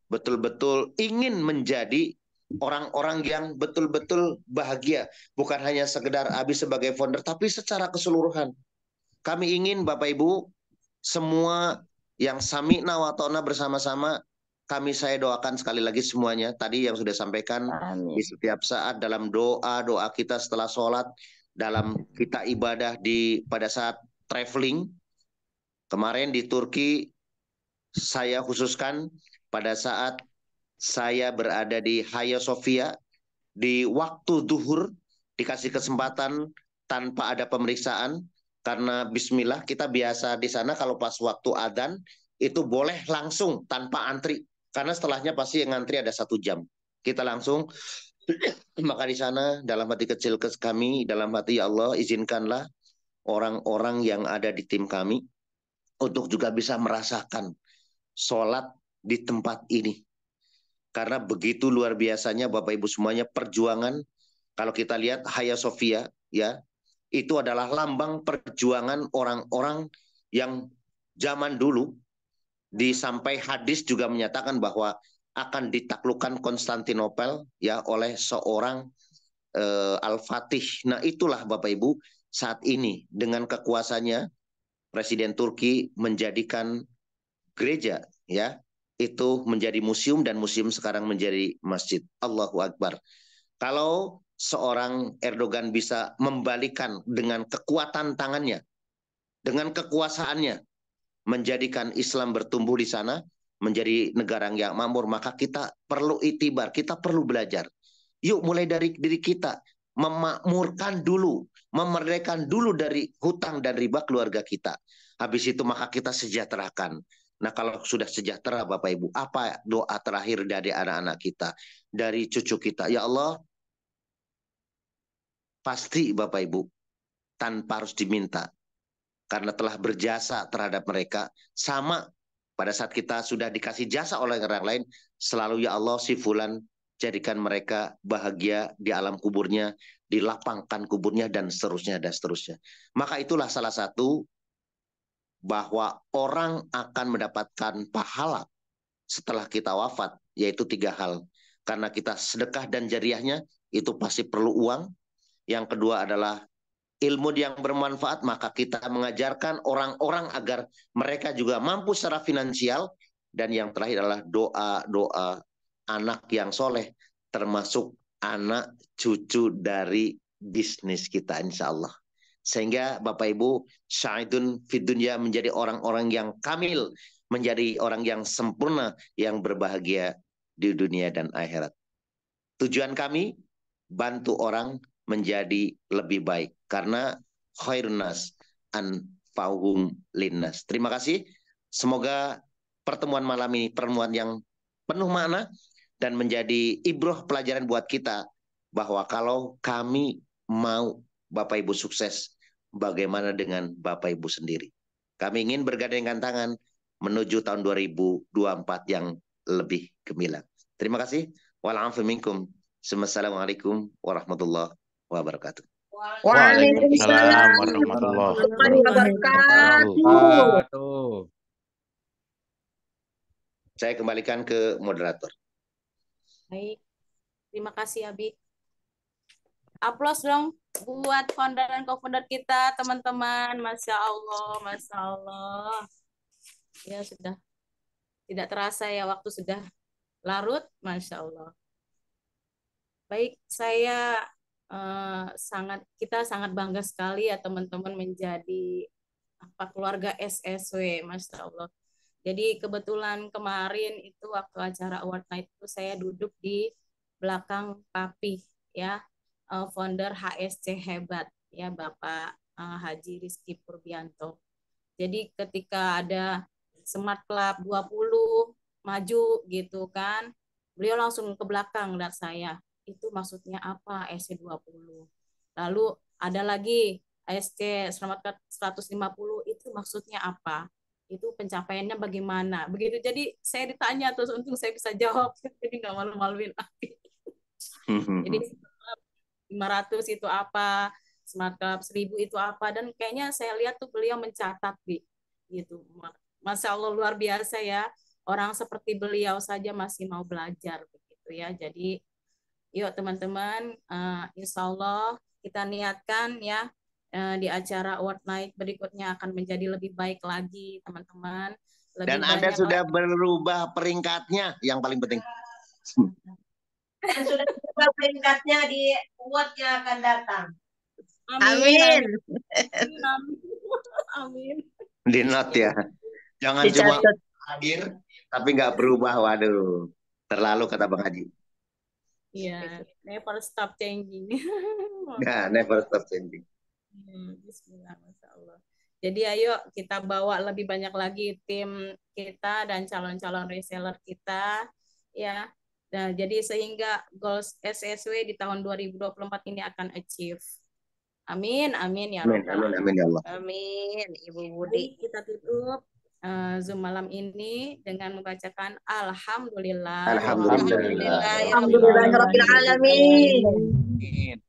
Betul-betul ingin menjadi orang-orang yang betul-betul bahagia. Bukan hanya sekedar Abi sebagai founder, tapi secara keseluruhan. Kami ingin Bapak Ibu semua yang sami'na wa ta'na bersama-sama, saya doakan sekali lagi semuanya. Tadi yang sudah sampaikan di setiap saat dalam doa kita setelah sholat, dalam kita ibadah pada saat traveling. Kemarin di Turki saya khususkan pada saat saya berada di Hagia Sophia di waktu duhur dikasih kesempatan tanpa ada pemeriksaan. Karena bismillah kita biasa di sana kalau pas waktu adzan itu boleh langsung tanpa antri. Karena setelahnya pasti yang antri ada 1 jam. Kita langsung, maka di sana dalam hati kecil kami, dalam hati ya Allah izinkanlah orang-orang yang ada di tim kami untuk juga bisa merasakan sholat di tempat ini. Karena begitu luar biasanya Bapak Ibu semuanya perjuangan. Kalau kita lihat Hagia Sophia ya, itu adalah lambang perjuangan orang-orang yang zaman dulu, sampai hadis juga menyatakan bahwa akan ditaklukkan Konstantinopel ya oleh seorang Al-Fatih. Nah, itulah Bapak Ibu saat ini dengan kekuasaannya Presiden Turki menjadikan gereja ya itu menjadi museum dan museum sekarang menjadi masjid. Allahu Akbar. Kalau seorang Erdogan bisa membalikan dengan kekuatan tangannya, dengan kekuasaannya, menjadikan Islam bertumbuh di sana, menjadi negara yang makmur, maka kita perlu itibar, kita perlu belajar. Yuk mulai dari diri kita, memakmurkan dulu, memerdekakan dulu dari hutang dan riba keluarga kita. Habis itu maka kita sejahterakan. Nah, kalau sudah sejahtera Bapak Ibu, apa doa terakhir dari anak-anak kita, dari cucu kita? Ya Allah, pasti Bapak Ibu tanpa harus diminta, karena telah berjasa terhadap mereka, sama Pada saat kita sudah dikasih jasa oleh orang lain, selalu ya Allah si fulan jadikan mereka bahagia di alam kuburnya, dilapangkan kuburnya dan seterusnya dan seterusnya. Maka itulah salah satu bahwa orang akan mendapatkan pahala setelah kita wafat, yaitu 3 hal. Karena kita sedekah dan jariahnya itu pasti perlu uang. Yang kedua adalah ilmu yang bermanfaat, maka kita mengajarkan orang-orang agar mereka juga mampu secara finansial. Dan yang terakhir adalah doa-doa anak yang soleh, termasuk anak cucu dari bisnis kita insya Allah. Sehingga Bapak Ibu, sa'idun fid dunya, menjadi orang-orang yang kamil, menjadi orang yang sempurna, yang berbahagia di dunia dan akhirat. Tujuan kami, bantu orang menjadi lebih baik. Karena khairun nas anfa'uhum linnas. Terima kasih. Semoga pertemuan malam ini pertemuan yang penuh makna dan menjadi ibroh pelajaran buat kita bahwa kalau kami mau Bapak Ibu sukses, bagaimana dengan Bapak Ibu sendiri? Kami ingin bergandengan tangan menuju tahun 2024 yang lebih gemilang. Terima kasih. Wa'alaikum minkum. Assalamualaikum warahmatullahi wabarakatuh. Waalaikumsalam warahmatullahi wabarakatuh. Saya kembalikan ke moderator. Baik, terima kasih Abi. Aplaus dong buat founder dan co-founder kita, teman-teman. Masya Allah, Masya Allah. Ya sudah, tidak terasa ya waktu sudah larut, Masya Allah. Baik, kita sangat bangga sekali ya teman-teman menjadi keluarga SSW, Masya Allah. Jadi kebetulan kemarin itu waktu acara award night itu saya duduk di belakang Papi ya, founder HSC Hebat ya, Bapak Haji Rizky Purbianto. Jadi ketika ada Smart Club 20 maju gitu kan, beliau langsung ke belakang dan saya, itu maksudnya apa SC20? Lalu ada lagi SC Selamat 150, itu maksudnya apa? Itu pencapaiannya bagaimana? Begitu, jadi saya ditanya terus, untung saya bisa jawab, jadi nggak malu-maluin Abi. Jadi 500 itu apa, Smart Club 1000 itu apa, dan kayaknya saya lihat tuh beliau mencatat gitu. Masya Allah luar biasa ya, orang seperti beliau saja masih mau belajar begitu ya. Jadi yuk teman-teman, insya Allah kita niatkan ya, di acara award night berikutnya akan menjadi lebih baik lagi teman-teman. Dan Anda sudah berubah peringkatnya, yang paling penting. Dan sudah berubah peringkatnya di award yang akan datang. Amin. Amin. Di note ya. Jangan cuma hadir tapi nggak berubah. Waduh, terlalu kata Bang Haji. Iya, never stop changing. Nah, never stop changing. Bismillah, Masya Allah. Jadi ayo kita bawa lebih banyak lagi tim kita dan calon-calon reseller kita ya. Nah, jadi sehingga goals SSW di tahun 2024 ini akan achieve. Amin, amin ya Rabbal Alamin. Amin ya Allah. Amin, Ibu Budi. Kita tutup Zoom malam ini dengan membacakan Alhamdulillah. Alhamdulillahirabbil alamin.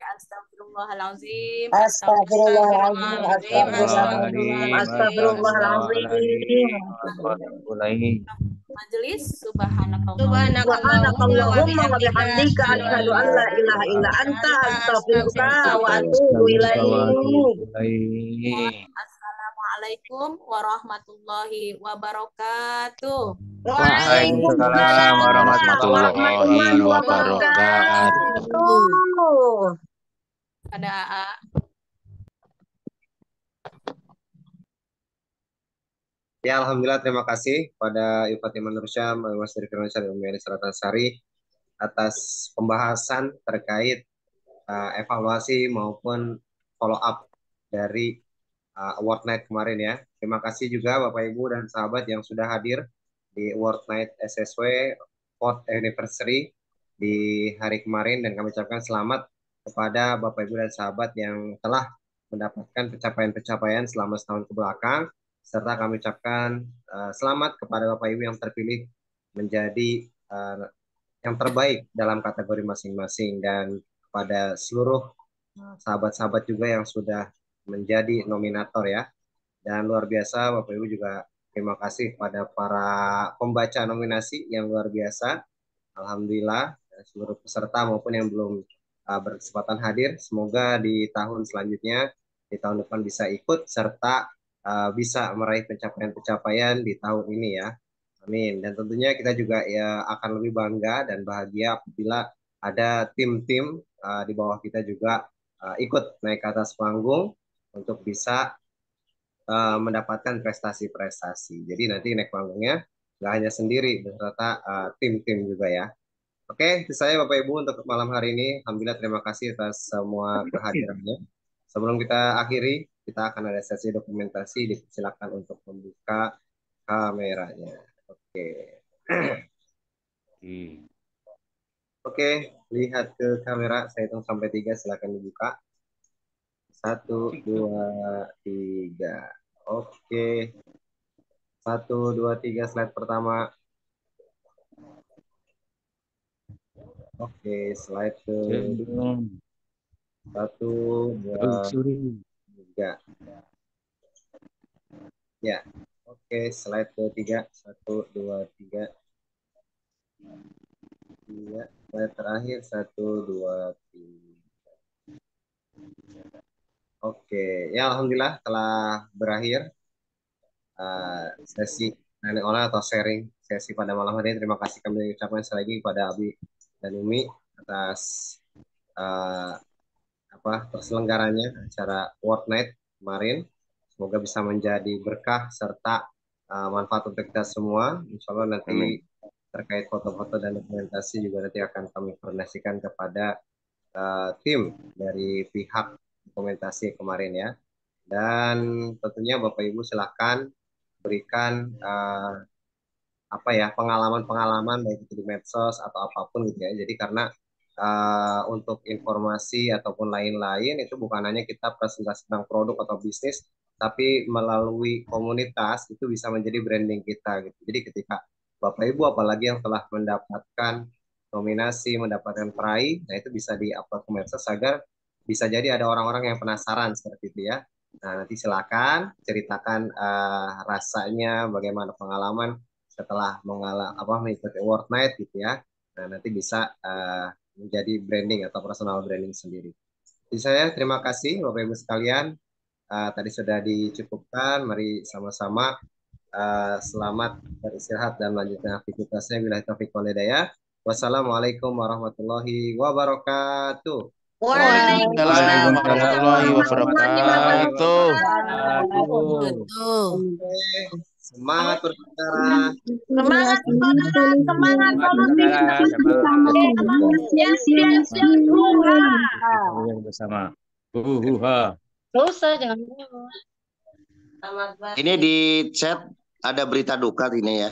Astagfirullahalazim. Astagfirullahalazim. Majelis subhanakallahumma wa bihamdika asyhadu an la ilaha illa anta astaghfiruka wa atubu ilaik. Assalamualaikum warahmatullahi wabarakatuh. Waalaikumsalam warahmatullahi wabarakatuh. Ada AA. Ya, alhamdulillah, terima kasih pada Ibu Fatimah Nursyam, Mas Dari Firmansyah dan Umi Elis Ratnasari atas pembahasan terkait evaluasi maupun follow up dari Award Night kemarin ya. Terima kasih juga Bapak Ibu dan sahabat yang sudah hadir di Award Night SSW 4th Anniversary di hari kemarin, dan kami ucapkan selamat kepada Bapak Ibu dan sahabat yang telah mendapatkan pencapaian-pencapaian selama setahun ke belakang. serta kami ucapkan selamat kepada Bapak Ibu yang terpilih menjadi yang terbaik dalam kategori masing-masing, dan kepada seluruh sahabat-sahabat juga yang sudah menjadi nominator ya. Dan luar biasa Bapak Ibu juga terima kasih pada para pembaca nominasi yang luar biasa. Alhamdulillah seluruh peserta maupun yang belum berkesempatan hadir, semoga di tahun selanjutnya, di tahun depan bisa ikut serta bisa meraih pencapaian-pencapaian di tahun ini ya. Amin. Dan tentunya kita juga ya akan lebih bangga dan bahagia apabila ada tim-tim di bawah kita juga ikut naik ke atas panggung untuk bisa mendapatkan prestasi-prestasi. Jadi nanti naik panggungnya nggak hanya sendiri, beserta tim-tim juga ya. Oke, itu saya Bapak Ibu untuk malam hari ini. Alhamdulillah terima kasih atas semua kehadirannya. Sebelum kita akhiri, kita akan ada sesi dokumentasi. Silakan untuk membuka kameranya. Oke. Oke, lihat ke kamera. Saya hitung sampai 3. Silakan dibuka. 1, 2, 3. Oke. 1, 2, 3 slide pertama. Oke, slide ke 1, 2, 3. Ya. Oke, slide ke 3. 1, 2, 3. Iya, slide terakhir 1, 2, 3. Oke, ya alhamdulillah telah berakhir sesi nenek olah atau sharing sesi pada malam hari ini. Terima kasih kami ucapkan sekali lagi kepada Abi dan Umi atas terselenggaranya acara World Night kemarin. Semoga bisa menjadi berkah serta manfaat untuk kita semua. Insya Allah nanti terkait foto-foto dan dokumentasi juga nanti akan kami koordinasikan kepada tim dari pihak dokumentasi kemarin ya. Dan tentunya Bapak Ibu silakan berikan pengalaman-pengalaman baik itu di medsos atau apapun gitu ya. Jadi karena untuk informasi ataupun lain-lain itu bukan hanya kita presentasi tentang produk atau bisnis, tapi melalui komunitas itu bisa menjadi branding kita gitu. Jadi ketika Bapak Ibu apalagi yang telah mendapatkan nominasi, mendapatkan peraih, nah itu bisa di-upload ke medsos agar bisa jadi ada orang-orang yang penasaran seperti itu ya. Nah, nanti silakan ceritakan rasanya, bagaimana pengalaman setelah mengikuti World Night gitu ya. Nah, nanti bisa menjadi branding atau personal branding sendiri. Jadi saya terima kasih Bapak Ibu sekalian. Tadi sudah dicukupkan. Mari sama-sama selamat beristirahat dan melanjutkan aktivitasnya. Billahi taufiq wal hidayah. Wassalamualaikum warahmatullahi wabarakatuh. Waalaikumsalam warahmatullahi wabarakatuh. Semangat berbicara. Semangat saudara, semangat solusi. Siap, bersama. Huha. Dosa jangan. Ini di chat ada berita duka ini ya.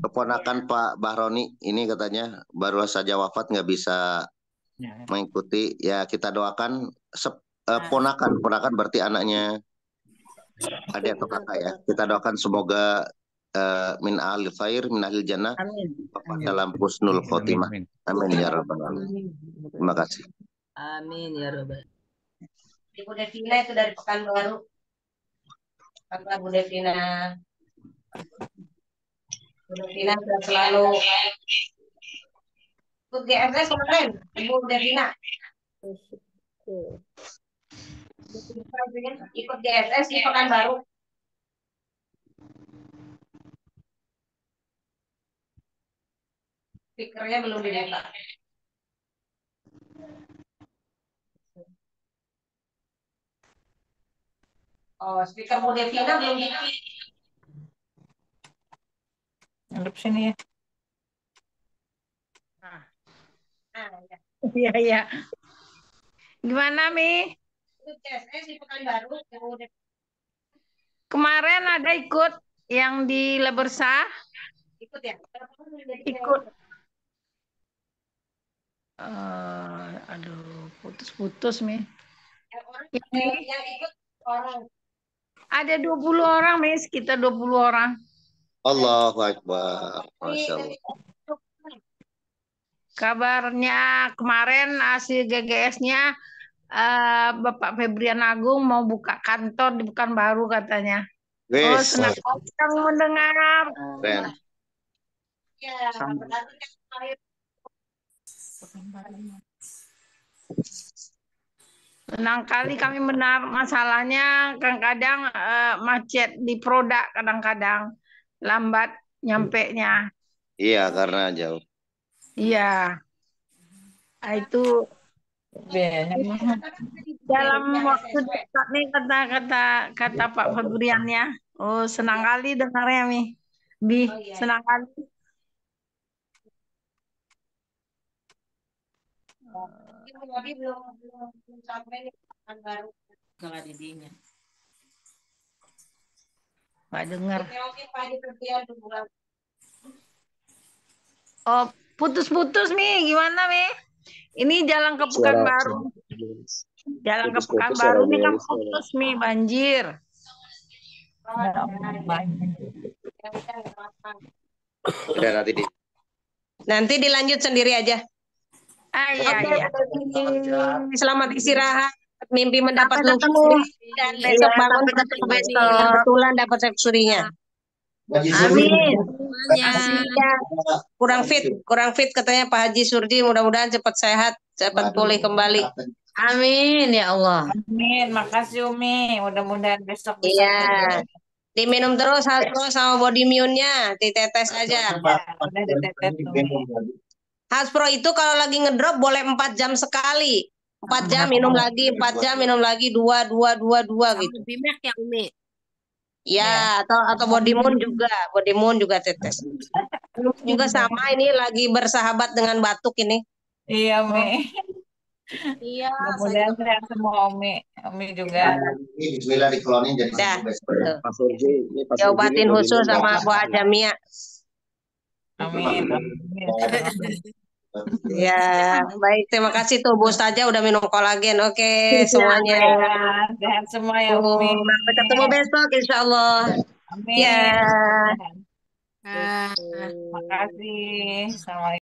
Keponakan Pak Bahroni ini katanya baru saja wafat, nggak bisa mengikuti. Ya kita doakan ponakan berarti anaknya adik atau kakak ya. Kita doakan semoga min ahli khair, min ahli jannah, dalam husnul khotimah. Amin ya rabbal alamin. Terima kasih. Amin ya rabbal. Ibu Devina itu dari Pekanbaru. Kata Bu Devina. Bu Devina sudah selalu ikut GFS kemarin, Ibu Devina. Ikut GFS di Pekanbaru. Speakernya belum dibuka. Oh, speaker Bu Devina belum dibuka. Ngadep sini ya. Ya. Iya, iya. Gimana, Mi? Ikut GFS di Pekanbaru. Kemarin ada ikut yang di Lebersa. Ikut ya? Ikut. Aduh, putus-putus, Mi. Yang ikut orang. Ada 20 orang, Miss. Kita 20 orang. Allahu Akbar. Masya Allah. Kabarnya kemarin hasil GGS-nya Bapak Febrian Agung mau buka kantor di Pekanbaru katanya. Oh, Wes, senang sekali kami mendengar. keren. Senang kali kami benar, masalahnya kadang-kadang macet di produk, kadang-kadang lambat nyampe-nya. Iya, karena jauh. Iya. Nah, itu dalam waktu dekat nih kata Pak Febrian ya. Oh, senang kali dengarnya Mi. Senang kali. Kalau didinya. Nggak dengar. Oh, putus-putus Mi. Gimana Mi? Ini jalan ke Pekanbaru. Jalan ke Pekanbaru nih kan putus Mi, banjir. Udah Nanti dilanjut sendiri aja. Iya, Oke, iya. selamat istirahat. Mimpi mendapat Sampai ketemu. luxury dan besok Iya, bangun sampai ketemu besok. kebetulan dapat luxury-nya. Amin. Iya, kurang fit katanya Pak Haji Surdi. Mudah-mudahan cepat sehat, cepat pulih kembali. Amin ya Allah. Amin, makasih Umi. Mudah-mudahan besok bisa Iya, pulih. diminum terus Hasbro sama body immune-nya, ditetes aja. Udah ditetes Umi. Hasbro itu kalau lagi ngedrop boleh 4 jam sekali. 4 jam minum lagi, 4 jam minum lagi, 2 gitu. Bimek ya Umi. Ya, atau body moon juga tetes. Juga sama ini lagi bersahabat dengan batuk ini. Iya, Umi. Iya. Mudah-mudahan sehat semua Umi. Umi juga. Ini bismillah diklonin jadi Dah. Pak Surji, ini Pak Surji Diobatin ini khusus bodinya sama Bu Ajamia. Amin. Ya, baik. Terima kasih tuh Bu Ustazah udah minum kolagen. Oke, semuanya. Sehat semua ya Umi. Sampai ketemu besok, insya Allah. Amin. Ya. Makasih. Assalamualaikum.